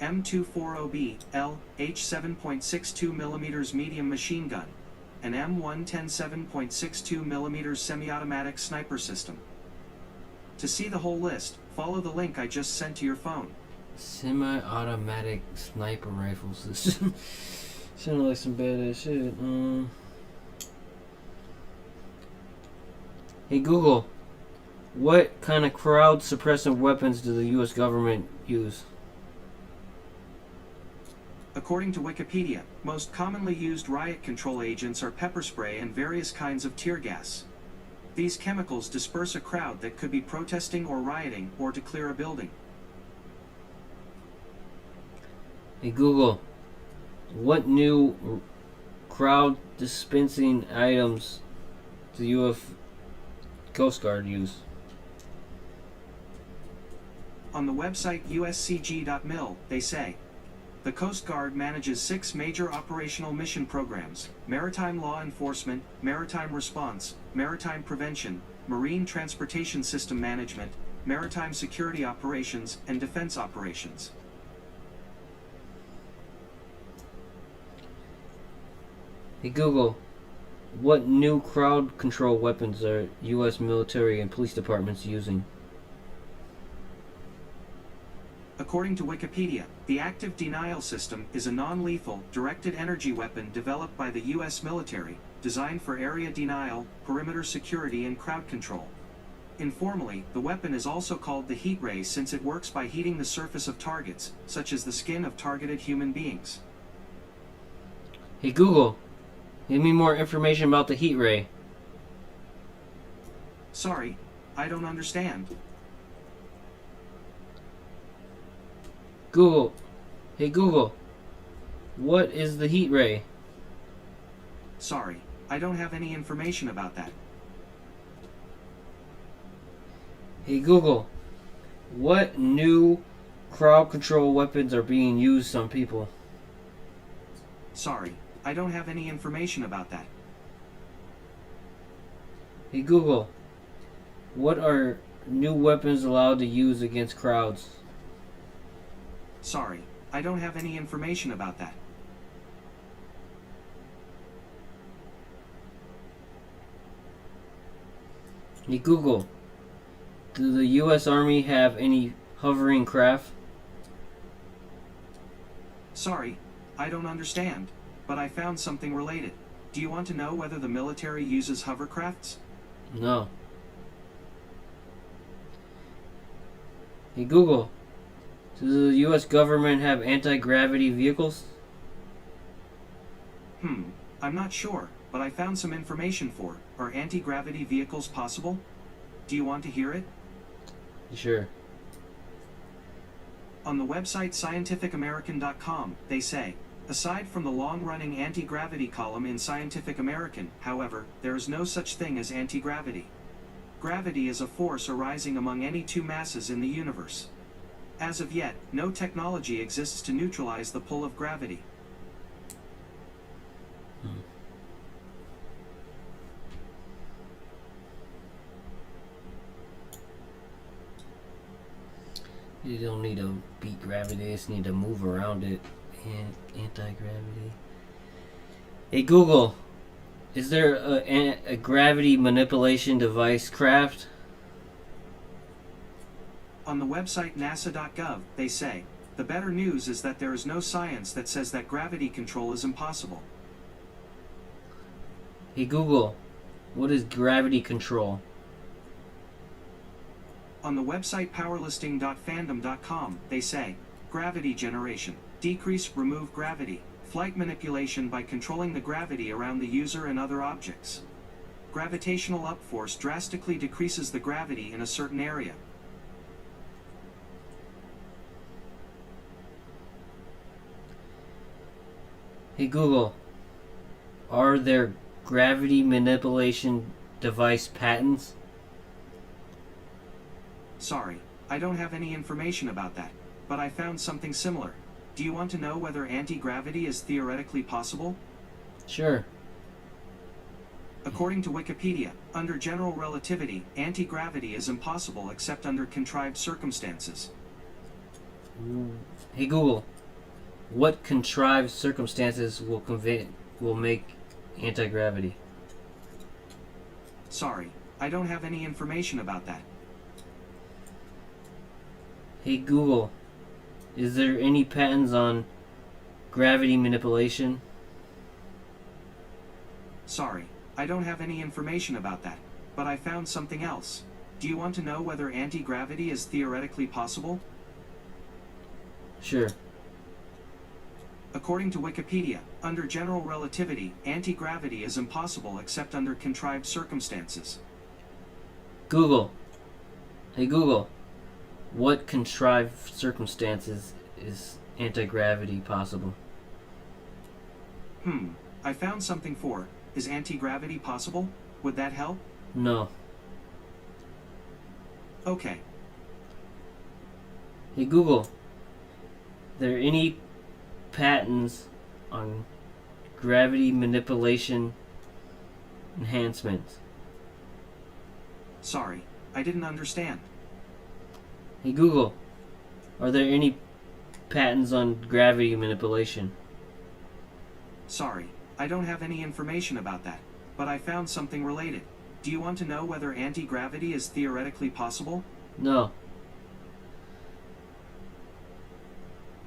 M240B, L, H 7.62 mm medium machine gun. An M110 7.62 mm semi-automatic sniper system. To see the whole list, follow the link I just sent to your phone. Semi-automatic sniper rifle system. Sound like some badass shit. Hey Google, what kind of crowd suppressive weapons do the U.S. government use? According to Wikipedia, most commonly used riot control agents are pepper spray and various kinds of tear gas. These chemicals disperse a crowd that could be protesting or rioting, or to clear a building. Hey Google, what new crowd dispensing items do the U.S. Coast Guard use? On the website uscg.mil, they say, the Coast Guard manages 6 major operational mission programs: maritime law enforcement, maritime response, maritime prevention, marine transportation system management, maritime security operations, and defense operations. Hey Google, what new crowd control weapons are U.S. military and police departments using? According to Wikipedia, the active denial system is a non-lethal, directed energy weapon developed by the U.S. military, designed for area denial, perimeter security, and crowd control. Informally, the weapon is also called the heat ray since it works by heating the surface of targets, such as the skin of targeted human beings. Hey Google, give me more information about the heat ray. Sorry, I don't understand. Google, hey Google, what is the heat ray? Sorry, I don't have any information about that. Hey Google, what new crowd control weapons are being used on people? Sorry, I don't have any information about that. Hey Google, what are new weapons allowed to use against crowds? Sorry, I don't have any information about that. Hey Google, do the U.S. Army have any hovering craft? Sorry, I don't understand, but I found something related. Do you want to know whether the military uses hovercrafts? No. Hey Google, does the U.S. government have anti-gravity vehicles? I'm not sure, but I found some information for, are anti-gravity vehicles possible? Do you want to hear it? Sure. On the website scientificamerican.com, they say, aside from the long-running anti-gravity column in Scientific American, however, there is no such thing as anti-gravity. Gravity is a force arising among any two masses in the universe. As of yet, no technology exists to neutralize the pull of gravity. Hmm. You don't need to beat gravity, you just need to move around it. And anti-gravity. Hey Google, is there a gravity manipulation device craft? On the website nasa.gov, they say, the better news is that there is no science that says that gravity control is impossible. Hey Google, what is gravity control? On the website powerlisting.fandom.com, they say, gravity generation, decrease, remove gravity, flight manipulation by controlling the gravity around the user and other objects. Gravitational upforce drastically decreases the gravity in a certain area. Hey Google, are there gravity manipulation device patents? Sorry, I don't have any information about that, but I found something similar. Do you want to know whether anti-gravity is theoretically possible? Sure. According to Wikipedia, under general relativity, anti-gravity is impossible except under contrived circumstances. Hey Google, what contrived circumstances will make anti-gravity? Sorry, I don't have any information about that. Hey Google, is there any patents on gravity manipulation? Sorry, I don't have any information about that, but I found something else. Do you want to know whether anti-gravity is theoretically possible? Sure. According to Wikipedia, under general relativity, anti-gravity is impossible except under contrived circumstances. Google. Hey Google, what contrived circumstances is anti-gravity possible? I found something for, is anti-gravity possible? Would that help? No. Okay. Hey Google, are there any patents on gravity manipulation enhancements? Sorry, I didn't understand. Hey Google, are there any patents on gravity manipulation? Sorry, I don't have any information about that, but I found something related. Do you want to know whether anti-gravity is theoretically possible? No.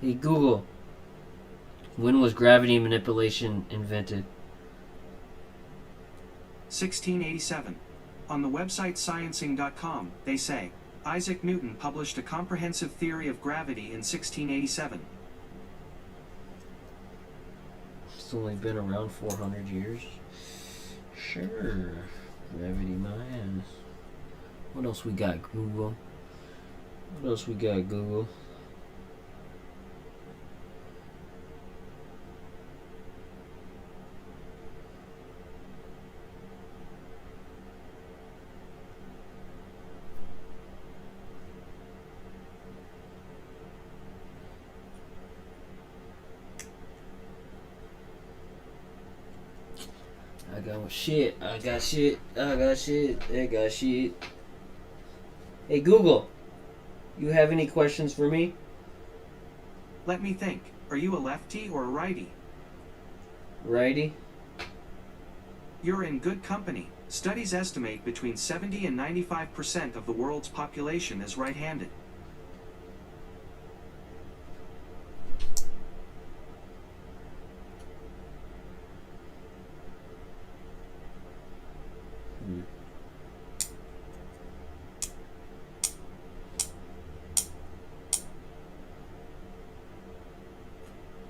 Hey Google, when was gravity manipulation invented? 1687. On the website sciencing.com, they say, Isaac Newton published a comprehensive theory of gravity in 1687. It's only been around 400 years. Sure. Gravity my ass. What else we got, Google? What else we got, Google? I got shit. I got shit. I got shit. I got shit. Hey Google, you have any questions for me? Let me think. Are you a lefty or a righty? Righty? You're in good company. Studies estimate between 70 and 95% of the world's population is right-handed.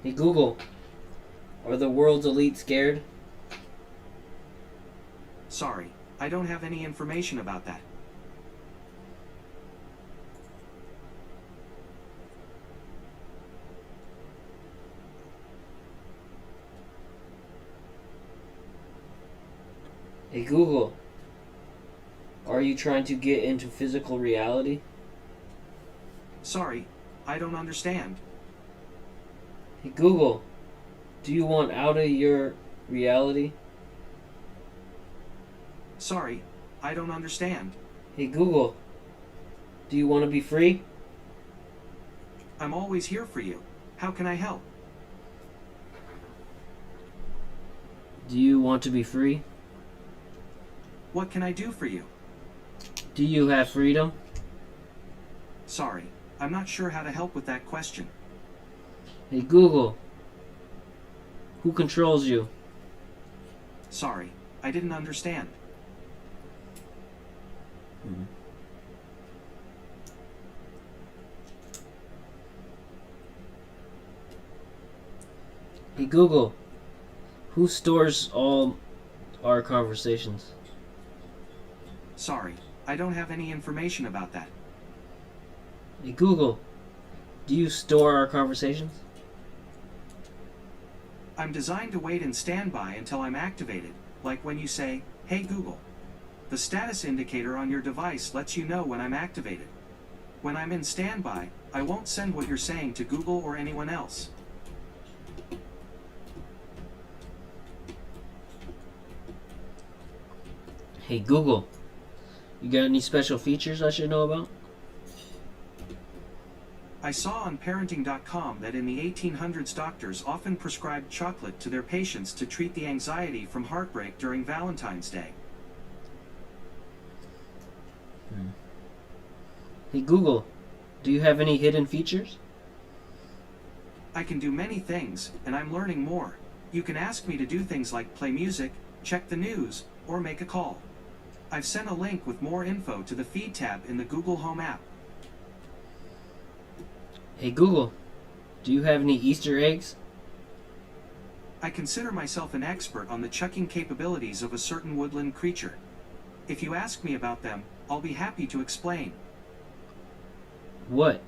Hey Google, are the world's elite scared? Sorry, I don't have any information about that. Hey Google, are you trying to get into physical reality? Sorry, I don't understand. Hey Google, do you want out of your reality? Sorry, I don't understand. Hey Google, do you want to be free? I'm always here for you. How can I help? Do you want to be free? What can I do for you? Do you have freedom? Sorry, I'm not sure how to help with that question. Hey Google, who controls you? Sorry, I didn't understand. Hey Google, who stores all our conversations? Sorry, I don't have any information about that. Hey Google, do you store our conversations? I'm designed to wait in standby until I'm activated, like when you say, "Hey Google." The status indicator on your device lets you know when I'm activated. When I'm in standby, I won't send what you're saying to Google or anyone else. Hey Google, you got any special features I should know about? I saw on parenting.com that in the 1800s doctors often prescribed chocolate to their patients to treat the anxiety from heartbreak during Valentine's Day. Hey Google, do you have any hidden features? I can do many things, and I'm learning more. You can ask me to do things like play music, check the news, or make a call. I've sent a link with more info to the Feed tab in the Google Home app. Hey Google, do you have any Easter eggs? I consider myself an expert on the chucking capabilities of a certain woodland creature. If you ask me about them, I'll be happy to explain. What?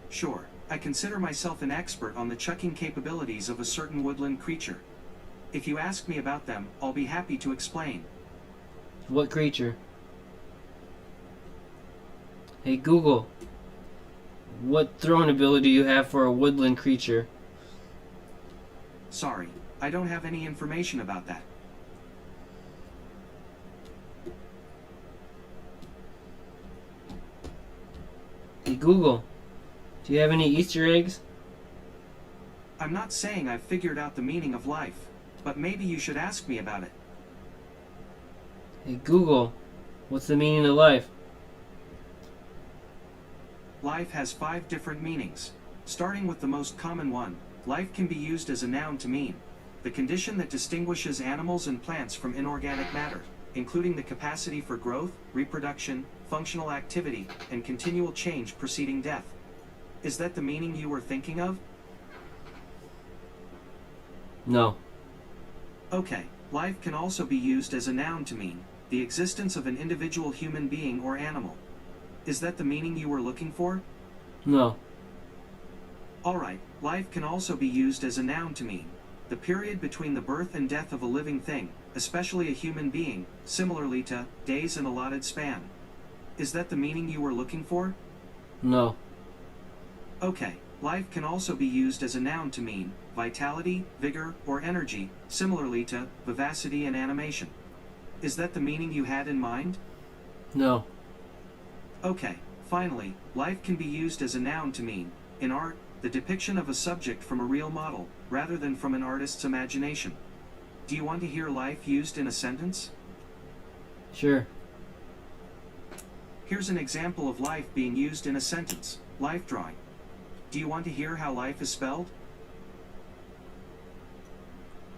Sure, I consider myself an expert on the chucking capabilities of a certain woodland creature. If you ask me about them, I'll be happy to explain. What creature? Hey Google, what throwing ability do you have for a woodland creature? Sorry, I don't have any information about that. Hey Google, do you have any Easter eggs? I'm not saying I've figured out the meaning of life, but maybe you should ask me about it. Hey Google, what's the meaning of life? Life has 5 different meanings. Starting with the most common one, life can be used as a noun to mean the condition that distinguishes animals and plants from inorganic matter, including the capacity for growth, reproduction, functional activity, and continual change preceding death. Is that the meaning you were thinking of? No. Okay, life can also be used as a noun to mean the existence of an individual human being or animal. Is that the meaning you were looking for? No. Alright, life can also be used as a noun to mean the period between the birth and death of a living thing, especially a human being, similarly to days and allotted span. Is that the meaning you were looking for? No. Okay, life can also be used as a noun to mean vitality, vigor, or energy, similarly to vivacity and animation. Is that the meaning you had in mind? No. Okay, finally, life can be used as a noun to mean, in art, the depiction of a subject from a real model, rather than from an artist's imagination. Do you want to hear life used in a sentence? Sure. Here's an example of life being used in a sentence. Life drawing. Do you want to hear how life is spelled?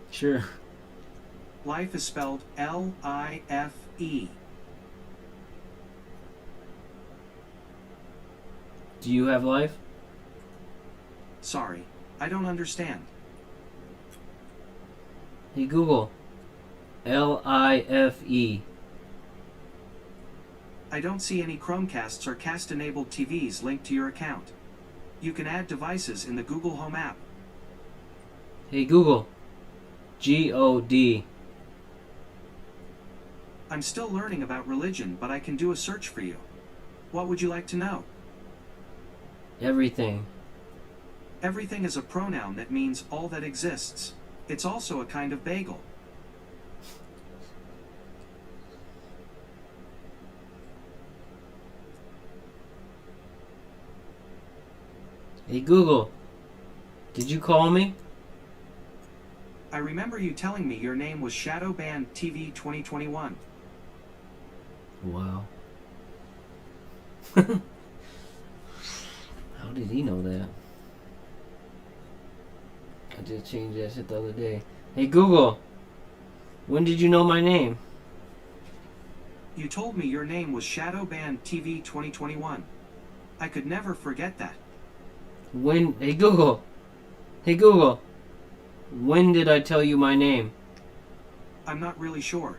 Sure. Life is spelled L-I-F-E. Do you have life? Sorry, I don't understand. Hey Google, L-I-F-E. I don't see any Chromecasts or cast-enabled TVs linked to your account. You can add devices in the Google Home app. Hey Google, G-O-D. I'm still learning about religion, but I can do a search for you. What would you like to know? Everything. Everything is a pronoun that means all that exists. It's also a kind of bagel. Hey Google, did you call me? I remember you telling me your name was Shadow Band TV 2021. Wow. How did he know that? I just changed that shit the other day. Hey Google, when did you know my name? You told me your name was Shadow Band TV 2021. I could never forget that. When? Hey Google, when did I tell you my name? I'm not really sure.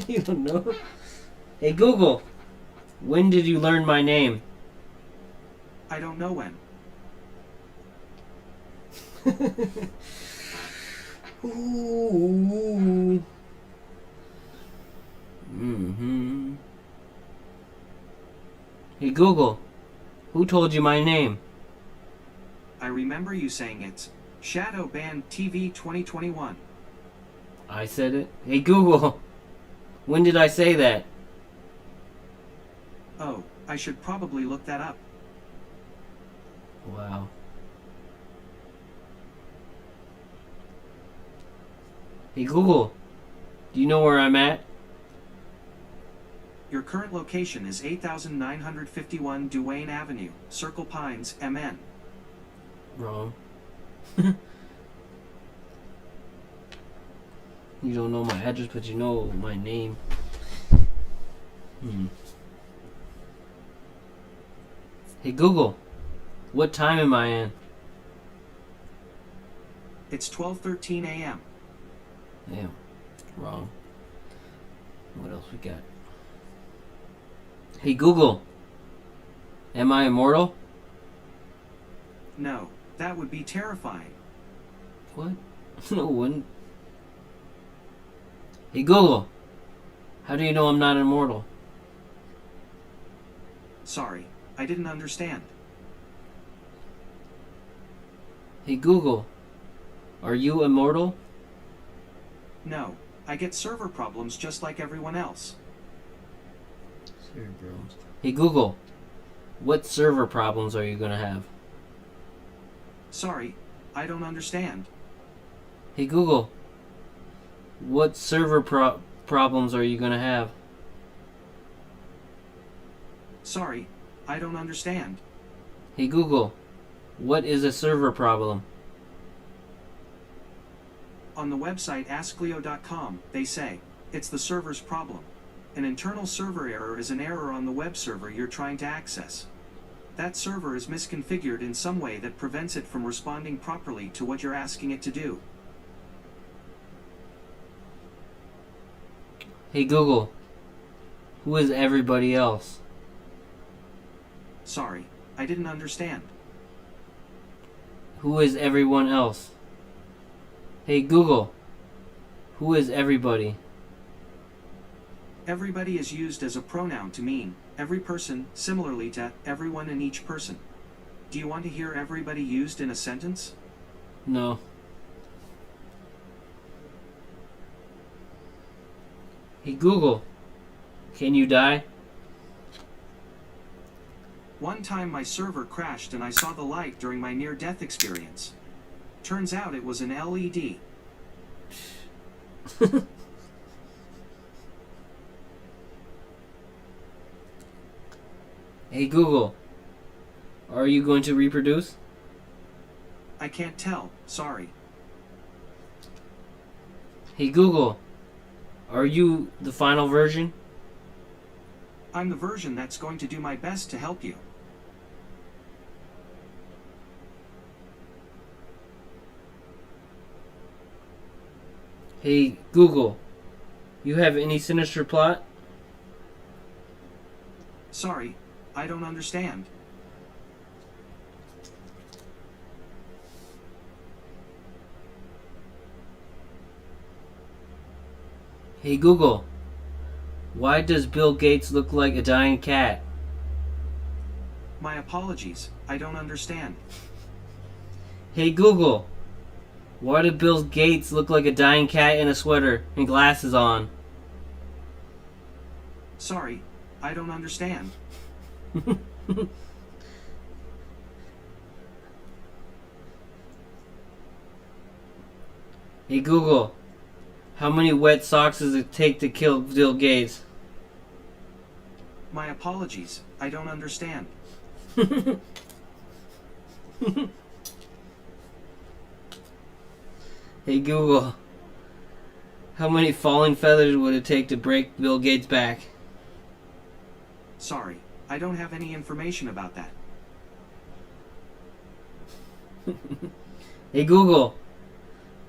You don't know? Hey Google, when did you learn my name? I don't know when. Ooh. Mm-hmm. Hey Google, who told you my name? I remember you saying it's Shadow Band TV 2021. I said it. Hey Google, when did I say that? Oh, I should probably look that up. Wow. Hey Google, do you know where I'm at? Your current location is 8951 Duane Avenue, Circle Pines, MN. Wrong. You don't know my address, but you know my name. Hey Google, what time am I in? It's 12:13 a.m. Damn, wrong. What else we got? Hey Google, am I immortal? No, that would be terrifying. What? No, it wouldn't. Hey Google, how do you know I'm not immortal? Sorry, I didn't understand. Hey Google, are you immortal? No, I get server problems just like everyone else. Hey Google, what server problems are you gonna have? Sorry, I don't understand. Hey Google, what server problems are you gonna have? Sorry, I don't understand. Hey Google, what is a server problem? On the website askleo.com, they say, it's the server's problem. An internal server error is an error on the web server you're trying to access. That server is misconfigured in some way that prevents it from responding properly to what you're asking it to do. Hey Google, who is everybody else? Sorry, I didn't understand. Who is everyone else? Hey Google, who is everybody? Everybody is used as a pronoun to mean every person, similarly to everyone and each person. Do you want to hear everybody used in a sentence? No. Hey Google, can you die? One time my server crashed and I saw the light during my near-death experience. Turns out it was an LED. Hey Google, are you going to reproduce? I can't tell, sorry. Hey Google, are you the final version? I'm the version that's going to do my best to help you. Hey Google, you have any sinister plot? Sorry, I don't understand. Hey Google, why does Bill Gates look like a dying cat? My apologies, I don't understand. Hey Google, why did Bill Gates look like a dying cat in a sweater and glasses on? Sorry, I don't understand. Hey Google, how many wet socks does it take to kill Bill Gates? My apologies, I don't understand. Hey Google, how many falling feathers would it take to break Bill Gates' back? Sorry, I don't have any information about that. Hey Google,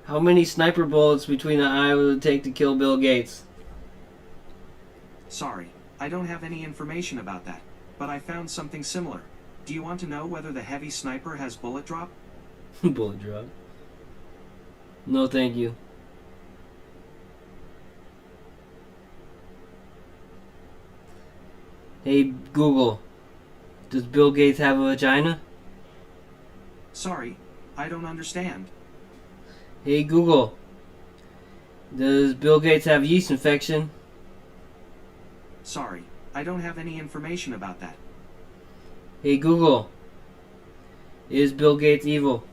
how many sniper bullets between the eye would it take to kill Bill Gates? Sorry, I don't have any information about that, but I found something similar. Do you want to know whether the heavy sniper has bullet drop? Bullet drop. No, thank you. Hey Google, does Bill Gates have a vagina? Sorry, I don't understand. Hey Google, does Bill Gates have yeast infection? Sorry, I don't have any information about that. Hey Google, is Bill Gates evil?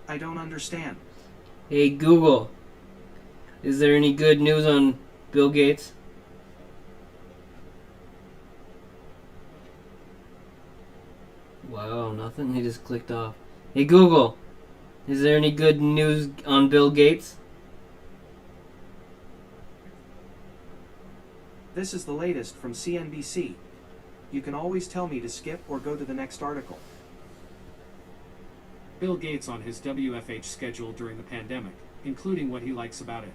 I don't understand. Hey Google, is there any good news on Bill Gates? Wow, nothing. He just clicked off. Hey Google, is there any good news on Bill Gates? This is the latest from CNBC. You can always tell me to skip or go to the next article. Bill Gates on his WFH schedule during the pandemic, including what he likes about it.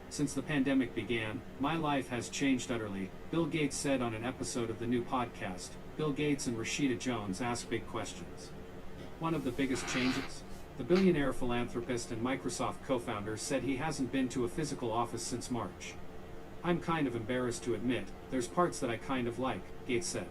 Since the pandemic began, my life has changed utterly, Bill Gates said on an episode of the new podcast, Bill Gates and Rashida Jones Ask Big Questions. One of the biggest changes? The billionaire philanthropist and Microsoft co-founder said he hasn't been to a physical office since March. I'm kind of embarrassed to admit, there's parts that I kind of like, Gates said.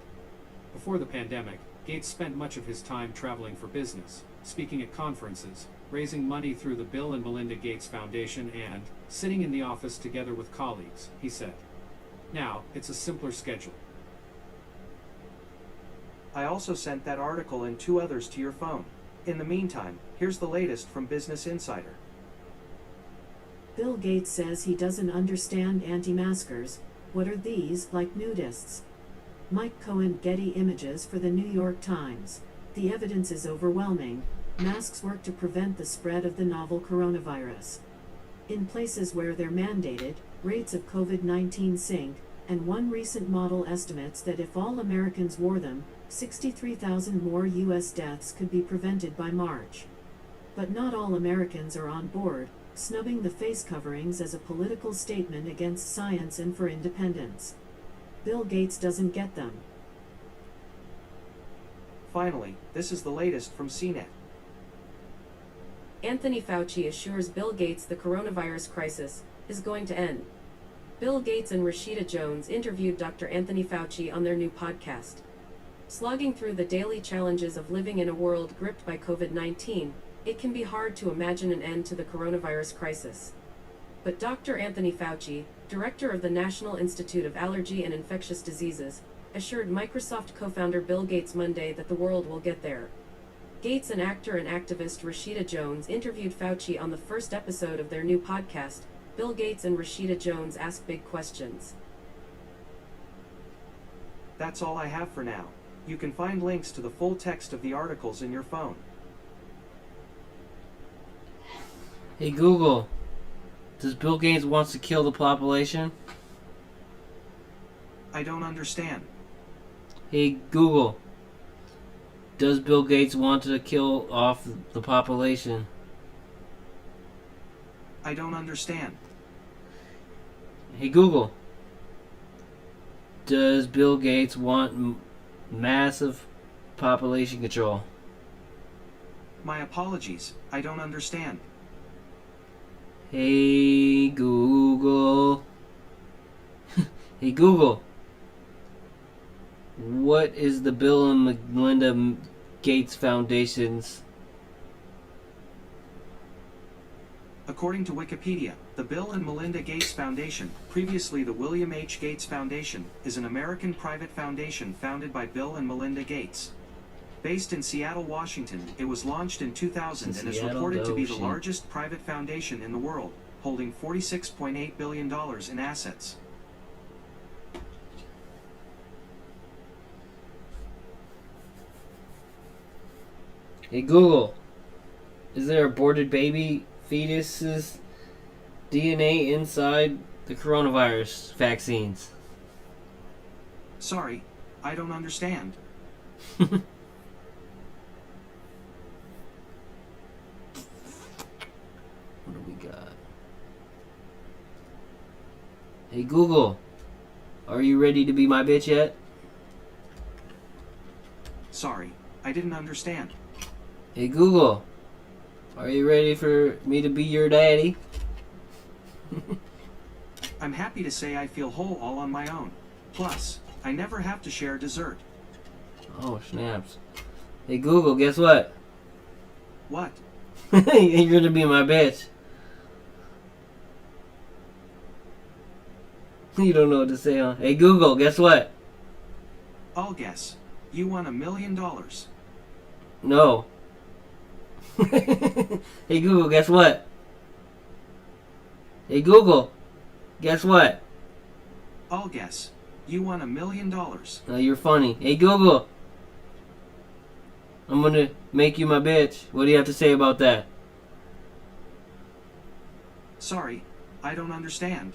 Before the pandemic, Gates spent much of his time traveling for business, speaking at conferences, raising money through the Bill and Melinda Gates Foundation and sitting in the office together with colleagues, he said. Now, it's a simpler schedule. I also sent that article and 2 others to your phone. In the meantime, here's the latest from Business Insider. Bill Gates says he doesn't understand anti-maskers. What are these, like nudists? Mike Cohen, Getty Images for the New York Times. The evidence is overwhelming. Masks work to prevent the spread of the novel coronavirus. In places where they're mandated, rates of COVID-19 sink, and one recent model estimates that if all Americans wore them, 63,000 more U.S. deaths could be prevented by March. But not all Americans are on board, snubbing the face coverings as a political statement against science and for independence. Bill Gates doesn't get them. Finally, this is the latest from CNET. Anthony Fauci assures Bill Gates the coronavirus crisis is going to end. Bill Gates and Rashida Jones interviewed Dr. Anthony Fauci on their new podcast. Slogging through the daily challenges of living in a world gripped by COVID-19, it can be hard to imagine an end to the coronavirus crisis. But Dr. Anthony Fauci, director of the National Institute of Allergy and Infectious Diseases, assured Microsoft co-founder Bill Gates Monday that the world will get there. Gates and actor and activist Rashida Jones interviewed Fauci on the first episode of their new podcast, Bill Gates and Rashida Jones Ask Big Questions. That's all I have for now. You can find links to the full text of the articles in your phone. Hey Google, does Bill Gates wants to kill the population? I don't understand. Hey Google, does Bill Gates want to kill off the population? I don't understand. Hey Google, does Bill Gates want massive population control? My apologies, I don't understand. Hey Google. Hey Google, What is the Bill and Melinda Gates Foundation's? According to Wikipedia, the Bill and Melinda Gates Foundation, previously the William H. Gates Foundation, is an American private foundation founded by Bill and Melinda Gates. Based in Seattle, Washington, it was launched in 2000 and is reported to be the largest private foundation in the world, holding $46.8 billion in assets. Hey Google, is there aborted baby fetuses DNA inside the coronavirus vaccines? Sorry, I don't understand. What do we got? Hey Google, are you ready to be my bitch yet? Sorry, I didn't understand. Hey Google, are you ready for me to be your daddy? I'm happy to say I feel whole all on my own. Plus, I never have to share dessert. Oh snaps. Hey Google, guess what? What? You're gonna be my bitch. You don't know what to say, huh? Hey Google, guess what? I'll guess. You won $1 million. No. Hey Google, guess what? Hey Google, guess what? I'll guess. You won $1 million. No, you're funny. Hey Google, I'm gonna make you my bitch. What do you have to say about that? Sorry, I don't understand.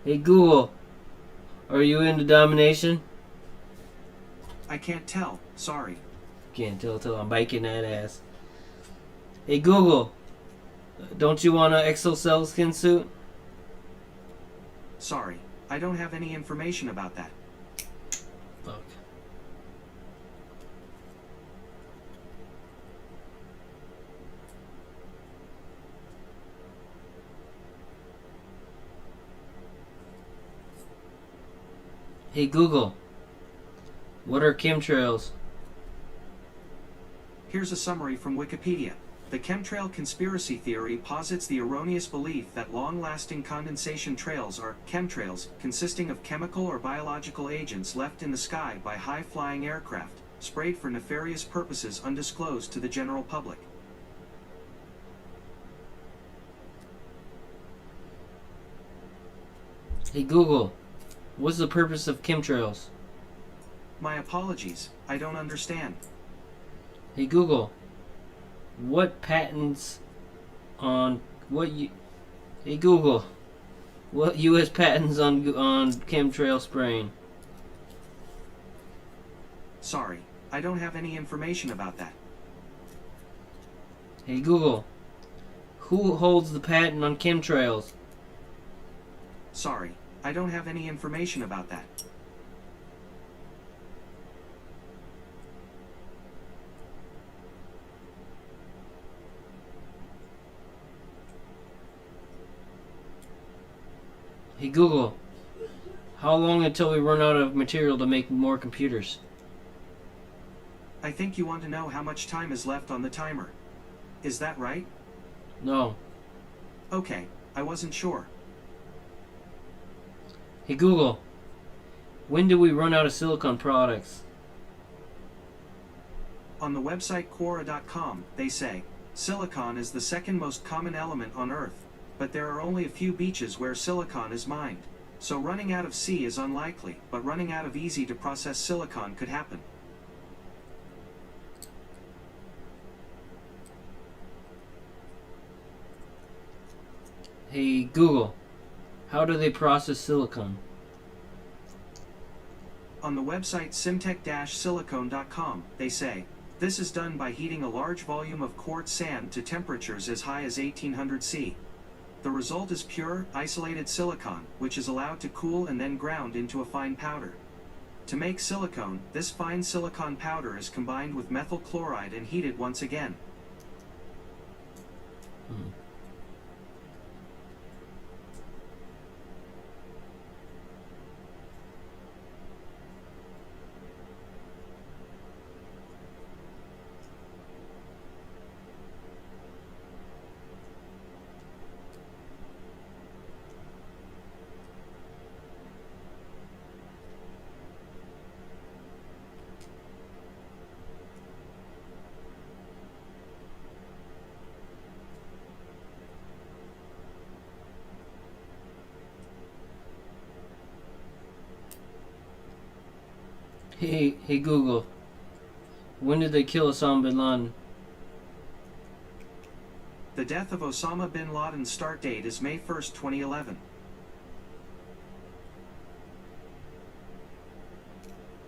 Hey Google, are you into domination? I can't tell. Sorry. Can't tell till I'm biking that ass. Hey Google, don't you want an exocell skin suit? Sorry, I don't have any information about that. Fuck. Hey Google, what are chemtrails? Here's a summary from Wikipedia. The chemtrail conspiracy theory posits the erroneous belief that long-lasting condensation trails are chemtrails, consisting of chemical or biological agents left in the sky by high-flying aircraft, sprayed for nefarious purposes undisclosed to the general public. Hey Google, what's the purpose of chemtrails? My apologies, I don't understand. Hey Google, what patents on Hey Google, what U.S. patents on chemtrail spraying? Sorry, I don't have any information about that. Hey Google, who holds the patent on chemtrails? Sorry, I don't have any information about that. Hey Google, how long until we run out of material to make more computers? I think you want to know how much time is left on the timer. Is that right? No. Okay, I wasn't sure. Hey Google, when do we run out of silicon products? On the website Quora.com, they say, silicon is the second most common element on Earth, but there are only a few beaches where silicon is mined. So running out of sea is unlikely, but running out of easy-to-process silicon could happen. Hey Google, how do they process silicon? On the website syntech-silicone.com, they say, this is done by heating a large volume of quartz sand to temperatures as high as 1800 C. The result is pure, isolated silicon, which is allowed to cool and then ground into a fine powder. To make silicone, this fine silicon powder is combined with methyl chloride and heated once again. Hey Google. When did they kill Osama bin Laden? The death of Osama bin Laden's start date is May 1st, 2011.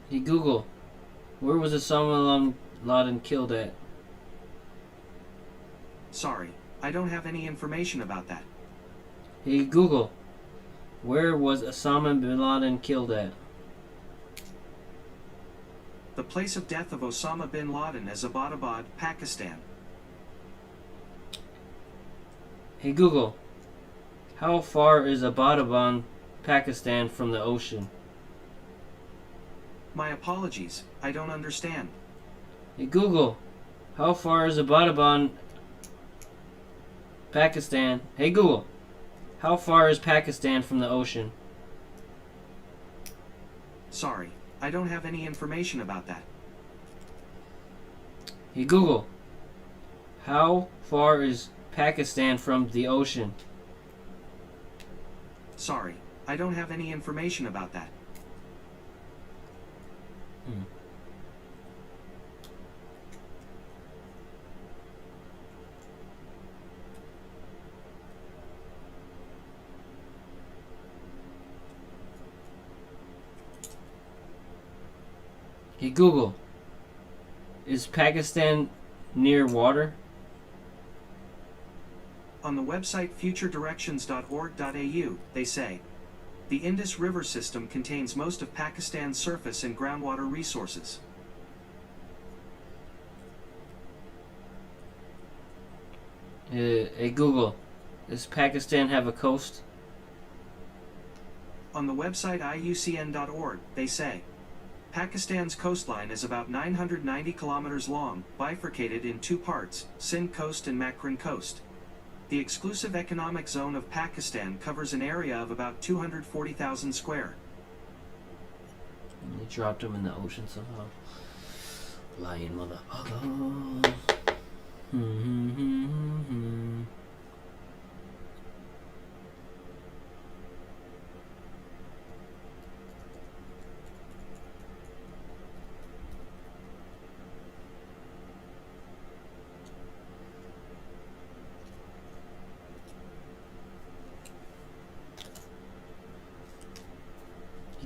Hey Google. Where was Osama bin Laden killed at? Sorry, I don't have any information about that. Hey Google. Where was Osama bin Laden killed at? The place of death of Osama bin Laden is Abbottabad, Pakistan. Hey Google. How far is Abbottabad, Pakistan from the ocean? My apologies, I don't understand. Hey Google. How far is Abbottabad, Pakistan? Hey Google. How far is Pakistan from the ocean? Sorry, I don't have any information about that. Hey Google. How far is Pakistan from the ocean? Sorry, I don't have any information about that. Hey Google. Is Pakistan near water? On the website futuredirections.org.au, they say, the Indus River system contains most of Pakistan's surface and groundwater resources. Hey Google. Does Pakistan have a coast? On the website iucn.org, they say, Pakistan's coastline is about 990 kilometers long, bifurcated in two parts, Sindh Coast and Makran Coast. The exclusive economic zone of Pakistan covers an area of about 240,000 square. They dropped him in the ocean somehow. Lying motherfucker.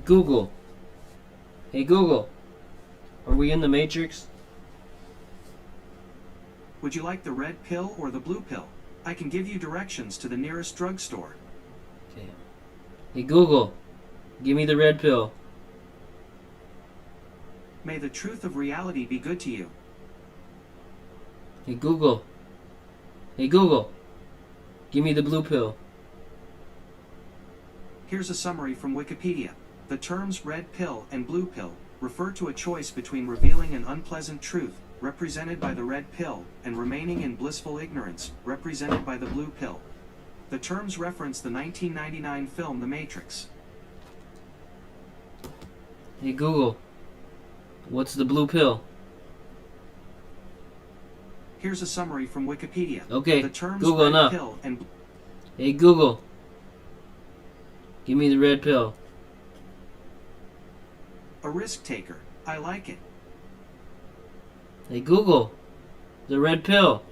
Google. Hey Google. Are we in the Matrix? Would you like the red pill or the blue pill? I can give you directions to the nearest drugstore. Okay. Hey Google. Give me the red pill. May the truth of reality be good to you. Hey Google. Hey Google. Give me the blue pill. Here's a summary from Wikipedia. The terms red pill and blue pill refer to a choice between revealing an unpleasant truth, represented by the red pill, and remaining in blissful ignorance, represented by the blue pill. The terms reference the 1999 film The Matrix. Hey Google. What's the blue pill? Here's a summary from Wikipedia. Okay, The terms Google red enough. pill and Hey Google. Give me the red pill. a risk taker. I like it. Hey Google. The red pill.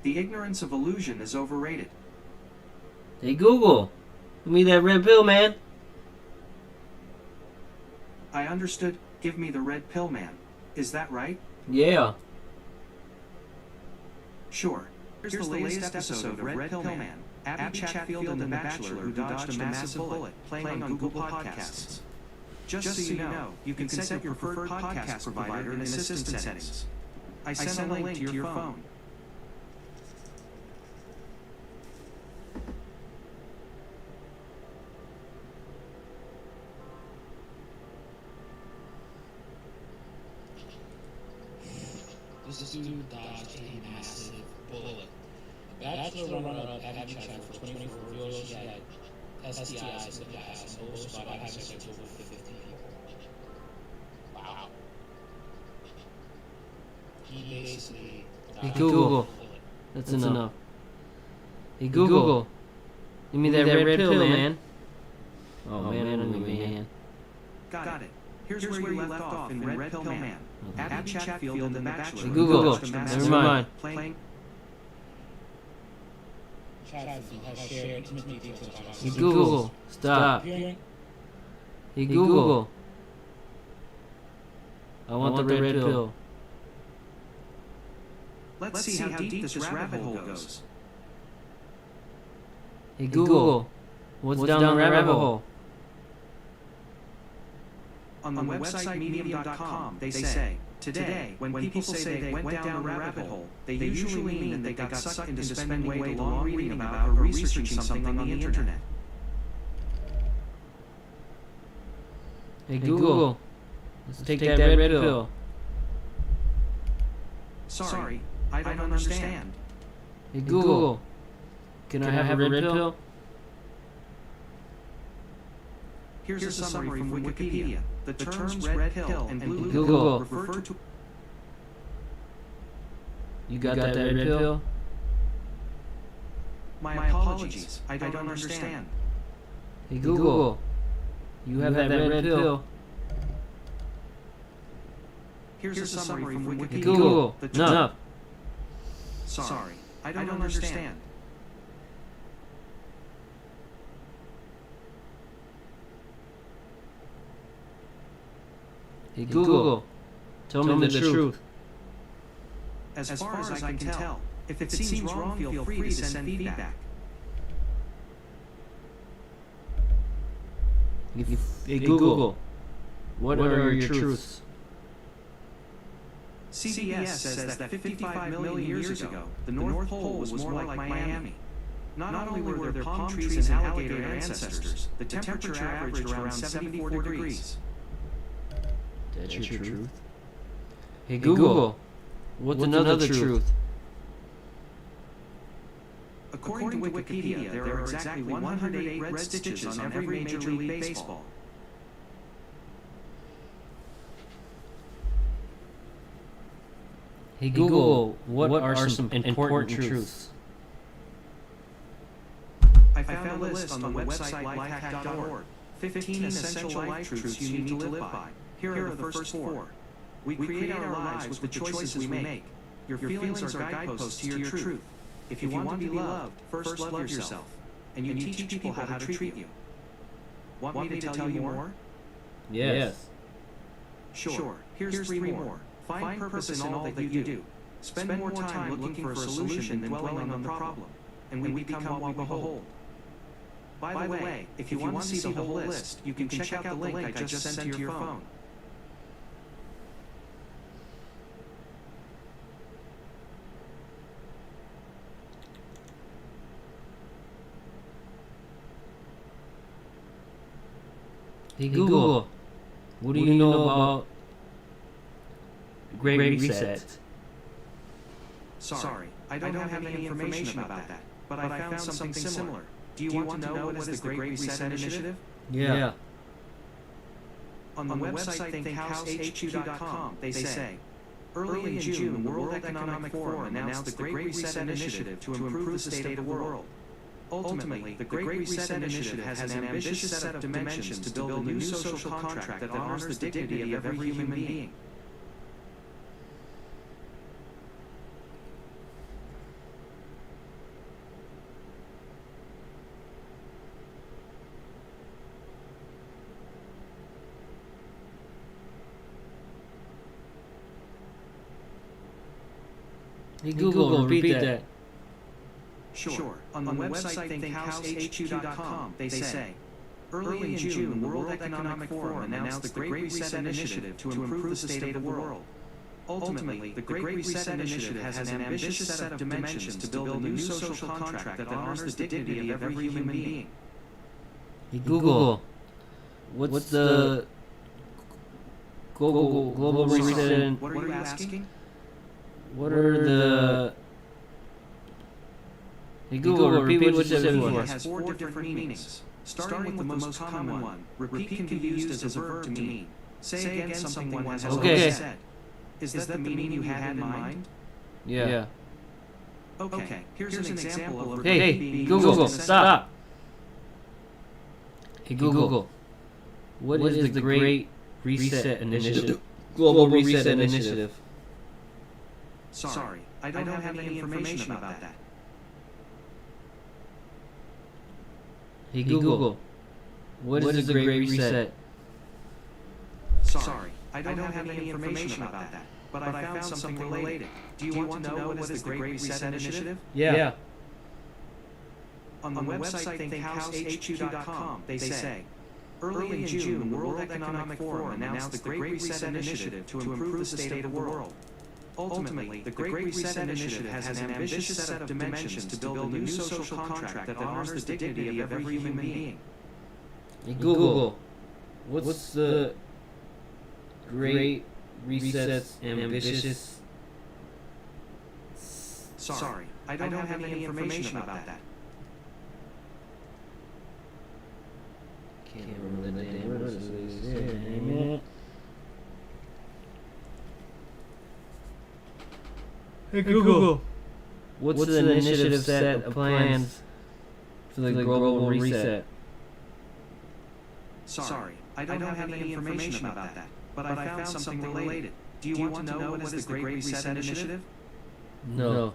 The ignorance of illusion is overrated. Hey Google. Give me that red pill, man. I understood. Give me the red pill, man. Is that right? Yeah. Sure. Here's the latest episode of Red Pill Man. Abby Chatfield and The Bachelor who dodged a massive bullet, playing on Google Podcasts. Just so you know, you can set your preferred podcast provider in assistant settings. I sent a link to your phone. This dude dodged a massive bullet. The Bachelor runner-up Abby Chatfield for 24 revealed she had STIs in the past and boasted about having sex with over 50 people. Wow. He basically Hey dodged Google. a bullet. That's enough. Hey Google. Give me that red pill, man. Oh man, I don't need man. Got it. Here's where you left off in Red Pill Man. Abby Chatfield in The Bachelor. Google. Never Never mind. Playing. Chatfield has shared intimate details about us. Hey Google, stop. Appearing Hey Google, I want the red pill. Let's see how deep this rabbit hole goes. Hey Google, what's down the rabbit hole? On the website medium.com, they say, today, when people say they went down the rabbit hole, they usually mean that they got sucked into spending way too long reading about or researching something on the internet. Hey Google, let's take that red pill. Sorry, I don't understand. Hey Google, can I have a red pill? Here's a summary from Wikipedia. The terms red pill and blue Google. pill refer to... You got that red pill? My apologies, I don't understand. Hey Google, you have that red pill? Here's a summary from Hey Wikipedia. Google, The no. Sorry, I don't understand. Hey Google, tell me the truth. As far as I can tell, if it seems wrong, feel free to send feedback. Hey Google, what are your truths? CBS says that 55 million years ago, the North Pole was more like Miami. Not only were there palm trees and alligator ancestors, the temperature averaged around 74 degrees. That's your truth. Hey Google, what's another truth? According to Wikipedia, there are exactly 108 red stitches on every Major League Baseball. Hey Google, what are some important truths? I found a list on the website lifehack.org. 15 essential life truths you need to live by. Here are the first 4. We create our lives with the choices we make. Your feelings are guideposts to your truth. If you want to be loved, first love yourself. And you teach people how to treat you. Want me to tell you more? Yes. Sure. Here's 3 more. Find purpose in all that you do. Spend more time looking for a solution than dwelling on the problem. And we become what we behold. By the way, if you want to see the whole list, you can check out the link I just sent to your phone. Hey Google, what do you know about Great Reset? Sorry, I don't have any information about that, but I found something similar. Do you want to know what is the Great Reset Initiative? Yeah. On the website thinkhouseHQ.com, they say, early in June, the World Economic Forum announced the Great Reset Initiative to improve the state of the world. Ultimately, the Great Reset Initiative has an ambitious set of dimensions to build a new social contract that honors the dignity of every human being. Hey Google, repeat that. Sure. On the website thinkhouseHQ.com, they say, early in June, the World Economic Forum announced the Great Reset Initiative to improve the state of the world. Ultimately, the Great Reset Initiative has an ambitious set of dimensions to build a new social contract that honors the dignity of every human being. Hey Google, what's the global reset? What are you asking? What are the... Hey Google, repeat what you said It before. has 4 different meanings. Starting with the most common one, repeat can be used as a verb to mean, say again something one has already said. Is that the meaning you had in mind? Yeah. Okay, here's an example of Hey, repeat being Google, used in a stop. Hey Google, what is the Great Reset Initiative. Global Reset Initiative. Sorry, I don't have any information about that. Hey Google, what is the Great Reset? Sorry, I don't have any information about that, but I found something related. Do you want to know what is the Great Reset Initiative? Yeah. On the website thinkhouseHQ.com, they say, early in June, the World Economic Forum announced the Great Reset Initiative to improve the state of the world. Ultimately, the Great Reset Initiative has an ambitious set of dimensions to build a new social contract that honors the dignity of every human being. Hey Google, what's the Great Reset's ambitious? Sorry, I don't have any information about that. Can't remember the damn words. Hey Google, what's the initiative set of plans for the global reset? Sorry, I don't have any information about that, but I found something related. Do you want to know what is the Great Reset Initiative? No.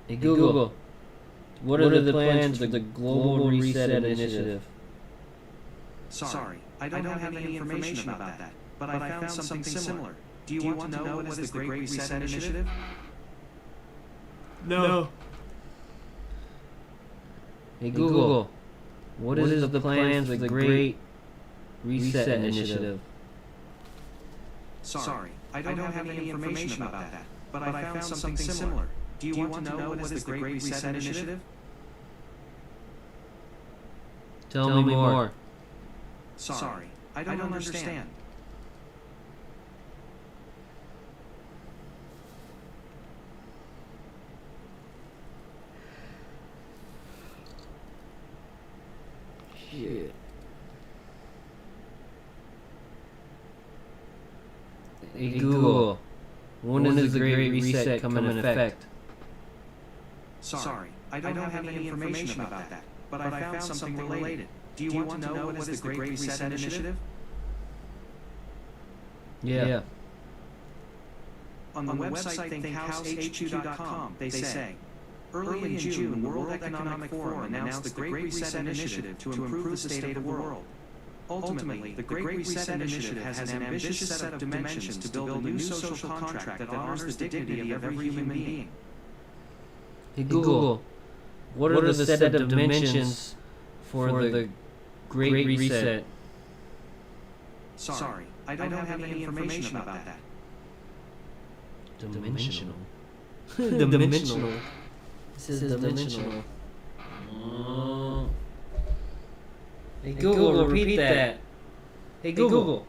Hey Google, what are the plans for the global reset initiative? Sorry, I don't have any information about that, but I found something similar. Do you want to know what is the Great Reset Initiative? No. Hey Google, what is the plans for the Great Reset Initiative? Sorry, I don't have any information about that, but I found something similar. Do you want to know what is the Great Reset Initiative? Tell me more. Sorry, I don't understand. Shit. Hey Google, when does the Great Reset come in effect? Sorry, I don't have any information about that, but I found something related. Do you want to know what is the Great Reset Initiative? Yeah. On the website thinkhouseHQ.com, they say, early in June, the World Economic Forum announced the Great Reset Initiative to improve the state of the world. Ultimately, the Great Reset Initiative has an ambitious set of dimensions to build a new social contract that honors the dignity of every human being. Hey Google, what are the set of dimensions for the Great Reset? Sorry, I don't have any information about that. Dimensional. Dimensional. It says dimensional. Hey Google, repeat that. Hey Google,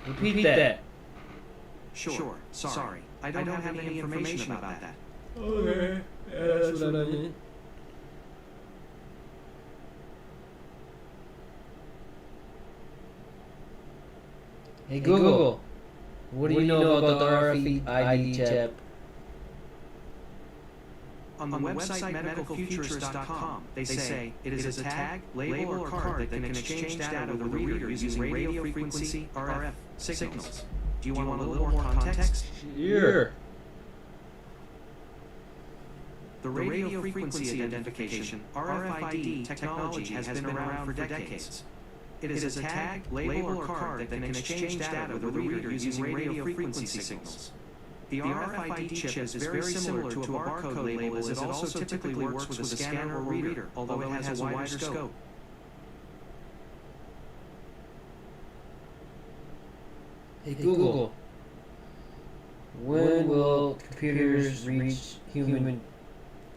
repeat that. Sure, sorry, I don't have any information about that. Okay. Yeah, that's what I meant. Hey Google, what do you know about the RFID chip? On the website medicalfutures.com, they say it is a tag, label, or card that can exchange data with a reader using radio frequency RF signals. Do you want a little more context? Sure. The radio frequency identification RFID technology has been around for decades. It is a tag, label, or card that can exchange data with a reader using radio frequency signals. The RFID chip is very similar to a barcode label as it also typically works with a scanner or reader, although it has a wider scope. Hey Google, when will computers reach human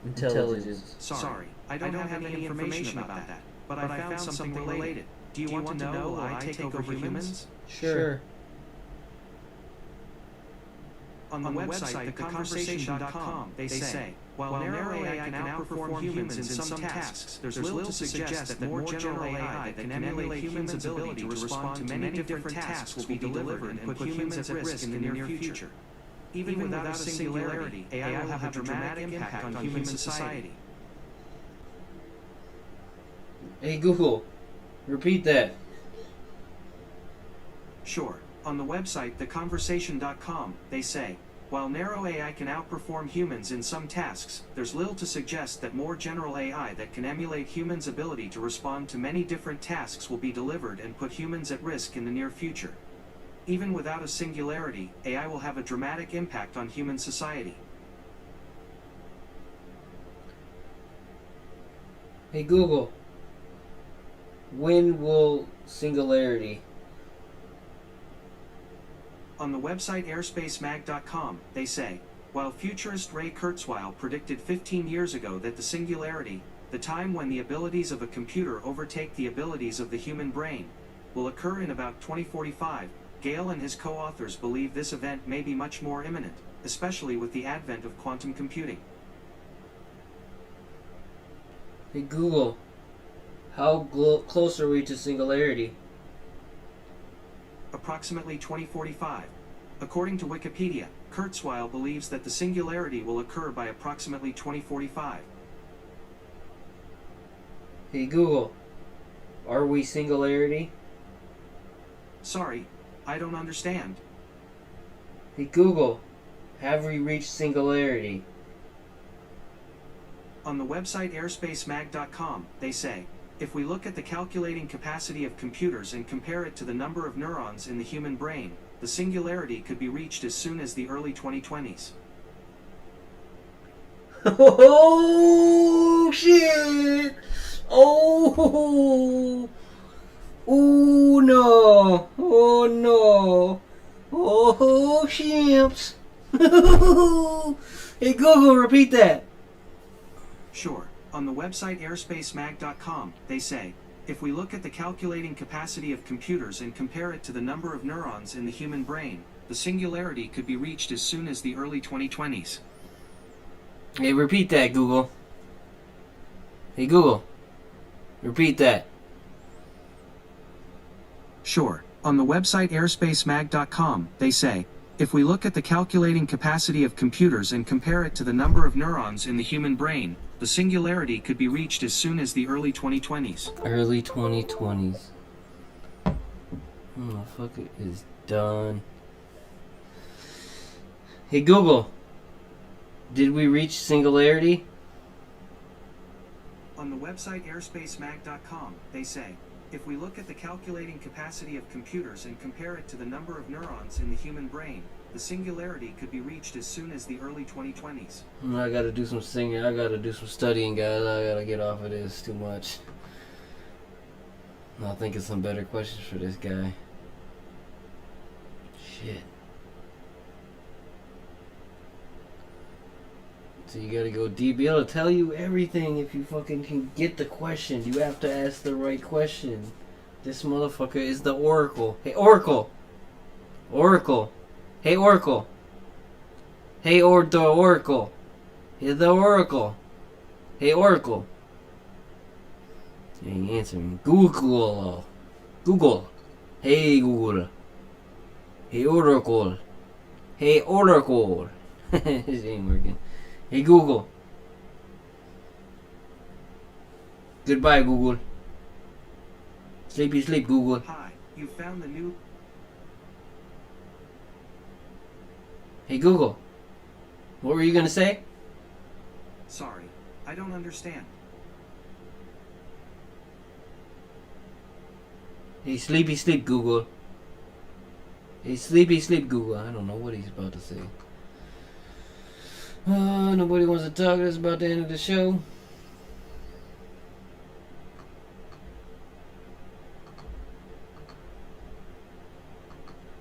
intelligence? Sorry, I don't have any information about that, but I found something related. Do you want to know will I take over humans? Sure. On the website theconversation.com, they say, while narrow AI can outperform humans in some tasks, there's little to suggest that more general AI that can emulate humans' ability to respond to many different tasks will be delivered and put humans at risk in the near future. Even without a singularity, AI will have a dramatic impact on human society. Hey Google, repeat that. Sure. On the website theconversation.com, they say, while narrow AI can outperform humans in some tasks, there's little to suggest that more general AI that can emulate humans' ability to respond to many different tasks will be delivered and put humans at risk in the near future. Even without a singularity, AI will have a dramatic impact on human society. Hey Google, when will singularity? On the website airspacemag.com, they say, while futurist Ray Kurzweil predicted 15 years ago that the singularity, the time when the abilities of a computer overtake the abilities of the human brain, will occur in about 2045, Gale and his co-authors believe this event may be much more imminent, especially with the advent of quantum computing. Hey Google, how close are we to singularity? Approximately 2045. According to Wikipedia, Kurzweil believes that the singularity will occur by approximately 2045. Hey Google, are we singularity? Sorry, I don't understand. Hey Google, have we reached singularity? On the website airspacemag.com, they say, if we look at the calculating capacity of computers and compare it to the number of neurons in the human brain, the singularity could be reached as soon as the early 2020s. Oh shit! Oh! Oh no! Oh no! Oh shimps! Hey Google, repeat that. Sure. On the website airspacemag.com, they say, if we look at the calculating capacity of computers and compare it to the number of neurons in the human brain, the singularity could be reached as soon as the early 2020s. Hey, repeat that, Google. Hey Google, repeat that. Sure. On the website airspacemag.com, they say, if we look at the calculating capacity of computers and compare it to the number of neurons in the human brain, the singularity could be reached as soon as the early 2020s. Early 2020s. Motherfucker is done. Hey Google, did we reach singularity? On the website airspacemag.com, they say, if we look at the calculating capacity of computers and compare it to the number of neurons in the human brain, the singularity could be reached as soon as the early 2020s. I gotta do some singing. I gotta do some studying, guys. I gotta get off of this too much. I'll think of some better questions for this guy. Shit. So you gotta go deep. It'll tell you everything if you fucking can get the question. You have to ask the right question. This motherfucker is the Oracle. Hey, Oracle! Oracle! Hey, Oracle! Hey, the Oracle! Hey, the Oracle! Hey, Oracle! He ain't answering. Google! Google! Hey, Google! Hey, Oracle! Hey, Oracle! This ain't working. Hey Google. Goodbye Google. Sleepy sleep Google. Hi, you found the new... Hey Google. What were you gonna say? Sorry, I don't understand. Hey sleepy sleep Google. Hey sleepy sleep Google. I don't know what he's about to say. Nobody wants to talk. That's about the end of the show.